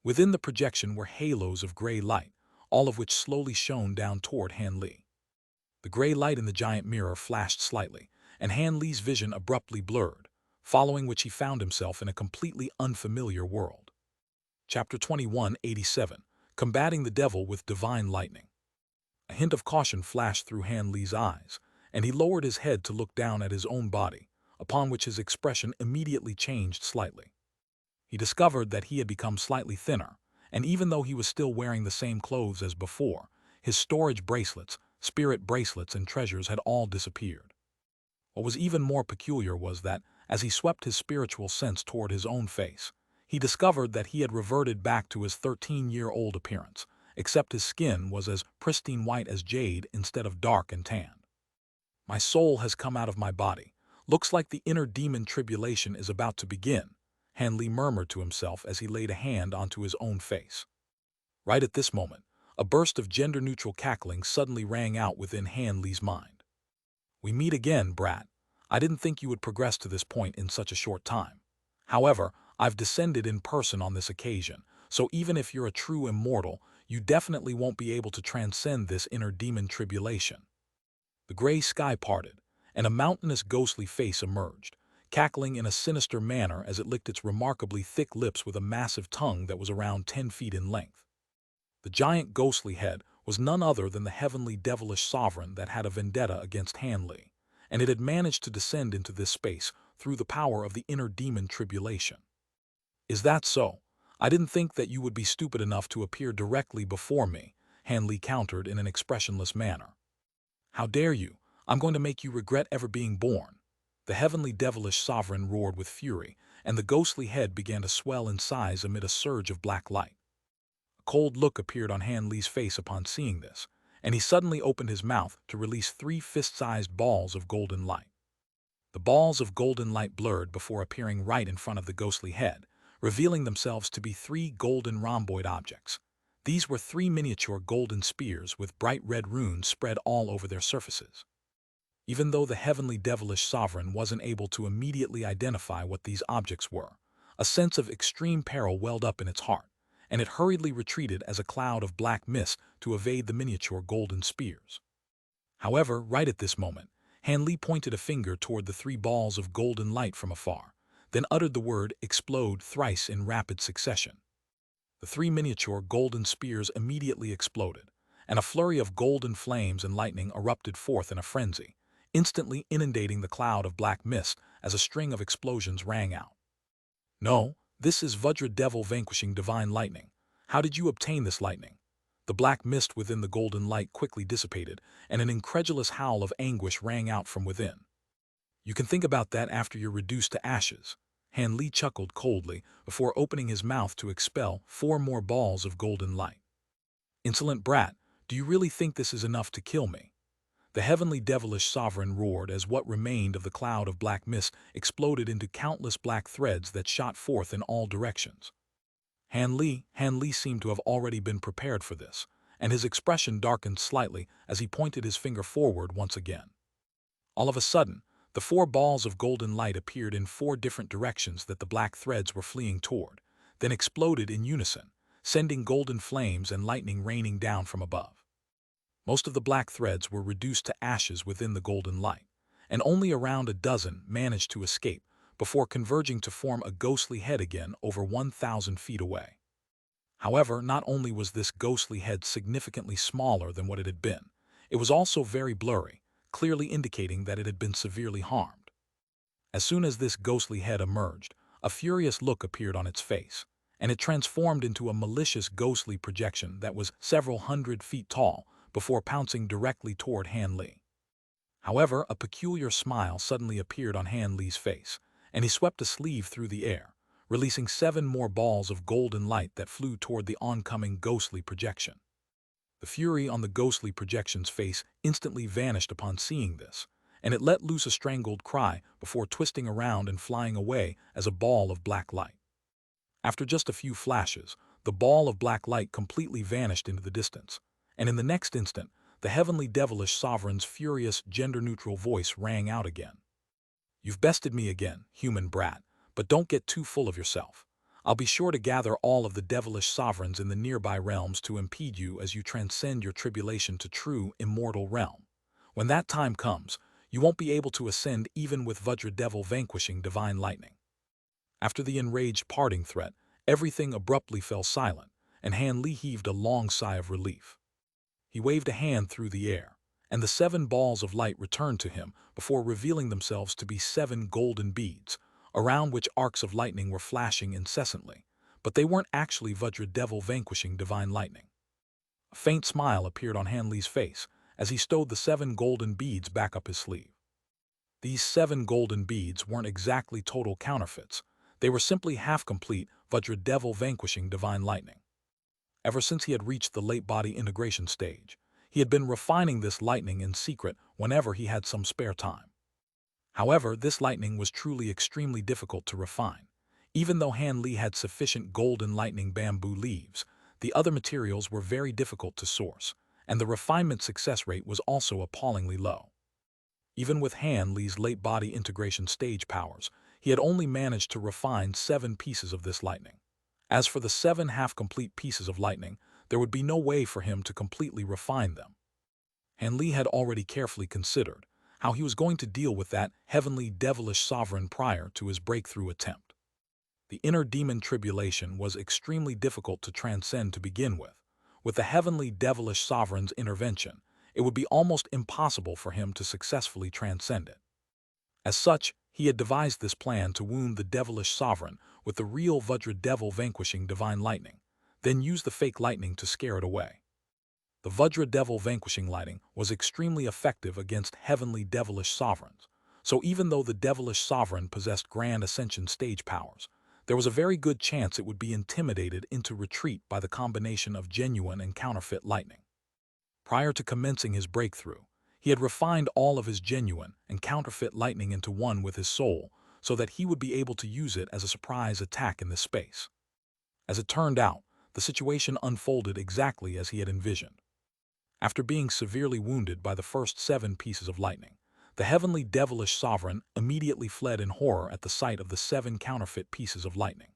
Within the projection were halos of gray light, all of which slowly shone down toward Han Li. The gray light in the giant mirror flashed slightly, and Han Li's vision abruptly blurred, following which he found himself in a completely unfamiliar world. Chapter 2187, Combating the Devil with Divine Lightning. A hint of caution flashed through Han Li's eyes, and he lowered his head to look down at his own body, upon which his expression immediately changed slightly. He discovered that he had become slightly thinner, and even though he was still wearing the same clothes as before, his storage bracelets, spirit bracelets, and treasures had all disappeared. What was even more peculiar was that, as he swept his spiritual sense toward his own face, he discovered that he had reverted back to his 13-year-old appearance, except his skin was as pristine white as jade instead of dark and tanned. My soul has come out of my body. Looks like the inner demon tribulation is about to begin, Han Li murmured to himself as he laid a hand onto his own face. Right at this moment, a burst of gender-neutral cackling suddenly rang out within Han Li's mind. We meet again, brat. I didn't think you would progress to this point in such a short time. However, I've descended in person on this occasion, so even if you're a true immortal, you definitely won't be able to transcend this inner demon tribulation. The gray sky parted, and a mountainous ghostly face emerged, cackling in a sinister manner as it licked its remarkably thick lips with a massive tongue that was around 10 feet in length. The giant ghostly head was none other than the heavenly devilish sovereign that had a vendetta against Han Li, and it had managed to descend into this space through the power of the inner demon tribulation. Is that so? I didn't think that you would be stupid enough to appear directly before me, Han Li countered in an expressionless manner. How dare you? I'm going to make you regret ever being born. The heavenly devilish sovereign roared with fury, and the ghostly head began to swell in size amid a surge of black light. A cold look appeared on Han Li's face upon seeing this, and he suddenly opened his mouth to release 3 fist-sized balls of golden light. The balls of golden light blurred before appearing right in front of the ghostly head, revealing themselves to be 3 golden rhomboid objects. These were 3 miniature golden spears with bright red runes spread all over their surfaces. Even though the heavenly devilish sovereign wasn't able to immediately identify what these objects were, a sense of extreme peril welled up in its heart, and it hurriedly retreated as a cloud of black mist to evade the miniature golden spears. However, right at this moment, Han Li pointed a finger toward the 3 balls of golden light from afar, then uttered the word "explode" thrice in rapid succession. The 3 miniature golden spears immediately exploded, and a flurry of golden flames and lightning erupted forth in a frenzy, instantly inundating the cloud of black mist as a string of explosions rang out. No, this is Vajra Devil vanquishing divine lightning. How did you obtain this lightning? The black mist within the golden light quickly dissipated, and an incredulous howl of anguish rang out from within. You can think about that after you're reduced to ashes. Han Li chuckled coldly before opening his mouth to expel 4 more balls of golden light. Insolent brat, do you really think this is enough to kill me? The heavenly devilish sovereign roared as what remained of the cloud of black mist exploded into countless black threads that shot forth in all directions. Han Li seemed to have already been prepared for this, and his expression darkened slightly as he pointed his finger forward once again. All of a sudden, the 4 balls of golden light appeared in 4 different directions that the black threads were fleeing toward, then exploded in unison, sending golden flames and lightning raining down from above. Most of the black threads were reduced to ashes within the golden light, and only around a dozen managed to escape before converging to form a ghostly head again over 1,000 feet away. However, not only was this ghostly head significantly smaller than what it had been, it was also very blurry, clearly indicating that it had been severely harmed. As soon as this ghostly head emerged, a furious look appeared on its face, and it transformed into a malicious ghostly projection that was several hundred feet tall before pouncing directly toward Han Li. However, a peculiar smile suddenly appeared on Han Li's face, and he swept a sleeve through the air, releasing 7 more balls of golden light that flew toward the oncoming ghostly projection. The fury on the ghostly projection's face instantly vanished upon seeing this, and it let loose a strangled cry before twisting around and flying away as a ball of black light. After just a few flashes, the ball of black light completely vanished into the distance, and in the next instant, the heavenly devilish sovereign's furious, gender-neutral voice rang out again. You've bested me again, human brat, but don't get too full of yourself. I'll be sure to gather all of the devilish sovereigns in the nearby realms to impede you as you transcend your tribulation to true, immortal realm. When that time comes, You won't be able to ascend even with Vajra Devil vanquishing divine lightning. After the enraged parting threat, everything abruptly fell silent, and Han Li heaved a long sigh of relief. He waved a hand through the air, and the 7 balls of light returned to him before revealing themselves to be 7 golden beads, around which arcs of lightning were flashing incessantly, but they weren't actually Vajra Devil vanquishing divine lightning. A faint smile appeared on Han Li's face as he stowed the 7 golden beads back up his sleeve. These 7 golden beads weren't exactly total counterfeits. They were simply half-complete Vajra Devil vanquishing divine lightning. Ever since he had reached the late body integration stage, he had been refining this lightning in secret whenever he had some spare time. However, this lightning was truly extremely difficult to refine. Even though Han Li had sufficient golden lightning bamboo leaves, the other materials were very difficult to source, and the refinement success rate was also appallingly low. Even with Han Li's late body integration stage powers, he had only managed to refine 7 pieces of this lightning. As for the 7 half-complete pieces of lightning, there would be no way for him to completely refine them. Han Li had already carefully considered how he was going to deal with that heavenly devilish sovereign prior to his breakthrough attempt. The inner demon tribulation was extremely difficult to transcend to begin with. With the heavenly devilish sovereign's intervention, it would be almost impossible for him to successfully transcend it. As such, he had devised this plan to wound the devilish sovereign with the real Vajra Devil vanquishing divine lightning, then use the fake lightning to scare it away. The Vajra Devil vanquishing lightning was extremely effective against heavenly devilish sovereigns, so even though the devilish sovereign possessed grand ascension stage powers, there was a very good chance it would be intimidated into retreat by the combination of genuine and counterfeit lightning. Prior to commencing his breakthrough, he had refined all of his genuine and counterfeit lightning into one with his soul so that he would be able to use it as a surprise attack in this space. As it turned out, the situation unfolded exactly as he had envisioned. After being severely wounded by the first 7 pieces of lightning, the heavenly devilish sovereign immediately fled in horror at the sight of the 7 counterfeit pieces of lightning.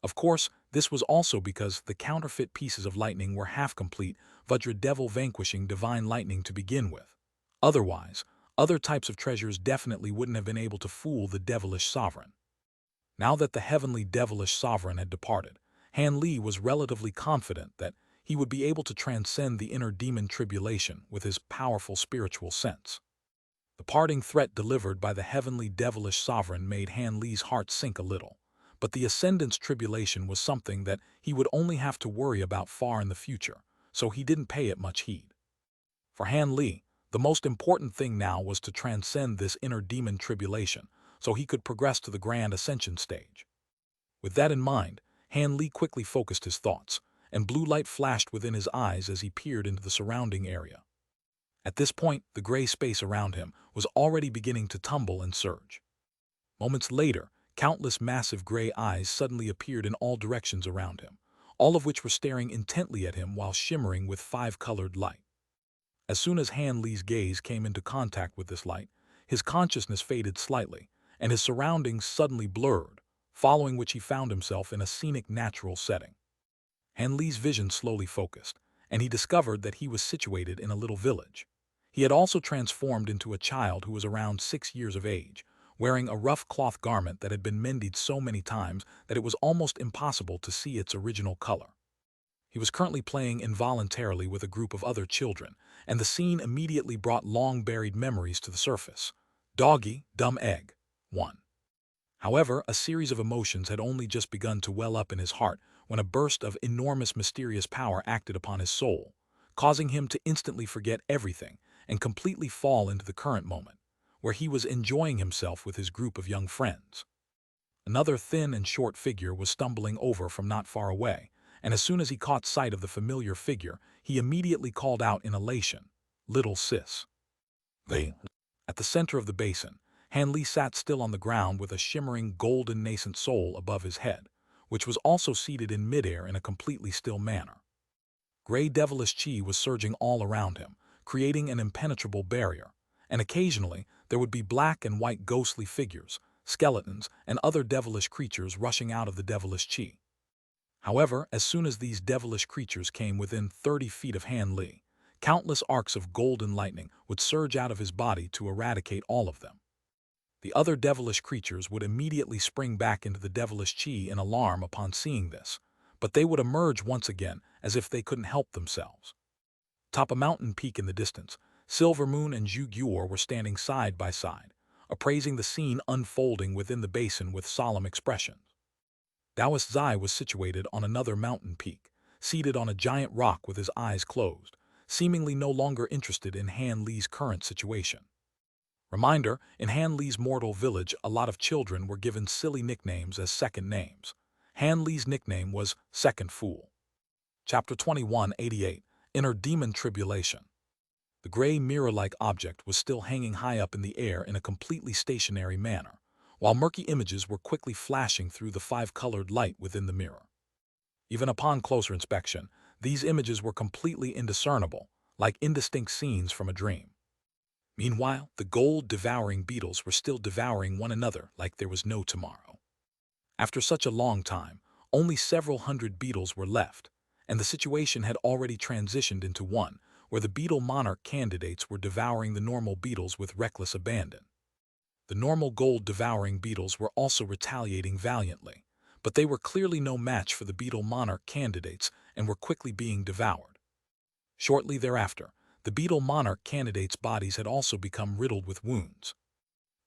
Of course, this was also because the counterfeit pieces of lightning were half-complete Vajra Devil vanquishing divine lightning to begin with. Otherwise, other types of treasures definitely wouldn't have been able to fool the devilish sovereign. Now that the heavenly devilish sovereign had departed, Han Li was relatively confident that he would be able to transcend the inner demon tribulation with his powerful spiritual sense. The parting threat delivered by the heavenly devilish sovereign made Han Li's heart sink a little, but the ascendant's tribulation was something that he would only have to worry about far in the future, so he didn't pay it much heed. For Han Li, the most important thing now was to transcend this inner demon tribulation so he could progress to the grand ascension stage. With that in mind, Han Li quickly focused his thoughts, and blue light flashed within his eyes as he peered into the surrounding area. At this point, the gray space around him was already beginning to tumble and surge. Moments later, countless massive gray eyes suddenly appeared in all directions around him, all of which were staring intently at him while shimmering with 5-colored light. As soon as Han Li's gaze came into contact with this light, his consciousness faded slightly, and his surroundings suddenly blurred, following which he found himself in a scenic natural setting. Han Li's vision slowly focused, and he discovered that he was situated in a little village. He had also transformed into a child who was around 6 years of age, wearing a rough cloth garment that had been mended so many times that it was almost impossible to see its original color. He was currently playing involuntarily with a group of other children, and the scene immediately brought long-buried memories to the surface. Doggy, dumb egg. 1. However, a series of emotions had only just begun to well up in his heart when a burst of enormous mysterious power acted upon his soul, causing him to instantly forget everything and completely fall into the current moment, where he was enjoying himself with his group of young friends. Another thin and short figure was stumbling over from not far away, and as soon as he caught sight of the familiar figure, he immediately called out in elation, "Little sis." They. At the center of the basin, Han Li sat still on the ground with a shimmering golden nascent soul above his head, which was also seated in midair in a completely still manner. Gray devilish chi was surging all around him, creating an impenetrable barrier, and occasionally there would be black and white ghostly figures, skeletons, and other devilish creatures rushing out of the devilish chi. However, as soon as these devilish creatures came within 30 feet of Han Li, Countless arcs of golden lightning would surge out of his body to eradicate all of them. The other devilish creatures would immediately spring back into the devilish chi in alarm upon seeing this, but they would emerge once again as if they couldn't help themselves. Top a mountain peak in the distance, Silver Moon and Zhu Gyur were standing side by side, appraising the scene unfolding within the basin with solemn expressions. Taoist Zai was situated on another mountain peak, seated on a giant rock with his eyes closed, seemingly no longer interested in Han Li's current situation. Reminder, in Han Li's mortal village, a lot of children were given silly nicknames as second names. Han Li's nickname was Second Fool. Chapter 2188, Inner Demon Tribulation. The gray mirror-like object was still hanging high up in the air in a completely stationary manner, while murky images were quickly flashing through the five-colored light within the mirror. Even upon closer inspection, these images were completely indiscernible, like indistinct scenes from a dream. Meanwhile, the gold-devouring beetles were still devouring one another like there was no tomorrow. After such a long time, only several hundred beetles were left, and the situation had already transitioned into one where the beetle monarch candidates were devouring the normal beetles with reckless abandon. The normal gold-devouring beetles were also retaliating valiantly, but they were clearly no match for the beetle monarch candidates and were quickly being devoured. Shortly thereafter, the beetle monarch candidates' bodies had also become riddled with wounds.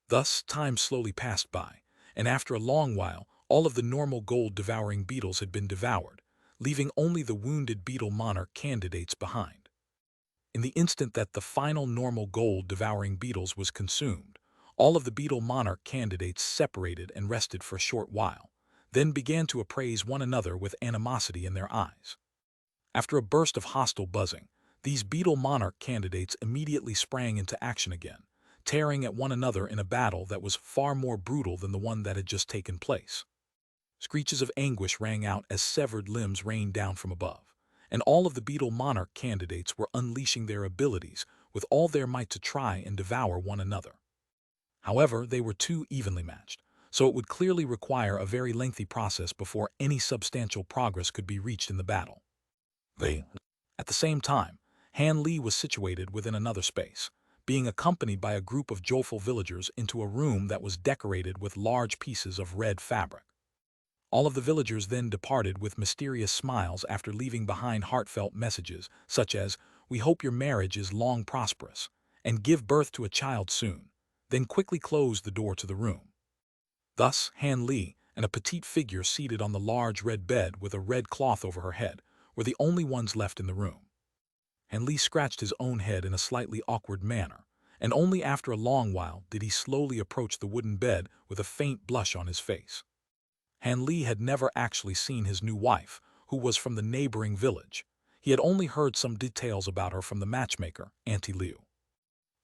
Thus, time slowly passed by, and after a long while, all of the normal gold-devouring beetles had been devoured, leaving only the wounded beetle monarch candidates behind. In the instant that the final normal gold-devouring beetles was consumed, all of the beetle monarch candidates separated and rested for a short while, then began to appraise one another with animosity in their eyes. After a burst of hostile buzzing, these beetle monarch candidates immediately sprang into action again, tearing at one another in a battle that was far more brutal than the one that had just taken place. Screeches of anguish rang out as severed limbs rained down from above, and all of the beetle monarch candidates were unleashing their abilities with all their might to try and devour one another. However, they were too evenly matched, so it would clearly require a very lengthy process before any substantial progress could be reached in the battle. At the same time, Han Li was situated within another space, being accompanied by a group of joyful villagers into a room that was decorated with large pieces of red fabric. All of the villagers then departed with mysterious smiles after leaving behind heartfelt messages such as, "We hope your marriage is long prosperous," and "Give birth to a child soon," then quickly closed the door to the room. Thus, Han Li and a petite figure seated on the large red bed with a red cloth over her head were the only ones left in the room. Han Li scratched his own head in a slightly awkward manner, and only after a long while did he slowly approach the wooden bed with a faint blush on his face. Han Li had never actually seen his new wife, who was from the neighboring village. He had only heard some details about her from the matchmaker, Auntie Liu.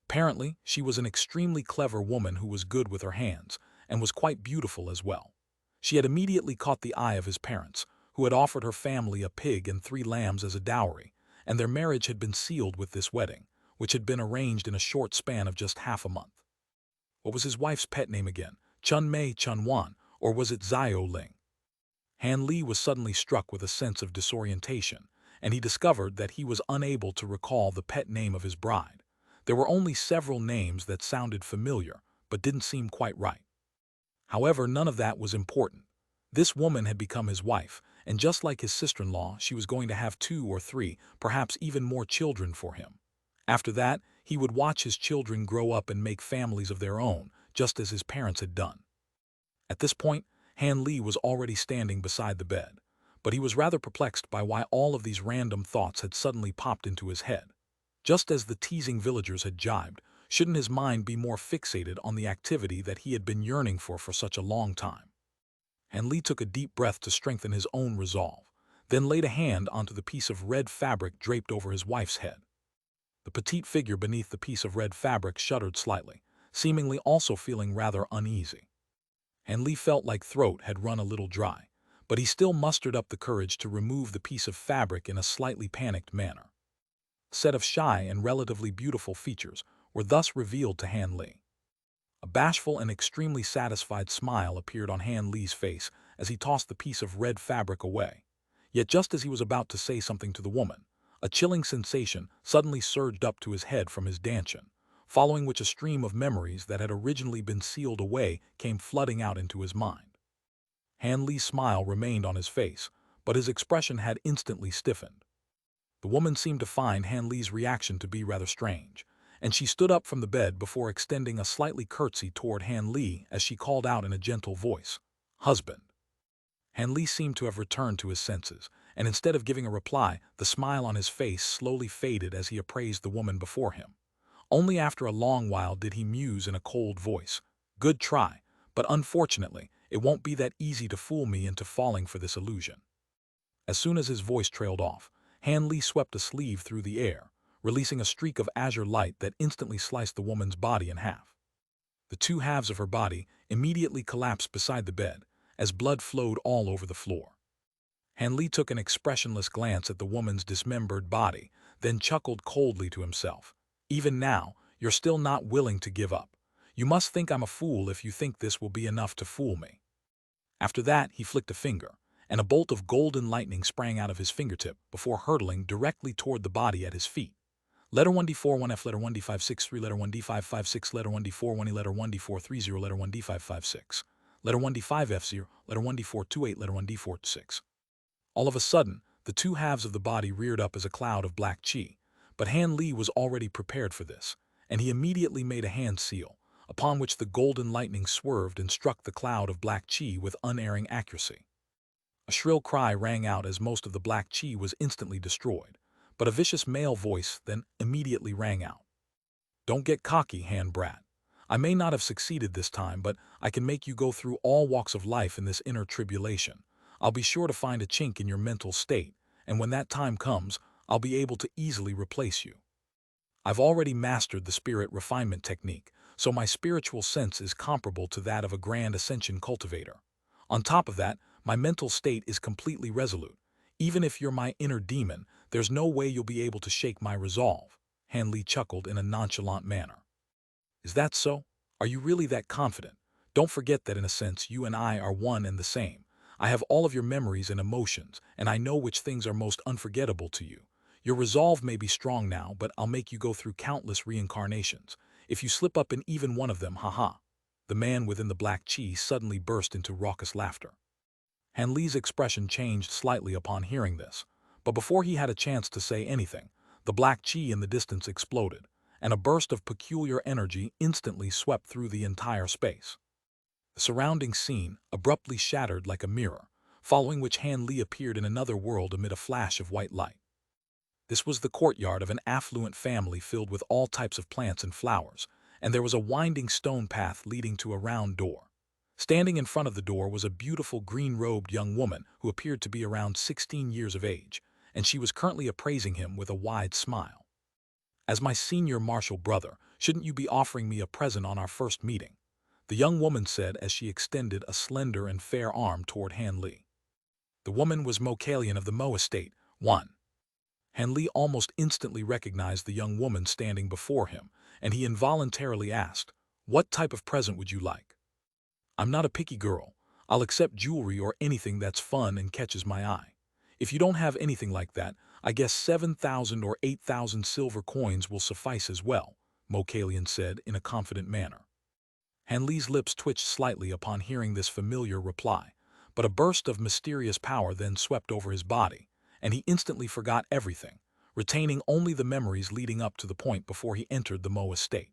Apparently, she was an extremely clever woman who was good with her hands, and was quite beautiful as well. She had immediately caught the eye of his parents, who had offered her family a pig and 3 lambs as a dowry, and their marriage had been sealed with this wedding, which had been arranged in a short span of just half a month. What was his wife's pet name again? Chun Mei Chun Wan, or was it Zio Ling? Han Li was suddenly struck with a sense of disorientation, and he discovered that he was unable to recall the pet name of his bride. There were only several names that sounded familiar, but didn't seem quite right. However, none of that was important. This woman had become his wife, and just like his sister-in-law, she was going to have 2 or 3, perhaps even more children for him. After that, he would watch his children grow up and make families of their own, just as his parents had done. At this point, Han Li was already standing beside the bed, but he was rather perplexed by why all of these random thoughts had suddenly popped into his head. Just as the teasing villagers had jibed, shouldn't his mind be more fixated on the activity that he had been yearning for such a long time? Han Li took a deep breath to strengthen his own resolve, then laid a hand onto the piece of red fabric draped over his wife's head. The petite figure beneath the piece of red fabric shuddered slightly, seemingly also feeling rather uneasy. Han Li felt like throat had run a little dry, but he still mustered up the courage to remove the piece of fabric in a slightly panicked manner. A set of shy and relatively beautiful features were thus revealed to Han Li. A bashful and extremely satisfied smile appeared on Han Li's face as he tossed the piece of red fabric away. Yet just as he was about to say something to the woman, A chilling sensation suddenly surged up to his head from his dantian, following which a stream of memories that had originally been sealed away came flooding out into his mind. Han Li's smile remained on his face, but his expression had instantly stiffened. The woman seemed to find Han Li's reaction to be rather strange, and she stood up from the bed before extending a slightly curtsy toward Han Li as she called out in a gentle voice, "Husband." Han Li seemed to have returned to his senses, and instead of giving a reply, the smile on his face slowly faded as he appraised the woman before him. Only after a long while did he muse in a cold voice, "Good try, but unfortunately, it won't be that easy to fool me into falling for this illusion." As soon as his voice trailed off, Han Li swept a sleeve through the air, releasing a streak of azure light that instantly sliced the woman's body in half. The two halves of her body immediately collapsed beside the bed, as blood flowed all over the floor. Han Li took an expressionless glance at the woman's dismembered body, then chuckled coldly to himself. "Even now, you're still not willing to give up. You must think I'm a fool if you think this will be enough to fool me." After that, he flicked a finger, and a bolt of golden lightning sprang out of his fingertip before hurtling directly toward the body at his feet. Letter 1D4 1F, letter 1D563, letter 1D556, letter 1D4 1E, letter 1D430, letter 1D556, letter 1D5F0, letter 1D428, letter 1D46. All of a sudden, the two halves of the body reared up as a cloud of black chi, but Han Li was already prepared for this, and he immediately made a hand seal, upon which the golden lightning swerved and struck the cloud of black chi with unerring accuracy. A shrill cry rang out as most of the black chi was instantly destroyed, but a vicious male voice then immediately rang out. "Don't get cocky, Han brat. I may not have succeeded this time, but I can make you go through all walks of life in this inner tribulation. I'll be sure to find a chink in your mental state, and when that time comes, I'll be able to easily replace you. I've already mastered the spirit refinement technique, so my spiritual sense is comparable to that of a grand ascension cultivator. On top of that, my mental state is completely resolute. Even if you're my inner demon, there's no way you'll be able to shake my resolve." Han Li chuckled in a nonchalant manner. "Is that so? Are you really that confident? Don't forget that in a sense you and I are one and the same. I have all of your memories and emotions, and I know which things are most unforgettable to you. Your resolve may be strong now, but I'll make you go through countless reincarnations. If you slip up in even one of them, haha." The man within the black chi suddenly burst into raucous laughter. Han Li's expression changed slightly upon hearing this, but before he had a chance to say anything, the black chi in the distance exploded, and a burst of peculiar energy instantly swept through the entire space. The surrounding scene abruptly shattered like a mirror, following which Han Li appeared in another world amid a flash of white light. This was the courtyard of an affluent family filled with all types of plants and flowers, and there was a winding stone path leading to a round door. Standing in front of the door was a beautiful green-robed young woman who appeared to be around 16 years of age, and she was currently appraising him with a wide smile. "As my senior martial brother, shouldn't you be offering me a present on our first meeting?" the young woman said as she extended a slender and fair arm toward Han Li. The woman was Mokalian of the Mo estate, 1. Han Li almost instantly recognized the young woman standing before him, and he involuntarily asked, "What type of present would you like?" "I'm not a picky girl. I'll accept jewelry or anything that's fun and catches my eye. If you don't have anything like that, I guess 7,000 or 8,000 silver coins will suffice as well," Mokalian said in a confident manner. Han Li's lips twitched slightly upon hearing this familiar reply, but a burst of mysterious power then swept over his body, and he instantly forgot everything, retaining only the memories leading up to the point before he entered the Mo estate.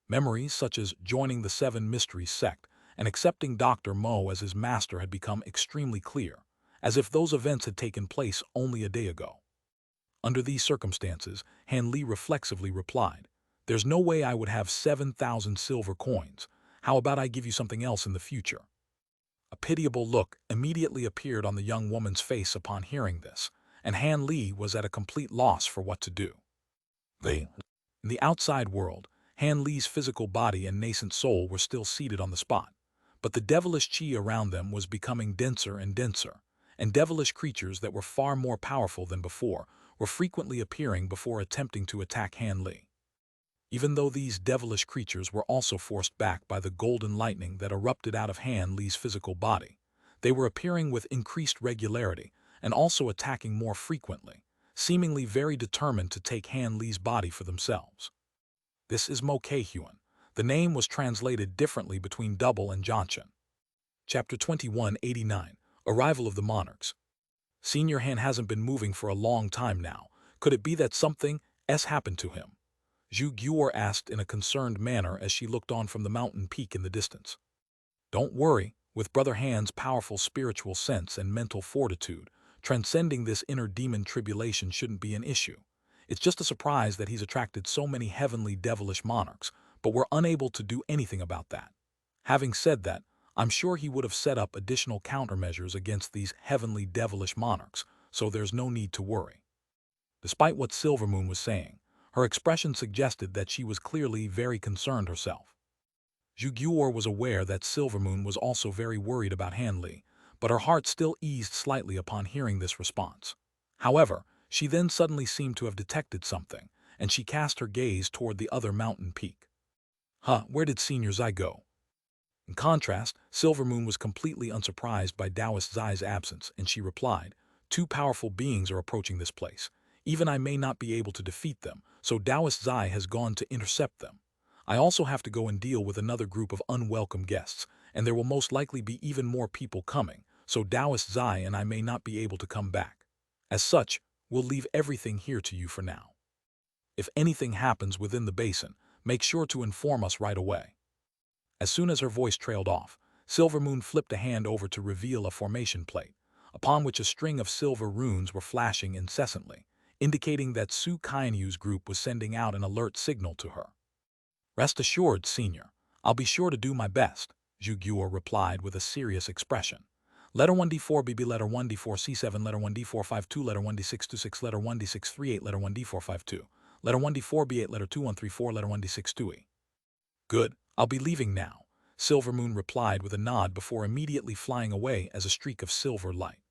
Memories such as joining the Seven Mysteries Sect and accepting Dr. Mo as his master had become extremely clear, as if those events had taken place only a day ago. Under these circumstances, Han Li reflexively replied, "There's no way I would have 7,000 silver coins. How about I give you something else in the future?" A pitiable look immediately appeared on the young woman's face upon hearing this, and Han Li was at a complete loss for what to do. In the outside world, Han Li's physical body and nascent soul were still seated on the spot, but the devilish chi around them was becoming denser and denser, and devilish creatures that were far more powerful than before were frequently appearing before attempting to attack Han Li. Even though these devilish creatures were also forced back by the golden lightning that erupted out of Han Li's physical body, they were appearing with increased regularity and also attacking more frequently, seemingly very determined to take Han Li's body for themselves. This is Mo Kei-Huan. The name was translated differently between Double and Johnson. Chapter 2189, Arrival of the Monarchs. Senior Han hasn't been moving for a long time now. Could it be that something happened to him? Zhu Guor asked in a concerned manner as she looked on from the mountain peak in the distance. Don't worry, with Brother Han's powerful spiritual sense and mental fortitude, transcending this inner demon tribulation shouldn't be an issue. It's just a surprise that he's attracted so many heavenly devilish monarchs, but we're unable to do anything about that. Having said that, I'm sure he would have set up additional countermeasures against these heavenly devilish monarchs, so there's no need to worry. Despite what Silvermoon was saying, her expression suggested that she was clearly very concerned herself. Zhu Guor was aware that Silvermoon was also very worried about Han Li, but her heart still eased slightly upon hearing this response. However, she then suddenly seemed to have detected something, and she cast her gaze toward the other mountain peak. Where did Senior Zai go? In contrast, Silvermoon was completely unsurprised by Taoist Zai's absence, and she replied, "Two powerful beings are approaching this place. Even I may not be able to defeat them, so Taoist Zai has gone to intercept them. I also have to go and deal with another group of unwelcome guests, and there will most likely be even more people coming, so Taoist Zai and I may not be able to come back. As such, we'll leave everything here to you for now. If anything happens within the basin, make sure to inform us right away." As soon as her voice trailed off, Silvermoon flipped a hand over to reveal a formation plate, upon which a string of silver runes were flashing incessantly, indicating that Su Kainyu's group was sending out an alert signal to her. "Rest assured, Senior, I'll be sure to do my best," Zhu Guor replied with a serious expression. Letter 1D4 BB, letter 1D4 C7, letter 1D4 52, letter 1D6 26, letter 1D6 38, letter 1D4 52, letter 1D4 B8, letter 2134, letter 1D6 2E. "Good, I'll be leaving now," Silvermoon replied with a nod before immediately flying away as a streak of silver light.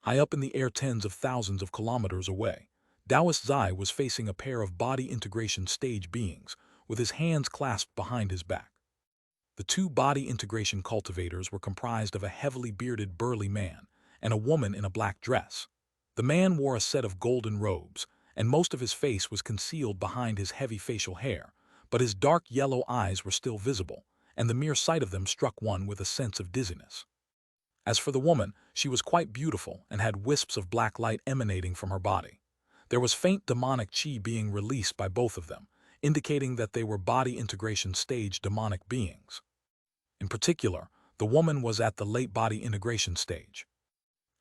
High up in the air tens of thousands of kilometers away, Taoist Zai was facing a pair of body integration stage beings, with his hands clasped behind his back. The two body integration cultivators were comprised of a heavily bearded burly man and a woman in a black dress. The man wore a set of golden robes, and most of his face was concealed behind his heavy facial hair, but his dark yellow eyes were still visible, and the mere sight of them struck one with a sense of dizziness. As for the woman, she was quite beautiful and had wisps of black light emanating from her body. There was faint demonic chi being released by both of them, indicating that they were body integration stage demonic beings. In particular, the woman was at the late body integration stage.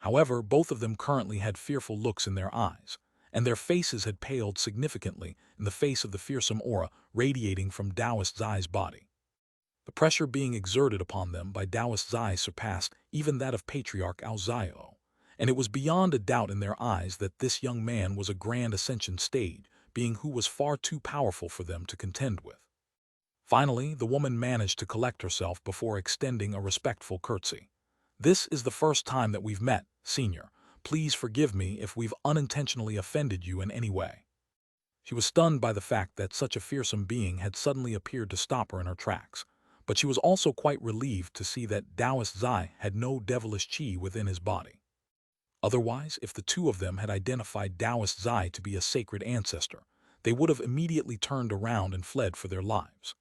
However, both of them currently had fearful looks in their eyes, and their faces had paled significantly in the face of the fearsome aura radiating from Taoist Zai's body. The pressure being exerted upon them by Taoist Zai surpassed even that of Patriarch Ao Zio, and it was beyond a doubt in their eyes that this young man was a grand ascension stage, being who was far too powerful for them to contend with. Finally, the woman managed to collect herself before extending a respectful curtsy. "This is the first time that we've met, Senior. Please forgive me if we've unintentionally offended you in any way." She was stunned by the fact that such a fearsome being had suddenly appeared to stop her in her tracks, but she was also quite relieved to see that Taoist Zai had no devilish chi within his body. Otherwise, if the two of them had identified Taoist Zai to be a sacred ancestor, they would have immediately turned around and fled for their lives.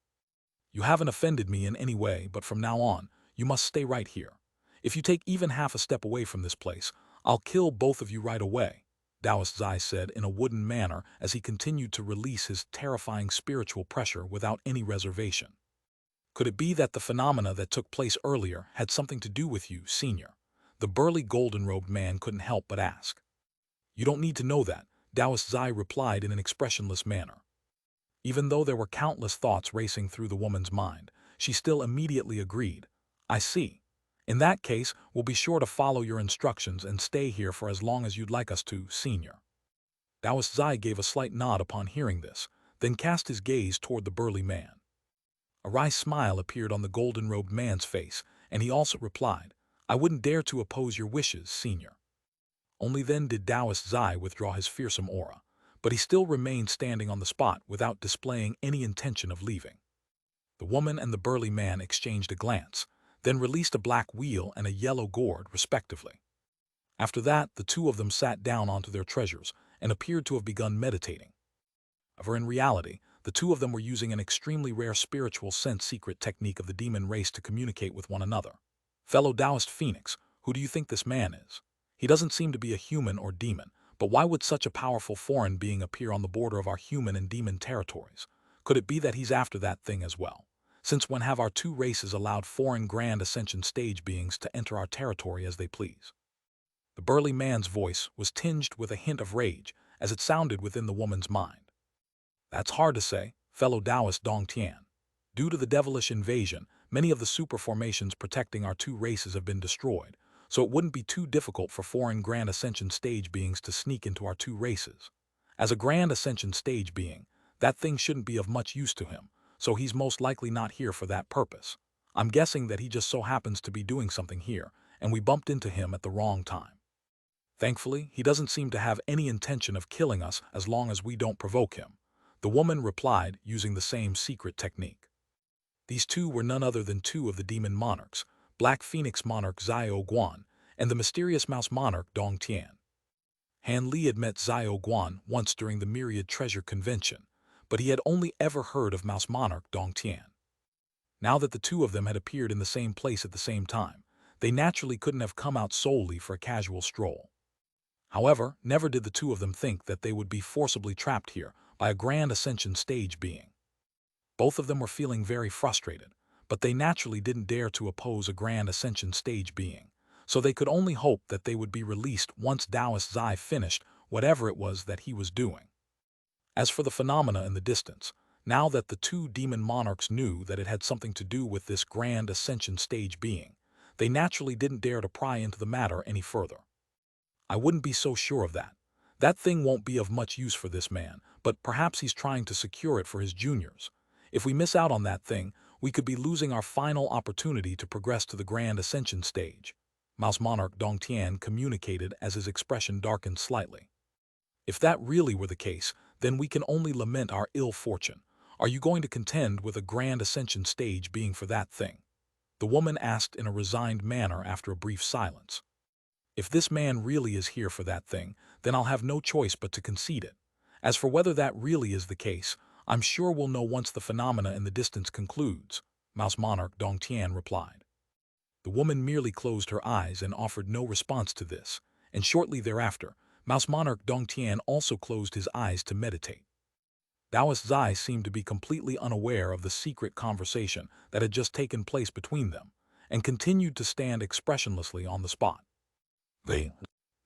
"You haven't offended me in any way, but from now on, you must stay right here. If you take even half a step away from this place, I'll kill both of you right away," Taoist Zai said in a wooden manner as he continued to release his terrifying spiritual pressure without any reservation. "Could it be that the phenomena that took place earlier had something to do with you, Senior?" the burly golden-robed man couldn't help but ask. "You don't need to know that," Taoist Zai replied in an expressionless manner. Even though there were countless thoughts racing through the woman's mind, she still immediately agreed. "I see. In that case, we'll be sure to follow your instructions and stay here for as long as you'd like us to, Senior." Taoist Zai gave a slight nod upon hearing this, then cast his gaze toward the burly man. A wry smile appeared on the golden-robed man's face, and he also replied, "I wouldn't dare to oppose your wishes, Senior." Only then did Taoist Zai withdraw his fearsome aura, but he still remained standing on the spot without displaying any intention of leaving. The woman and the burly man exchanged a glance, then released a black wheel and a yellow gourd, respectively. After that, the two of them sat down onto their treasures and appeared to have begun meditating. However, in reality, the two of them were using an extremely rare spiritual sense secret technique of the demon race to communicate with one another. Fellow Taoist Phoenix, who do you think this man is? He doesn't seem to be a human or demon, but why would such a powerful foreign being appear on the border of our human and demon territories? Could it be that he's after that thing as well? Since when have our two races allowed foreign grand ascension stage beings to enter our territory as they please? The burly man's voice was tinged with a hint of rage as it sounded within the woman's mind. That's hard to say, fellow Taoist Dong Tian. Due to the devilish invasion, many of the super formations protecting our two races have been destroyed, so it wouldn't be too difficult for foreign Grand Ascension stage beings to sneak into our two races. As a Grand Ascension stage being, that thing shouldn't be of much use to him, so he's most likely not here for that purpose. I'm guessing that he just so happens to be doing something here, and we bumped into him at the wrong time. Thankfully, he doesn't seem to have any intention of killing us as long as we don't provoke him, the woman replied using the same secret technique. These two were none other than two of the demon monarchs, Black Phoenix Monarch Xiao Guan and the mysterious Mouse Monarch Dong Tian. Han Li had met Xiao Guan once during the Myriad Treasure Convention, but he had only ever heard of Mouse Monarch Dong Tian. Now that the two of them had appeared in the same place at the same time, they naturally couldn't have come out solely for a casual stroll. However, never did the two of them think that they would be forcibly trapped here by a Grand Ascension stage being. Both of them were feeling very frustrated, but they naturally didn't dare to oppose a Grand Ascension stage being, so they could only hope that they would be released once Taoist Zai finished whatever it was that he was doing. As for the phenomena in the distance, now that the two demon monarchs knew that it had something to do with this Grand Ascension stage being, they naturally didn't dare to pry into the matter any further. I wouldn't be so sure of that. That thing won't be of much use for this man, but perhaps he's trying to secure it for his juniors. If we miss out on that thing, we could be losing our final opportunity to progress to the Grand Ascension stage, Mouse Monarch Dong Tian communicated as his expression darkened slightly. If that really were the case, then we can only lament our ill fortune. Are you going to contend with a Grand Ascension stage being for that thing? The woman asked in a resigned manner after a brief silence. If this man really is here for that thing, then I'll have no choice but to concede it. As for whether that really is the case, I'm sure we'll know once the phenomena in the distance concludes, Mouse Monarch Dong Tian replied. The woman merely closed her eyes and offered no response to this, and shortly thereafter, Mouse Monarch Dong Tian also closed his eyes to meditate. Taoist Zai seemed to be completely unaware of the secret conversation that had just taken place between them, and continued to stand expressionlessly on the spot.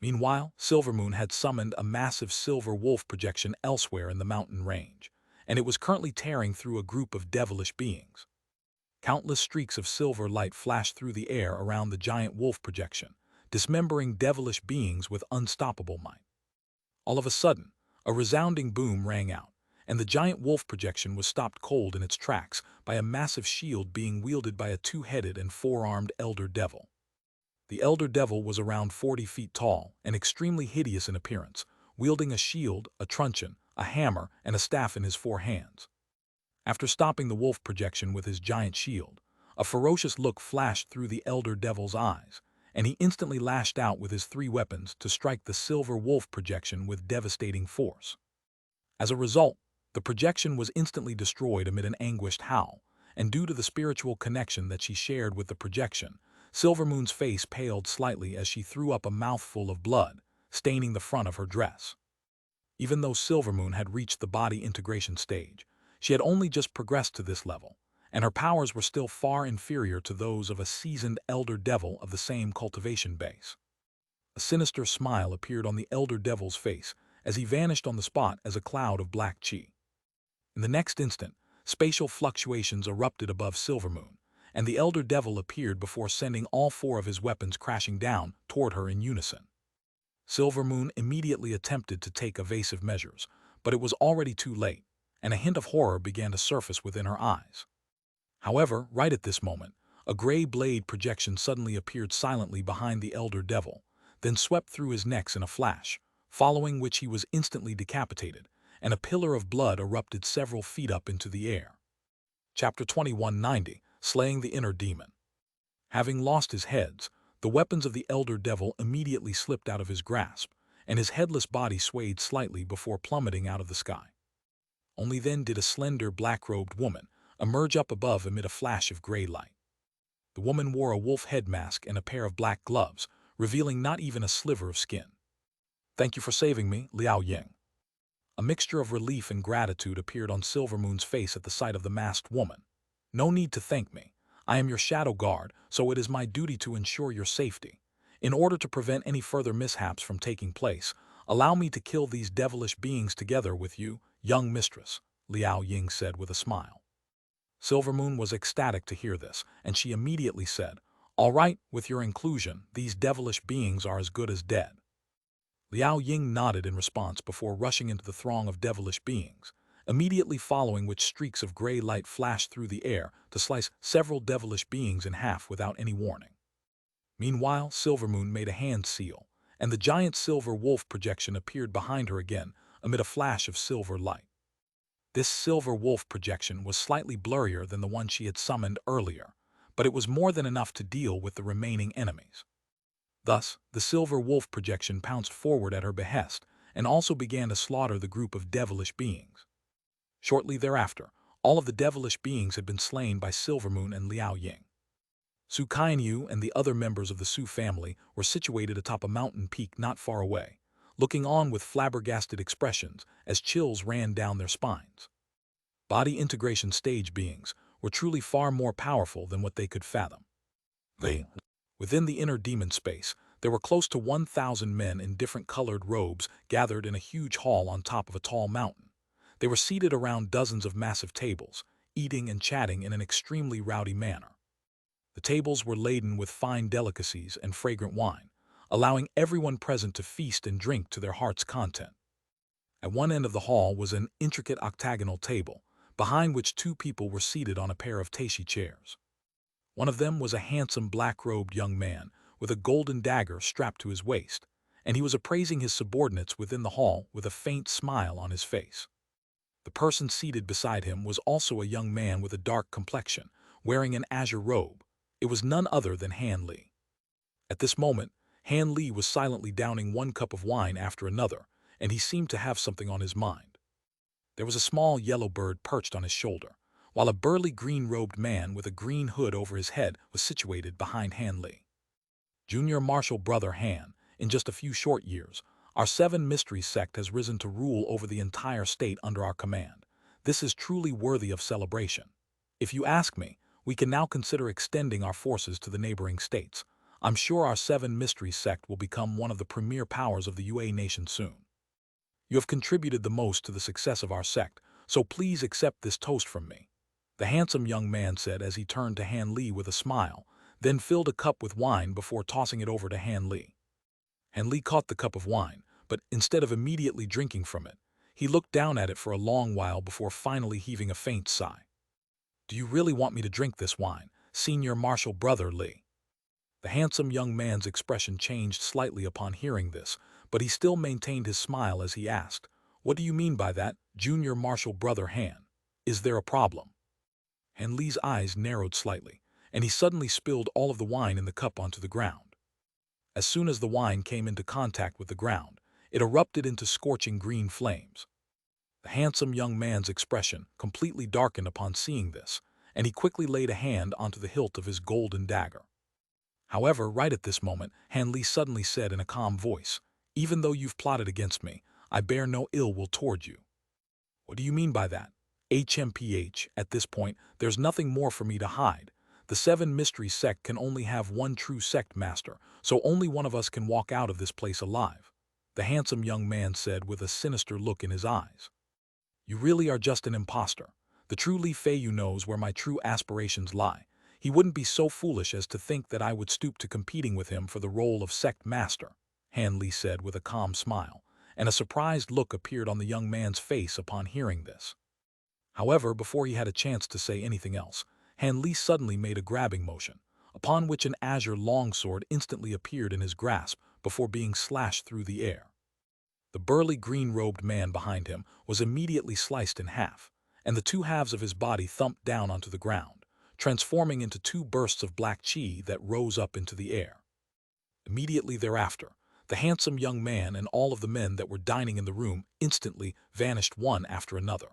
Meanwhile, Silvermoon had summoned a massive silver wolf projection elsewhere in the mountain range, and it was currently tearing through a group of devilish beings. Countless streaks of silver light flashed through the air around the giant wolf projection, dismembering devilish beings with unstoppable might. All of a sudden, a resounding boom rang out, and the giant wolf projection was stopped cold in its tracks by a massive shield being wielded by a two-headed and four-armed elder devil. The elder devil was around 40 feet tall and extremely hideous in appearance, wielding a shield, a truncheon, a hammer, and a staff in his four hands. After stopping the wolf projection with his giant shield, a ferocious look flashed through the elder devil's eyes, and he instantly lashed out with his three weapons to strike the silver wolf projection with devastating force. As a result, the projection was instantly destroyed amid an anguished howl, and due to the spiritual connection that she shared with the projection, Silvermoon's face paled slightly as she threw up a mouthful of blood, staining the front of her dress. Even though Silvermoon had reached the body integration stage, she had only just progressed to this level, and her powers were still far inferior to those of a seasoned elder devil of the same cultivation base. A sinister smile appeared on the elder devil's face as he vanished on the spot as a cloud of black chi. In the next instant, spatial fluctuations erupted above Silvermoon, and the elder devil appeared before sending all four of his weapons crashing down toward her in unison. Silvermoon immediately attempted to take evasive measures, but it was already too late, and a hint of horror began to surface within her eyes. However, right at this moment, a gray blade projection suddenly appeared silently behind the elder devil, then swept through his neck in a flash, following which he was instantly decapitated, and a pillar of blood erupted several feet up into the air. Chapter 2190, Slaying the Inner Demon. Having lost his heads, The weapons of the elder devil immediately slipped out of his grasp, and his headless body swayed slightly before plummeting out of the sky. Only then did a slender, black-robed woman emerge up above amid a flash of gray light. The woman wore a wolf head mask and a pair of black gloves, revealing not even a sliver of skin. "Thank you for saving me, Liao Ying." A mixture of relief and gratitude appeared on Silvermoon's face at the sight of the masked woman. "No need to thank me. I am your shadow guard, so it is my duty to ensure your safety. In order to prevent any further mishaps from taking place, allow me to kill these devilish beings together with you, young mistress," Liao Ying said with a smile. Silvermoon was ecstatic to hear this, and she immediately said, "All right, with your inclusion, these devilish beings are as good as dead." Liao Ying nodded in response before rushing into the throng of devilish beings, immediately following which streaks of gray light flashed through the air to slice several devilish beings in half without any warning. Meanwhile, Silvermoon made a hand seal, and the giant silver wolf projection appeared behind her again amid a flash of silver light. This silver wolf projection was slightly blurrier than the one she had summoned earlier, but it was more than enough to deal with the remaining enemies. Thus, the silver wolf projection pounced forward at her behest and also began to slaughter the group of devilish beings. Shortly thereafter, all of the devilish beings had been slain by Silvermoon and Liao Ying. Su Qianyu and the other members of the Su family were situated atop a mountain peak not far away, looking on with flabbergasted expressions as chills ran down their spines. Body integration stage beings were truly far more powerful than what they could fathom. Within the inner demon space, there were close to 1,000 men in different colored robes gathered in a huge hall on top of a tall mountain. They were seated around dozens of massive tables, eating and chatting in an extremely rowdy manner. The tables were laden with fine delicacies and fragrant wine, allowing everyone present to feast and drink to their heart's content. At one end of the hall was an intricate octagonal table, behind which two people were seated on a pair of taishi chairs. One of them was a handsome black-robed young man with a golden dagger strapped to his waist, and he was appraising his subordinates within the hall with a faint smile on his face. The person seated beside him was also a young man with a dark complexion, wearing an azure robe. It was none other than Han Li. At this moment, Han Li was silently downing one cup of wine after another, and he seemed to have something on his mind. There was a small yellow bird perched on his shoulder, while a burly green-robed man with a green hood over his head was situated behind Han Li. "Junior Marshal Brother Han, in just a few short years, our Seven Mysteries Sect has risen to rule over the entire state under our command. This is truly worthy of celebration. If you ask me, we can now consider extending our forces to the neighboring states. I'm sure our Seven Mysteries Sect will become one of the premier powers of the UA nation soon. You have contributed the most to the success of our sect, so please accept this toast from me," the handsome young man said as he turned to Han Li with a smile, then filled a cup with wine before tossing it over to Han Li. Han Li caught the cup of wine, but instead of immediately drinking from it, he looked down at it for a long while before finally heaving a faint sigh. "Do you really want me to drink this wine, Senior Marshal Brother Li?" The handsome young man's expression changed slightly upon hearing this, but he still maintained his smile as he asked, "What do you mean by that, Junior Marshal Brother Han? Is there a problem?" Han Li's eyes narrowed slightly, and he suddenly spilled all of the wine in the cup onto the ground. As soon as the wine came into contact with the ground, it erupted into scorching green flames. The handsome young man's expression completely darkened upon seeing this, and he quickly laid a hand onto the hilt of his golden dagger. However, right at this moment, Han Li suddenly said in a calm voice, "Even though you've plotted against me, I bear no ill will toward you." "What do you mean by that?" "HMPH, at this point, there's nothing more for me to hide. The Seven Mysteries Sect can only have one true sect master, so only one of us can walk out of this place alive," the handsome young man said with a sinister look in his eyes. "You really are just an imposter. The true Li Feiyu knows where my true aspirations lie. He wouldn't be so foolish as to think that I would stoop to competing with him for the role of sect master," Han Li said with a calm smile, and a surprised look appeared on the young man's face upon hearing this. However, before he had a chance to say anything else, Han Li suddenly made a grabbing motion, upon which an azure longsword instantly appeared in his grasp before being slashed through the air. The burly green-robed man behind him was immediately sliced in half, and the two halves of his body thumped down onto the ground, transforming into two bursts of black chi that rose up into the air. Immediately thereafter, the handsome young man and all of the men that were dining in the room instantly vanished one after another.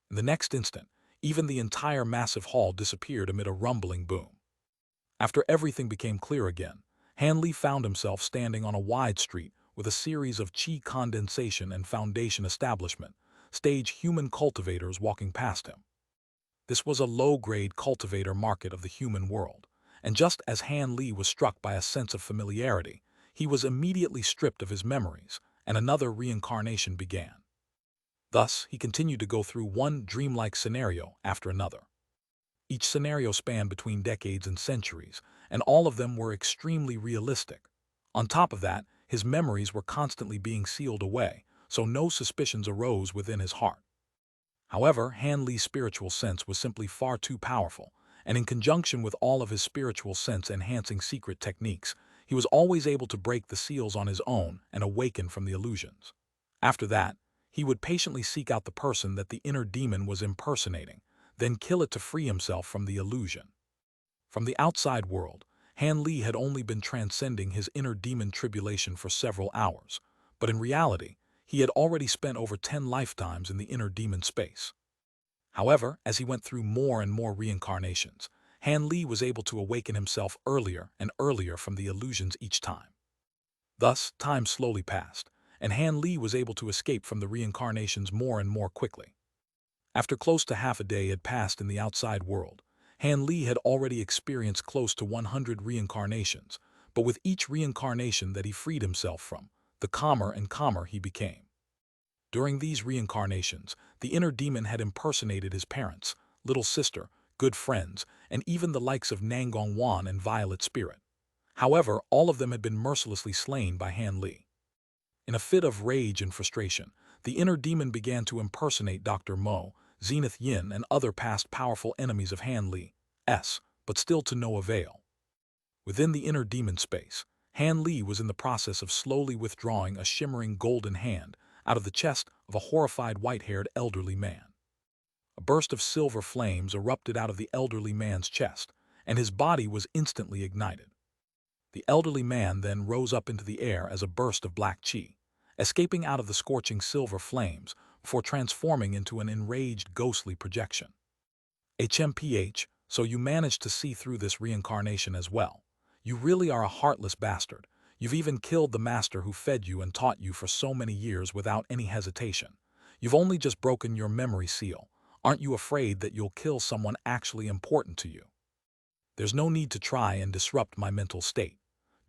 In the next instant, even the entire massive hall disappeared amid a rumbling boom. After everything became clear again, Hanley found himself standing on a wide street with a series of chi condensation and foundation establishment, stage human cultivators walking past him. This was a low-grade cultivator market of the human world, and just as Han Li was struck by a sense of familiarity, he was immediately stripped of his memories, and another reincarnation began. Thus, he continued to go through one dreamlike scenario after another. Each scenario spanned between decades and centuries, and all of them were extremely realistic. On top of that, his memories were constantly being sealed away, so no suspicions arose within his heart. However, Han Li's spiritual sense was simply far too powerful, and in conjunction with all of his spiritual sense-enhancing secret techniques, he was always able to break the seals on his own and awaken from the illusions. After that, he would patiently seek out the person that the inner demon was impersonating, then kill it to free himself from the illusion. From the outside world, Han Li had only been transcending his inner demon tribulation for several hours, but in reality, he had already spent over 10 lifetimes in the inner demon space. However, as he went through more and more reincarnations, Han Li was able to awaken himself earlier and earlier from the illusions each time. Thus, time slowly passed, and Han Li was able to escape from the reincarnations more and more quickly. After close to half a day had passed in the outside world, Han Li had already experienced close to 100 reincarnations, but with each reincarnation that he freed himself from, the calmer and calmer he became. During these reincarnations, the inner demon had impersonated his parents, little sister, good friends, and even the likes of Nangong Wan and Violet Spirit. However, all of them had been mercilessly slain by Han Li. In a fit of rage and frustration, the inner demon began to impersonate Dr. Mo, Zenith Yin, and other past powerful enemies of Han Li's, but still to no avail. Within the inner demon space, Han Li was in the process of slowly withdrawing a shimmering golden hand out of the chest of a horrified white-haired elderly man. A burst of silver flames erupted out of the elderly man's chest, and his body was instantly ignited. The elderly man then rose up into the air as a burst of black chi, escaping out of the scorching silver flames before transforming into an enraged ghostly projection. HMPH, so you managed to see through this reincarnation as well. You really are a heartless bastard. You've even killed the master who fed you and taught you for so many years without any hesitation. You've only just broken your memory seal. Aren't you afraid that you'll kill someone actually important to you? There's no need to try and disrupt my mental state.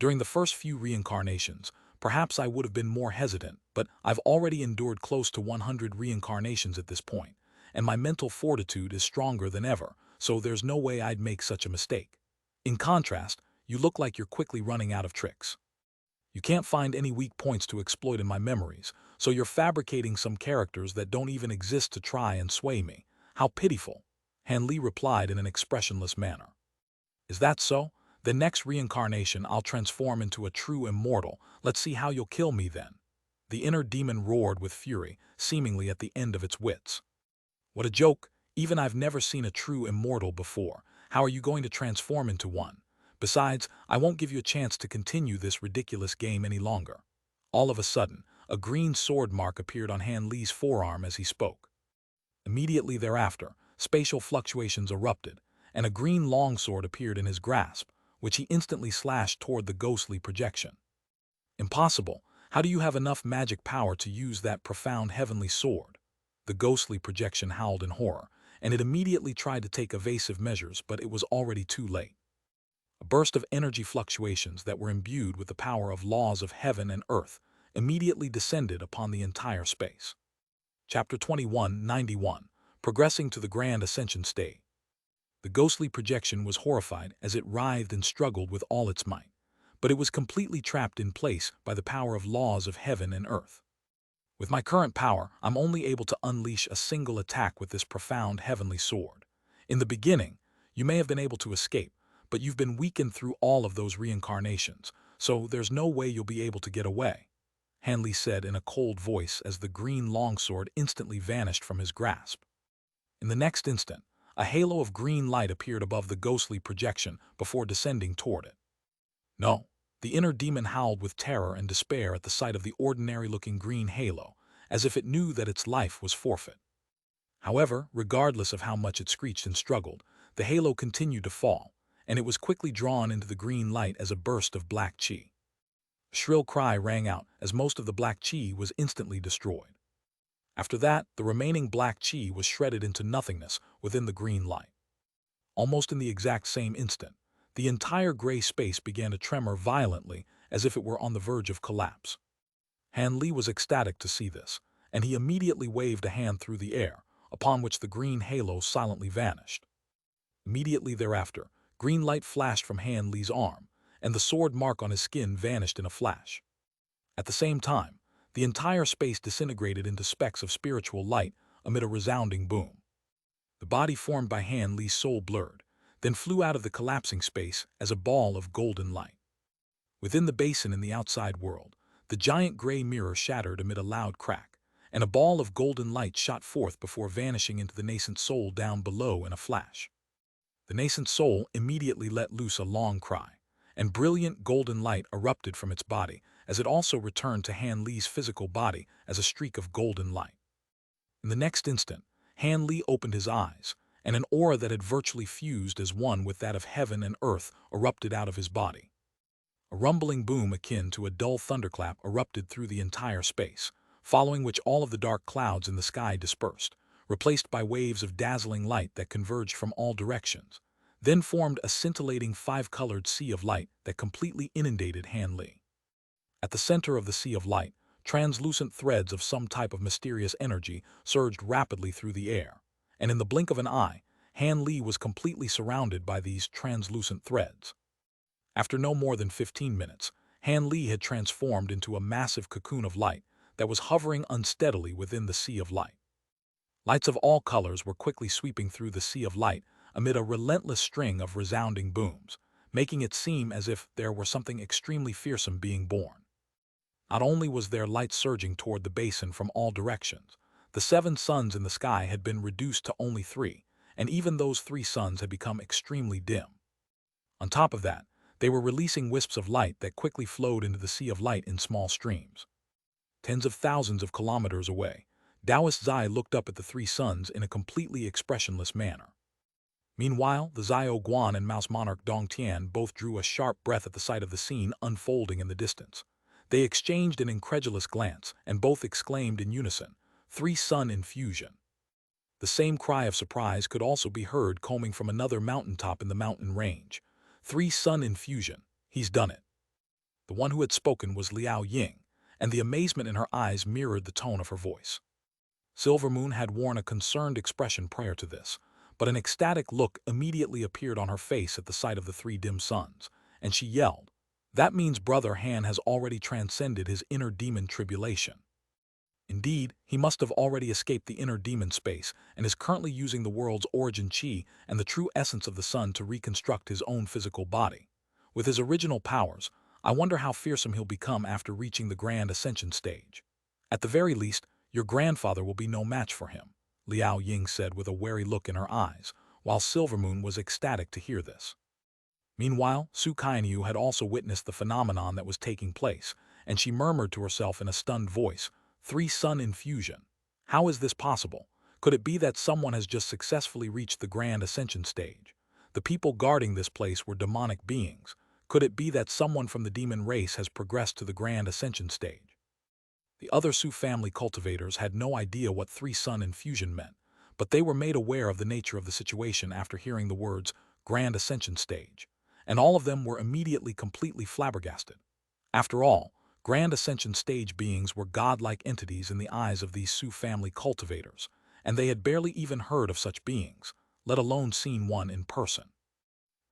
During the first few reincarnations, perhaps I would have been more hesitant, but I've already endured close to 100 reincarnations at this point, and my mental fortitude is stronger than ever, so there's no way I'd make such a mistake. In contrast, you look like you're quickly running out of tricks. You can't find any weak points to exploit in my memories, so you're fabricating some characters that don't even exist to try and sway me. How pitiful, Han Li replied in an expressionless manner. Is that so? The next reincarnation I'll transform into a true immortal. Let's see how you'll kill me then. The inner demon roared with fury, seemingly at the end of its wits. What a joke! Even I've never seen a true immortal before. How are you going to transform into one? Besides, I won't give you a chance to continue this ridiculous game any longer. All of a sudden, a green sword mark appeared on Han Li's forearm as he spoke. Immediately thereafter, spatial fluctuations erupted, and a green longsword appeared in his grasp, which he instantly slashed toward the ghostly projection. Impossible! How do you have enough magic power to use that profound heavenly sword? The ghostly projection howled in horror, and it immediately tried to take evasive measures, but it was already too late. A burst of energy fluctuations that were imbued with the power of laws of heaven and earth immediately descended upon the entire space. Chapter 2191, Progressing to the Grand Ascension Stage. The ghostly projection was horrified as it writhed and struggled with all its might, but it was completely trapped in place by the power of laws of heaven and earth. With my current power, I'm only able to unleash a single attack with this profound heavenly sword. In the beginning, you may have been able to escape, but you've been weakened through all of those reincarnations, so there's no way you'll be able to get away, Han Li said in a cold voice as the green longsword instantly vanished from his grasp. In the next instant, a halo of green light appeared above the ghostly projection before descending toward it. No, The inner demon howled with terror and despair at the sight of the ordinary-looking green halo, as if it knew that its life was forfeit. However, regardless of how much it screeched and struggled, the halo continued to fall, and it was quickly drawn into the green light as a burst of black chi. A shrill cry rang out as most of the black chi was instantly destroyed. After that, the remaining black chi was shredded into nothingness within the green light. Almost in the exact same instant, the entire gray space began to tremor violently as if it were on the verge of collapse. Han Li was ecstatic to see this, and he immediately waved a hand through the air, upon which the green halo silently vanished. Immediately thereafter, green light flashed from Han Li's arm, and the sword mark on his skin vanished in a flash. At the same time, the entire space disintegrated into specks of spiritual light amid a resounding boom. The body formed by Han Li's soul blurred, then flew out of the collapsing space as a ball of golden light. Within the basin in the outside world, the giant gray mirror shattered amid a loud crack, and a ball of golden light shot forth before vanishing into the nascent soul down below in a flash. The nascent soul immediately let loose a long cry, and brilliant golden light erupted from its body as it also returned to Han Li's physical body as a streak of golden light. In the next instant, Han Li opened his eyes, and an aura that had virtually fused as one with that of heaven and earth erupted out of his body. A rumbling boom akin to a dull thunderclap erupted through the entire space, following which all of the dark clouds in the sky dispersed, replaced by waves of dazzling light that converged from all directions, then formed a scintillating five-colored sea of light that completely inundated Han Li. At the center of the sea of light, translucent threads of some type of mysterious energy surged rapidly through the air, and in the blink of an eye, Han Li was completely surrounded by these translucent threads. After no more than 15 minutes, Han Li had transformed into a massive cocoon of light that was hovering unsteadily within the sea of light. Lights of all colors were quickly sweeping through the sea of light amid a relentless string of resounding booms, making it seem as if there were something extremely fearsome being born. Not only was there light surging toward the basin from all directions, the 7 suns in the sky had been reduced to only 3, and even those 3 suns had become extremely dim. On top of that, they were releasing wisps of light that quickly flowed into the sea of light in small streams. Tens of thousands of kilometers away, Taoist Zai looked up at the 3 suns in a completely expressionless manner. Meanwhile, the Zio Guan and Mouse Monarch Dong Tian both drew a sharp breath at the sight of the scene unfolding in the distance. They exchanged an incredulous glance and both exclaimed in unison, 3 sun infusion. The same cry of surprise could also be heard coming from another mountaintop in the mountain range. 3 sun infusion, he's done it. The one who had spoken was Liao Ying, and the amazement in her eyes mirrored the tone of her voice. Silvermoon had worn a concerned expression prior to this, but an ecstatic look immediately appeared on her face at the sight of the 3 dim suns, and she yelled, "That means Brother Han has already transcended his inner demon tribulation." Indeed, he must have already escaped the inner demon space and is currently using the world's origin chi and the true essence of the sun to reconstruct his own physical body. With his original powers, I wonder how fearsome he'll become after reaching the grand ascension stage. At the very least, your grandfather will be no match for him, Liao Ying said with a wary look in her eyes, while Silvermoon was ecstatic to hear this. Meanwhile, Su Kainiu had also witnessed the phenomenon that was taking place, and she murmured to herself in a stunned voice, 3 sun infusion. How is this possible? Could it be that someone has just successfully reached the grand ascension stage? The people guarding this place were demonic beings. Could it be that someone from the demon race has progressed to the grand ascension stage? The other Su family cultivators had no idea what 3 sun infusion meant, but they were made aware of the nature of the situation after hearing the words grand ascension stage, and all of them were immediately completely flabbergasted. After all, Grand Ascension stage beings were godlike entities in the eyes of these Su family cultivators, and they had barely even heard of such beings, let alone seen one in person.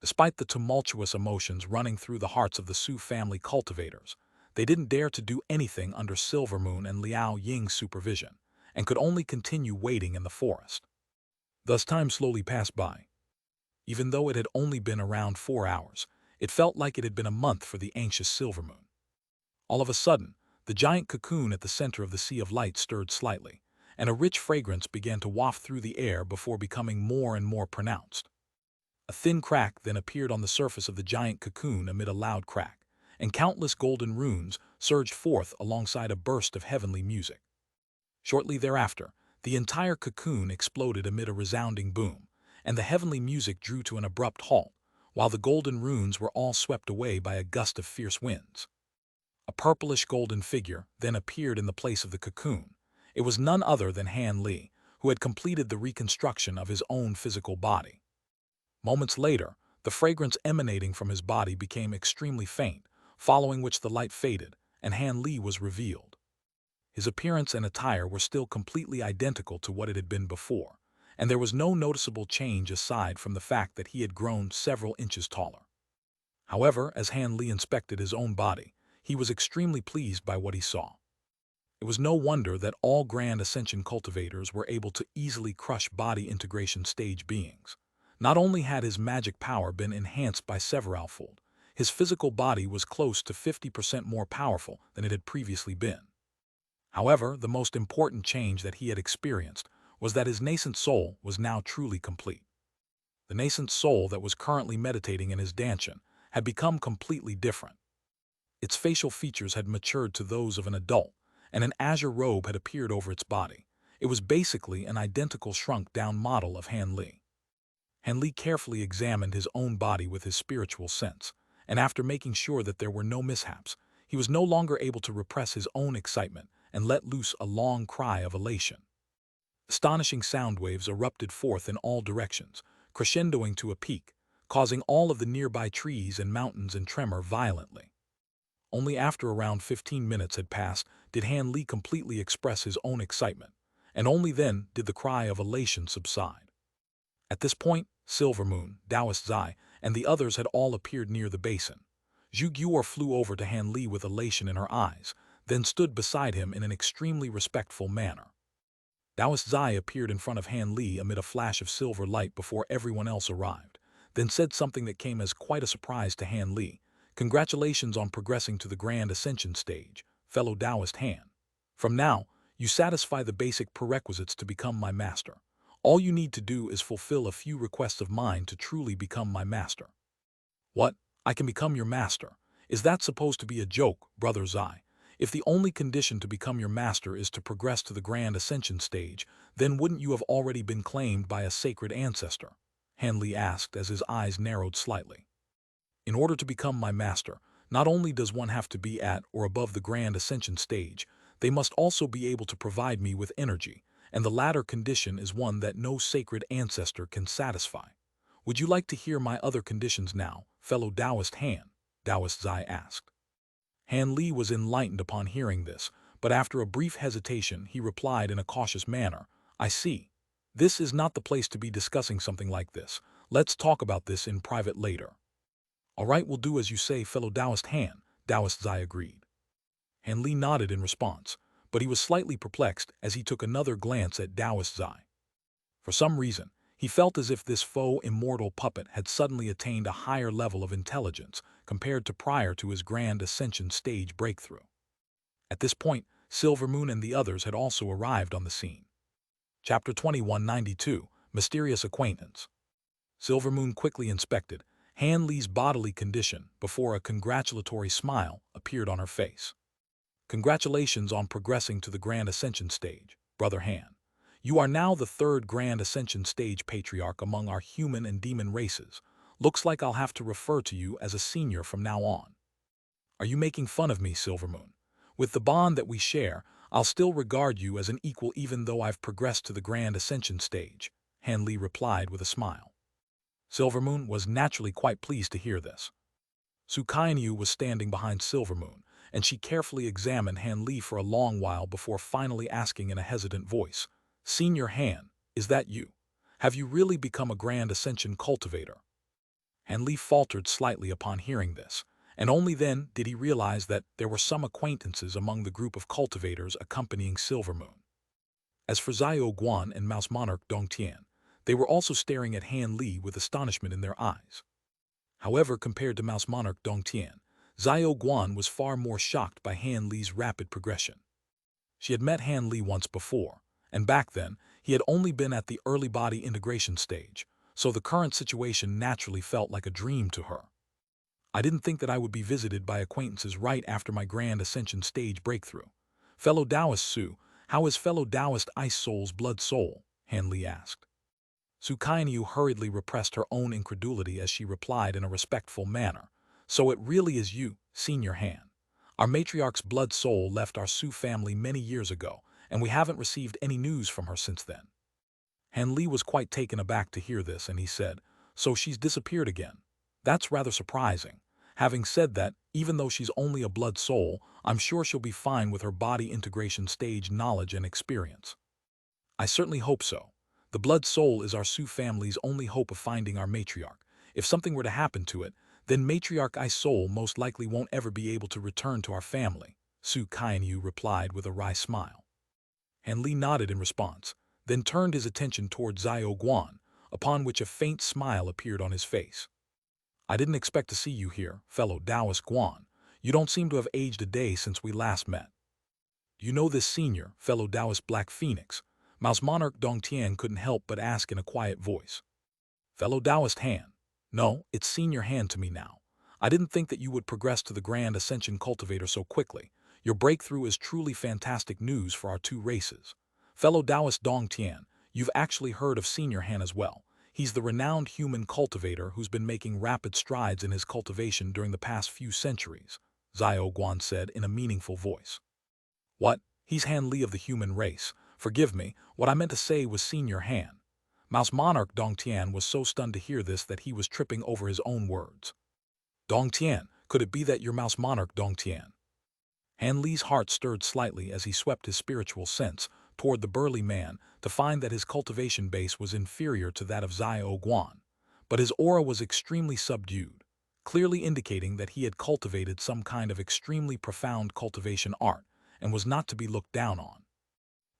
Despite the tumultuous emotions running through the hearts of the Su family cultivators, they didn't dare to do anything under Silvermoon and Liao Ying's supervision, and could only continue waiting in the forest. Thus time slowly passed by. Even though it had only been around 4 hours, it felt like it had been a month for the anxious Silvermoon. All of a sudden, the giant cocoon at the center of the sea of light stirred slightly, and a rich fragrance began to waft through the air before becoming more and more pronounced. A thin crack then appeared on the surface of the giant cocoon amid a loud crack, and countless golden runes surged forth alongside a burst of heavenly music. Shortly thereafter, the entire cocoon exploded amid a resounding boom, and the heavenly music drew to an abrupt halt, while the golden runes were all swept away by a gust of fierce winds. A purplish golden figure then appeared in the place of the cocoon. It was none other than Han Li, who had completed the reconstruction of his own physical body. Moments later, the fragrance emanating from his body became extremely faint, following which the light faded, and Han Li was revealed. His appearance and attire were still completely identical to what it had been before, and there was no noticeable change aside from the fact that he had grown several inches taller. However, as Han Li inspected his own body, he was extremely pleased by what he saw. It was no wonder that all Grand Ascension cultivators were able to easily crush body integration stage beings. Not only had his magic power been enhanced by severalfold, his physical body was close to 50% more powerful than it had previously been. However, the most important change that he had experienced was that his nascent soul was now truly complete. The nascent soul that was currently meditating in his dantian had become completely different. Its facial features had matured to those of an adult, and an azure robe had appeared over its body. It was basically an identical shrunk-down model of Han Li. Han Li carefully examined his own body with his spiritual sense, and after making sure that there were no mishaps, he was no longer able to repress his own excitement and let loose a long cry of elation. Astonishing sound waves erupted forth in all directions, crescendoing to a peak, causing all of the nearby trees and mountains to tremor violently. Only after around 15 minutes had passed did Han Li completely express his own excitement, and only then did the cry of elation subside. At this point, Silvermoon, Taoist Zai, and the others had all appeared near the basin. Zhu Guor flew over to Han Li with elation in her eyes, then stood beside him in an extremely respectful manner. Taoist Zai appeared in front of Han Li amid a flash of silver light before everyone else arrived, then said something that came as quite a surprise to Han Li. "Congratulations on progressing to the Grand Ascension stage, fellow Taoist Han. From now, you satisfy the basic prerequisites to become my master. All you need to do is fulfill a few requests of mine to truly become my master." "What? I can become your master? Is that supposed to be a joke, Brother Zai? If the only condition to become your master is to progress to the Grand Ascension stage, then wouldn't you have already been claimed by a sacred ancestor?" Han Li asked as his eyes narrowed slightly. "In order to become my master, not only does one have to be at or above the Grand Ascension stage, they must also be able to provide me with energy, and the latter condition is one that no sacred ancestor can satisfy. Would you like to hear my other conditions now, fellow Taoist Han?" Taoist Zai asked. Han Li was enlightened upon hearing this, but after a brief hesitation he replied in a cautious manner, "I see. This is not the place to be discussing something like this. Let's talk about this in private later." "All right, we'll do as you say, fellow Taoist Han," Taoist Zai agreed. Han Li nodded in response, but he was slightly perplexed as he took another glance at Taoist Zai. For some reason, he felt as if this faux immortal puppet had suddenly attained a higher level of intelligence compared to prior to his Grand Ascension stage breakthrough. At this point, Silvermoon and the others had also arrived on the scene. Chapter 2192, Mysterious Acquaintance. Silvermoon quickly inspected Han Li's bodily condition before a congratulatory smile appeared on her face. "Congratulations on progressing to the Grand Ascension stage, Brother Han. You are now the third Grand Ascension stage patriarch among our human and demon races. Looks like I'll have to refer to you as a senior from now on." "Are you making fun of me, Silvermoon? With the bond that we share, I'll still regard you as an equal even though I've progressed to the Grand Ascension stage," Han Li replied with a smile. Silvermoon was naturally quite pleased to hear this. Su Kainyu was standing behind Silvermoon, and she carefully examined Han Li for a long while before finally asking in a hesitant voice, "Senior Han, is that you? Have you really become a Grand Ascension cultivator?" Han Li faltered slightly upon hearing this, and only then did he realize that there were some acquaintances among the group of cultivators accompanying Silvermoon. As for Xiao Guan and Mouse Monarch Dongtian, they were also staring at Han Li with astonishment in their eyes. However, compared to Mouse Monarch Dongtian, Xiao Guan was far more shocked by Han Li's rapid progression. She had met Han Li once before, and back then, he had only been at the early body integration stage, so the current situation naturally felt like a dream to her. I didn't think that I would be visited by acquaintances right after my grand ascension stage breakthrough. Fellow Taoist Su, how is fellow Taoist Ice Soul's blood soul? Han Li asked. Su Kainyu hurriedly repressed her own incredulity as she replied in a respectful manner. So it really is you, Senior Han. Our matriarch's blood soul left our Su family many years ago, and we haven't received any news from her since then. Han Li was quite taken aback to hear this, and he said, so she's disappeared again. That's rather surprising. Having said that, even though she's only a blood soul, I'm sure she'll be fine with her body integration stage knowledge and experience. I certainly hope so. The blood soul is our Su family's only hope of finding our matriarch. If something were to happen to it, then matriarch Ice Soul most likely won't ever be able to return to our family, Su Kainyu replied with a wry smile. Han Li nodded in response, then turned his attention toward Xiao Guan, upon which a faint smile appeared on his face. I didn't expect to see you here, fellow Taoist Guan. You don't seem to have aged a day since we last met. You know this senior, fellow Taoist Black Phoenix? Mouse Monarch Dongtian couldn't help but ask in a quiet voice. Fellow Taoist Han. No, it's Senior Han to me now. I didn't think that you would progress to the Grand Ascension Cultivator so quickly. Your breakthrough is truly fantastic news for our two races. Fellow Taoist Dongtian, you've actually heard of Senior Han as well. He's the renowned human cultivator who's been making rapid strides in his cultivation during the past few centuries, Xiao Guan said in a meaningful voice. What? He's Han Li of the human race. Forgive me, what I meant to say was Senior Han. Mouse Monarch Dongtian was so stunned to hear this that he was tripping over his own words. Dongtian, could it be that you're Mouse Monarch Dongtian? Han Li's heart stirred slightly as he swept his spiritual sense toward the burly man to find that his cultivation base was inferior to that of Xiao Guan. But his aura was extremely subdued, clearly indicating that he had cultivated some kind of extremely profound cultivation art and was not to be looked down on.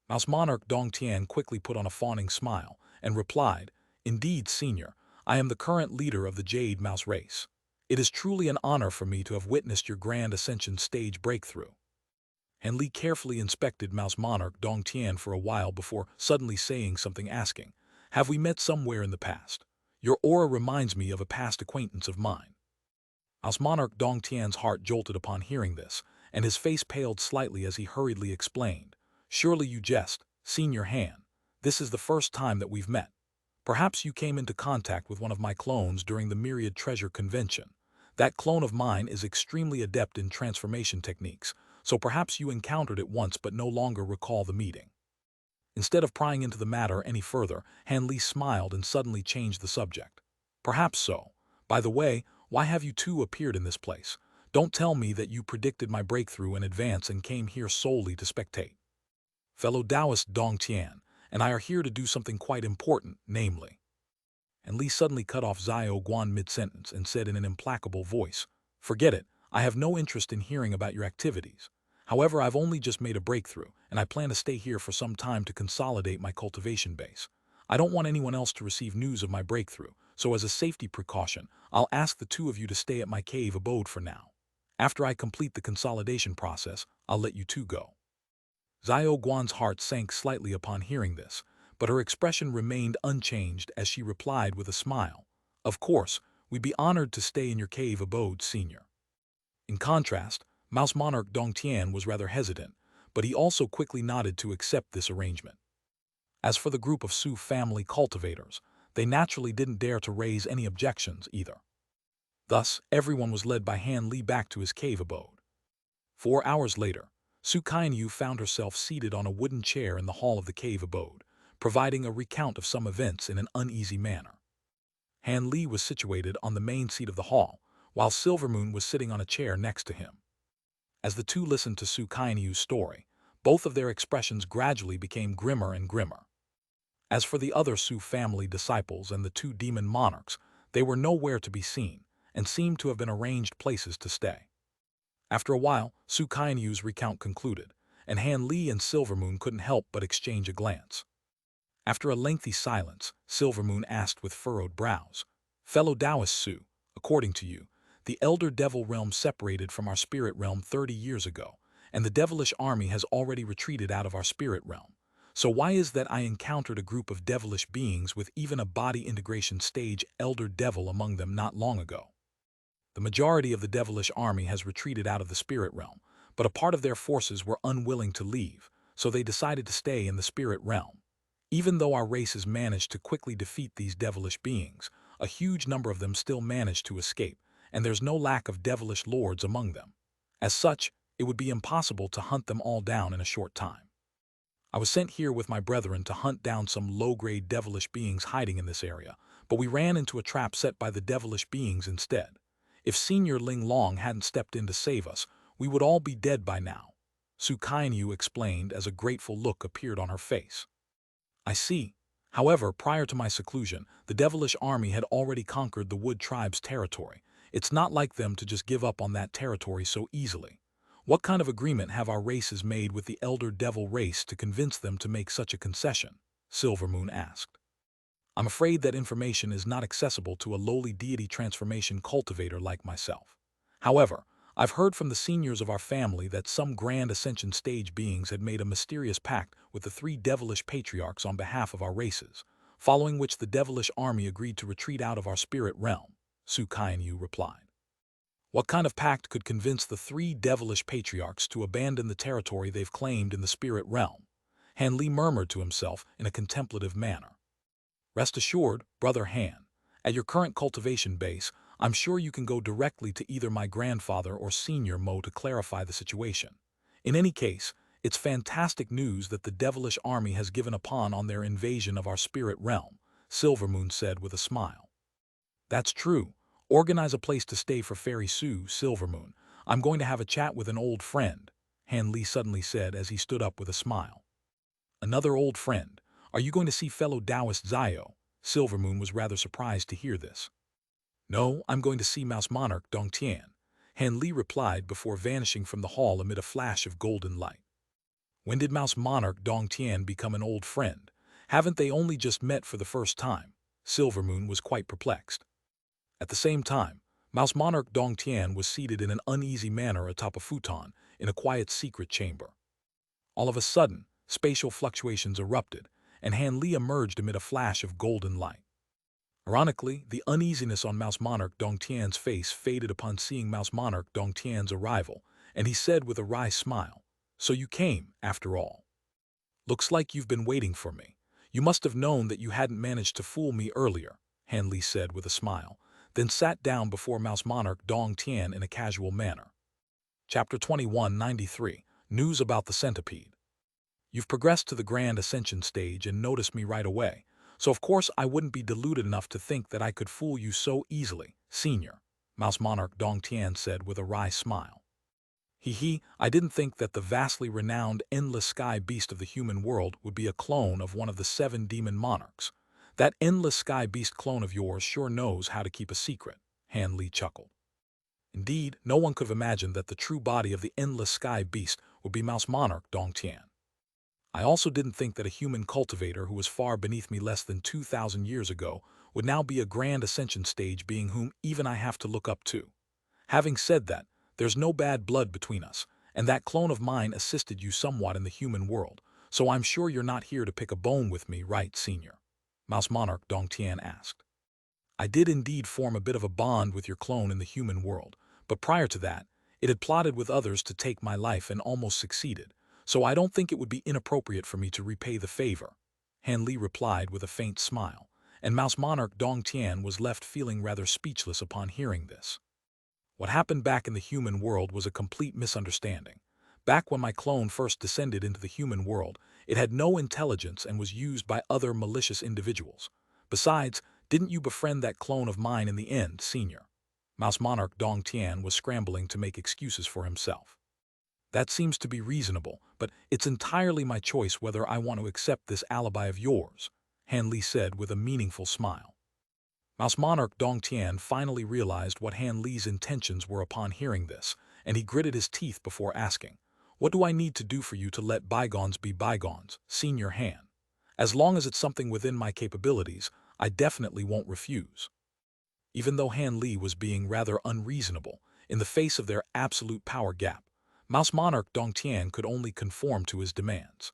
Mouse Monarch Dongtian quickly put on a fawning smile and replied, Indeed, Senior, I am the current leader of the Jade Mouse race. It is truly an honor for me to have witnessed your Grand Ascension stage breakthrough. Han Li carefully inspected Mouse Monarch Dongtian for a while before suddenly saying something, asking, Have we met somewhere in the past? Your aura reminds me of a past acquaintance of mine. Mouse Monarch Dongtian's heart jolted upon hearing this, and his face paled slightly as he hurriedly explained, Surely you jest, Senior Han. This is the first time that we've met. Perhaps you came into contact with one of my clones during the Myriad Treasure Convention. That clone of mine is extremely adept in transformation techniques, so perhaps you encountered it once but no longer recall the meeting. Instead of prying into the matter any further, Han Li smiled and suddenly changed the subject. Perhaps so. By the way, why have you two appeared in this place? Don't tell me that you predicted my breakthrough in advance and came here solely to spectate. Fellow Taoist Dongtian, and I are here to do something quite important, namely. And Li suddenly cut off Xiao Guan mid-sentence and said in an implacable voice, Forget it, I have no interest in hearing about your activities. However, I've only just made a breakthrough, and I plan to stay here for some time to consolidate my cultivation base. I don't want anyone else to receive news of my breakthrough, so as a safety precaution, I'll ask the two of you to stay at my cave abode for now. After I complete the consolidation process, I'll let you two go. Xiao Guan's heart sank slightly upon hearing this, but her expression remained unchanged as she replied with a smile, Of course, we'd be honored to stay in your cave abode, Senior. In contrast, Mouse Monarch Dongtian was rather hesitant, but he also quickly nodded to accept this arrangement. As for the group of Su family cultivators, they naturally didn't dare to raise any objections either. Thus, everyone was led by Han Li back to his cave abode. 4 hours later, Su Kainyu found herself seated on a wooden chair in the hall of the cave abode, providing a recount of some events in an uneasy manner. Han Li was situated on the main seat of the hall, while Silvermoon was sitting on a chair next to him. As the two listened to Su Kainyu's story, both of their expressions gradually became grimmer and grimmer. As for the other Su family disciples and the two demon monarchs, they were nowhere to be seen, and seemed to have been arranged places to stay. After a while, Su Kainyu's recount concluded, and Han Li and Silvermoon couldn't help but exchange a glance. After a lengthy silence, Silvermoon asked with furrowed brows, Fellow Taoist Su, according to you, the Elder Devil Realm separated from our Spirit Realm 30 years ago, and the devilish army has already retreated out of our Spirit Realm. So why is that I encountered a group of devilish beings with even a body integration stage Elder Devil among them not long ago? The majority of the devilish army has retreated out of the spirit realm, but a part of their forces were unwilling to leave, so they decided to stay in the spirit realm. Even though our races managed to quickly defeat these devilish beings, a huge number of them still managed to escape, and there's no lack of devilish lords among them. As such, it would be impossible to hunt them all down in a short time. I was sent here with my brethren to hunt down some low-grade devilish beings hiding in this area, but we ran into a trap set by the devilish beings instead. If Senior Ling Long hadn't stepped in to save us, we would all be dead by now, Su Kainyu explained as a grateful look appeared on her face. I see. However, prior to my seclusion, the devilish army had already conquered the Wood Tribe's territory. It's not like them to just give up on that territory so easily. What kind of agreement have our races made with the Elder Devil race to convince them to make such a concession? Silvermoon asked. I'm afraid that information is not accessible to a lowly deity transformation cultivator like myself. However, I've heard from the seniors of our family that some grand ascension stage beings had made a mysterious pact with the three devilish patriarchs on behalf of our races, following which the devilish army agreed to retreat out of our spirit realm, Su Kainyu replied. What kind of pact could convince the three devilish patriarchs to abandon the territory they've claimed in the spirit realm? Han Li murmured to himself in a contemplative manner. Rest assured, Brother Han, at your current cultivation base, I'm sure you can go directly to either my grandfather or Senior Mo to clarify the situation. In any case, it's fantastic news that the devilish army has given upon on their invasion of our spirit realm, Silvermoon said with a smile. That's true. Organize a place to stay for Fairy Sue, Silvermoon. I'm going to have a chat with an old friend, Han Li suddenly said as he stood up with a smile. Another old friend. Are you going to see fellow Taoist Zio? Silvermoon was rather surprised to hear this. No, I'm going to see Mouse Monarch Dongtian, Han Li replied before vanishing from the hall amid a flash of golden light. When did Mouse Monarch Dongtian become an old friend? Haven't they only just met for the first time? Silvermoon was quite perplexed. At the same time, Mouse Monarch Dongtian was seated in an uneasy manner atop a futon in a quiet secret chamber. All of a sudden, spatial fluctuations erupted, and Han Li emerged amid a flash of golden light. Ironically, the uneasiness on Mouse Monarch Dongtian's face faded upon seeing Mouse Monarch Dongtian's arrival, and he said with a wry smile, "So you came, after all. Looks like you've been waiting for me. You must have known that you hadn't managed to fool me earlier," Han Li said with a smile, then sat down before Mouse Monarch Dongtian in a casual manner. Chapter 2193, News about the Centipede. You've progressed to the Grand Ascension stage and noticed me right away, so of course I wouldn't be deluded enough to think that I could fool you so easily, Senior, Mouse Monarch Dongtian said with a wry smile. I didn't think that the vastly renowned Endless Sky Beast of the human world would be a clone of one of the 7 demon monarchs. That Endless Sky Beast clone of yours sure knows how to keep a secret, Han Li chuckled. Indeed, no one could have imagined that the true body of the Endless Sky Beast would be Mouse Monarch Dongtian. I also didn't think that a human cultivator who was far beneath me less than 2,000 years ago would now be a Grand Ascension stage being whom even I have to look up to. Having said that, there's no bad blood between us, and that clone of mine assisted you somewhat in the human world, so I'm sure you're not here to pick a bone with me, right, Senior? Mouse Monarch Dongtian asked. I did indeed form a bit of a bond with your clone in the human world, but prior to that, it had plotted with others to take my life and almost succeeded, so I don't think it would be inappropriate for me to repay the favor, Han Li replied with a faint smile, and Mouse Monarch Dongtian was left feeling rather speechless upon hearing this. What happened back in the human world was a complete misunderstanding. Back when my clone first descended into the human world, it had no intelligence and was used by other malicious individuals. Besides, didn't you befriend that clone of mine in the end, Senior? Mouse Monarch Dongtian was scrambling to make excuses for himself. That seems to be reasonable, but it's entirely my choice whether I want to accept this alibi of yours, Han Li said with a meaningful smile. Mouse Monarch Dongtian finally realized what Han Li's intentions were upon hearing this, and he gritted his teeth before asking, "What do I need to do for you to let bygones be bygones, Senior Han? As long as it's something within my capabilities, I definitely won't refuse." Even though Han Li was being rather unreasonable, in the face of their absolute power gap, Mouse Monarch Dongtian could only conform to his demands.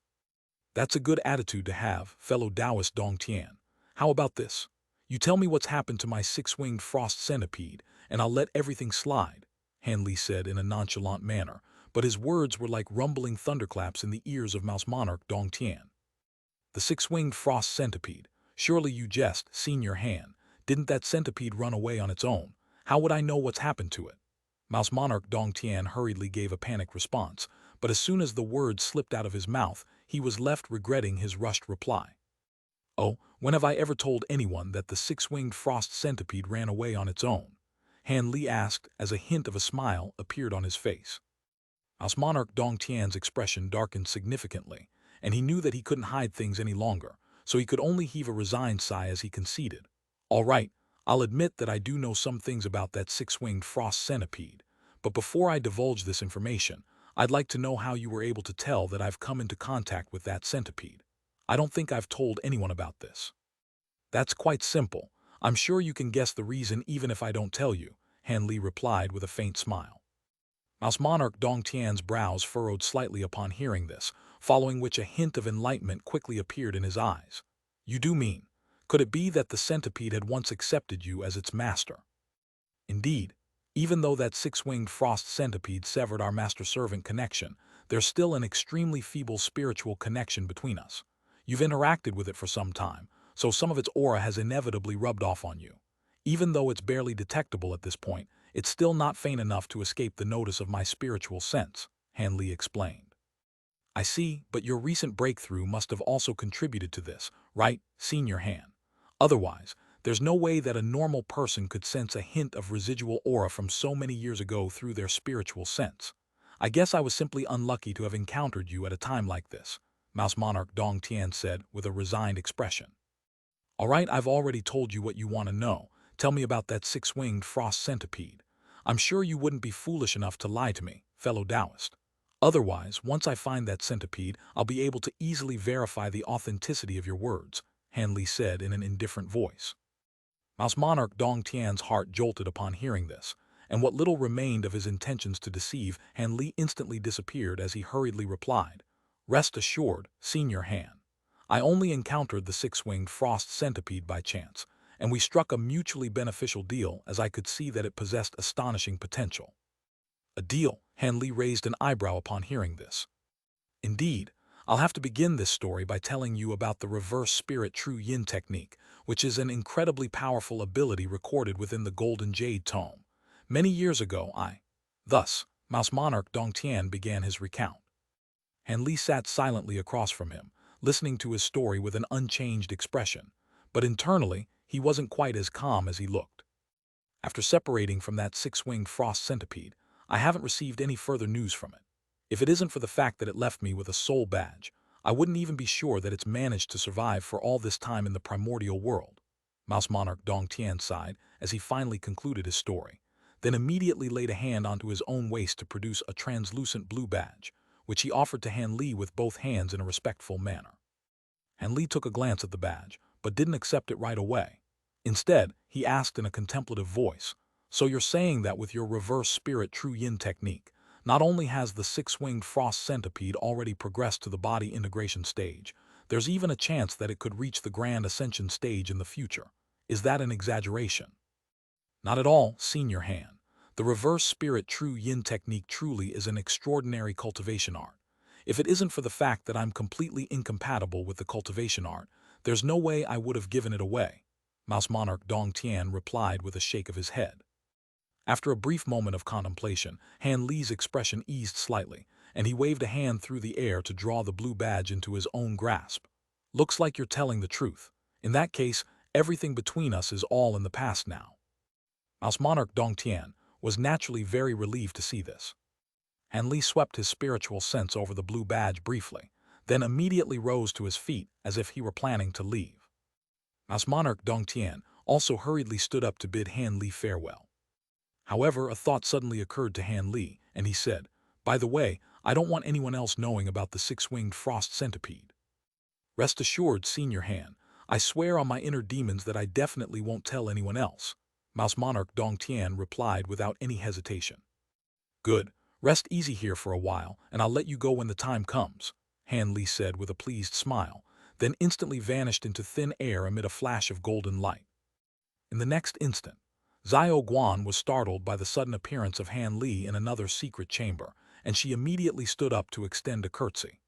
That's a good attitude to have, fellow Taoist Dongtian. How about this? You tell me what's happened to my 6-winged frost centipede, and I'll let everything slide," Han Li said in a nonchalant manner, but his words were like rumbling thunderclaps in the ears of Mouse Monarch Dong Tian. "The six-winged frost centipede. Surely you jest, Senior Han. Didn't that centipede run away on its own? How would I know what's happened to it?" Mouse Monarch Dong Tian hurriedly gave a panicked response, but as soon as the words slipped out of his mouth, he was left regretting his rushed reply. "Oh, when have I ever told anyone that the six-winged frost centipede ran away on its own?" Han Li asked as a hint of a smile appeared on his face. Mouse Monarch Dong Tian's expression darkened significantly, and he knew that he couldn't hide things any longer, so he could only heave a resigned sigh as he conceded. "All right, I'll admit that I do know some things about that six-winged frost centipede, but before I divulge this information, I'd like to know how you were able to tell that I've come into contact with that centipede. I don't think I've told anyone about this." "That's quite simple. I'm sure you can guess the reason even if I don't tell you," Han Li replied with a faint smile. Mouse Monarch Dong Tian's brows furrowed slightly upon hearing this, following which a hint of enlightenment quickly appeared in his eyes. "You do mean, could it be that the centipede had once accepted you as its master?" "Indeed, even though that six-winged frost centipede severed our master-servant connection, there's still an extremely feeble spiritual connection between us. You've interacted with it for some time, so some of its aura has inevitably rubbed off on you. Even though it's barely detectable at this point, it's still not faint enough to escape the notice of my spiritual sense," Han Li explained. "I see, but your recent breakthrough must have also contributed to this, right, Senior Han? Otherwise, there's no way that a normal person could sense a hint of residual aura from so many years ago through their spiritual sense. I guess I was simply unlucky to have encountered you at a time like this," Mouse Monarch Dong Tian said with a resigned expression. "All right, I've already told you what you want to know. Tell me about that six-winged frost centipede. I'm sure you wouldn't be foolish enough to lie to me, fellow Taoist. Otherwise, once I find that centipede, I'll be able to easily verify the authenticity of your words," Han Li said in an indifferent voice. Mouse Monarch Dong Tian's heart jolted upon hearing this, and what little remained of his intentions to deceive Han Li instantly disappeared as he hurriedly replied, "Rest assured, Senior Han. I only encountered the six-winged frost centipede by chance, and we struck a mutually beneficial deal as I could see that it possessed astonishing potential." "A deal?" Han Li raised an eyebrow upon hearing this. "Indeed. I'll have to begin this story by telling you about the reverse spirit true yin technique, which is an incredibly powerful ability recorded within the Golden Jade tome. Many years ago, Thus, Mouse Monarch Dong Tian began his recount. Han Li sat silently across from him, listening to his story with an unchanged expression, but internally, he wasn't quite as calm as he looked. "After separating from that six-winged frost centipede, I haven't received any further news from it. If it isn't for the fact that it left me with a soul badge, I wouldn't even be sure that it's managed to survive for all this time in the primordial world." Mouse Monarch Dong Tian sighed as he finally concluded his story, then immediately laid a hand onto his own waist to produce a translucent blue badge, which he offered to Han Li with both hands in a respectful manner. Han Li took a glance at the badge, but didn't accept it right away. Instead, he asked in a contemplative voice, "So you're saying that with your reverse spirit true yin technique, not only has the six-winged frost centipede already progressed to the body integration stage, there's even a chance that it could reach the grand ascension stage in the future. Is that an exaggeration?" "Not at all, Senior Han. The reverse spirit true yin technique truly is an extraordinary cultivation art. If it isn't for the fact that I'm completely incompatible with the cultivation art, there's no way I would have given it away," Mouse Monarch Dong Tian replied with a shake of his head. After a brief moment of contemplation, Han Li's expression eased slightly, and he waved a hand through the air to draw the blue badge into his own grasp. "Looks like you're telling the truth. In that case, everything between us is all in the past now." Mouse Monarch Dong Tian was naturally very relieved to see this. Han Li swept his spiritual sense over the blue badge briefly, then immediately rose to his feet as if he were planning to leave. Mouse Monarch Dong Tian also hurriedly stood up to bid Han Li farewell. However, a thought suddenly occurred to Han Li, and he said, "By the way, I don't want anyone else knowing about the six-winged frost centipede." "Rest assured, Senior Han, I swear on my inner demons that I definitely won't tell anyone else," Mouse Monarch Dong Tian replied without any hesitation. "Good. Rest easy here for a while, and I'll let you go when the time comes," Han Li said with a pleased smile, then instantly vanished into thin air amid a flash of golden light. In the next instant, Xiao Guan was startled by the sudden appearance of Han Li in another secret chamber, and she immediately stood up to extend a curtsy.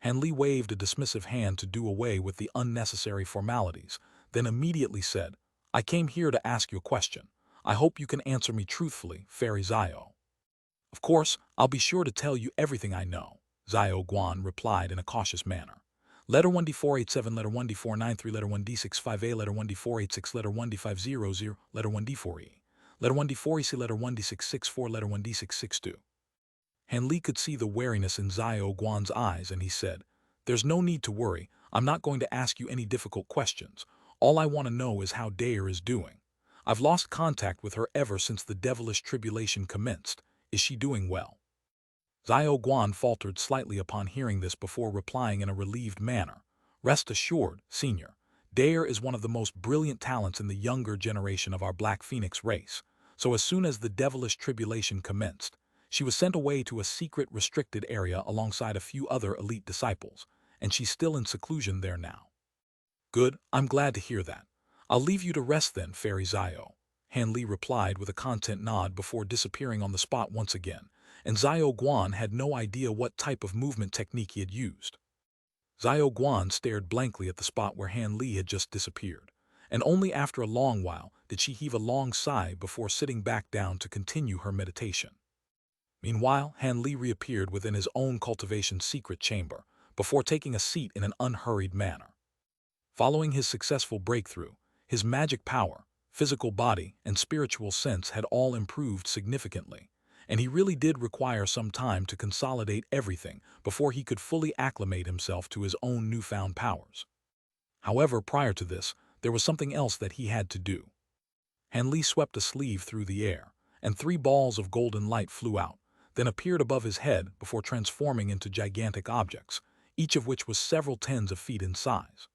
Han Li waved a dismissive hand to do away with the unnecessary formalities, then immediately said, "I came here to ask you a question. I hope you can answer me truthfully, Fairy Xiao." "Of course, I'll be sure to tell you everything I know," Xiao Guan replied in a cautious manner. Letter 1D487, letter 1D493, letter 1D65A, letter 1D486, letter 1D500, letter 1D4E, letter 1D4EC, letter 1D664, letter 1D662. Han Li could see the wariness in Xiao Guan's eyes, and he said, "There's no need to worry. I'm not going to ask you any difficult questions. All I want to know is how Dare is doing. I've lost contact with her ever since the devilish tribulation commenced. Is she doing well?" Xiao Guan faltered slightly upon hearing this before replying in a relieved manner. "Rest assured, Senior, Dare is one of the most brilliant talents in the younger generation of our Black Phoenix race, so as soon as the devilish tribulation commenced, she was sent away to a secret restricted area alongside a few other elite disciples, and she's still in seclusion there now." "Good, I'm glad to hear that. I'll leave you to rest then, Fairy Xiao," Han Li replied with a content nod before disappearing on the spot once again, and Xiao Guan had no idea what type of movement technique he had used. Xiao Guan stared blankly at the spot where Han Li had just disappeared, and only after a long while did she heave a long sigh before sitting back down to continue her meditation. Meanwhile, Han Li reappeared within his own cultivation secret chamber, before taking a seat in an unhurried manner. Following his successful breakthrough, his magic power, physical body, and spiritual sense had all improved significantly, and he really did require some time to consolidate everything before he could fully acclimate himself to his own newfound powers. However, prior to this, there was something else that he had to do. Han Li swept a sleeve through the air, and 3 balls of golden light flew out, then appeared above his head before transforming into gigantic objects, each of which was several tens of feet in size.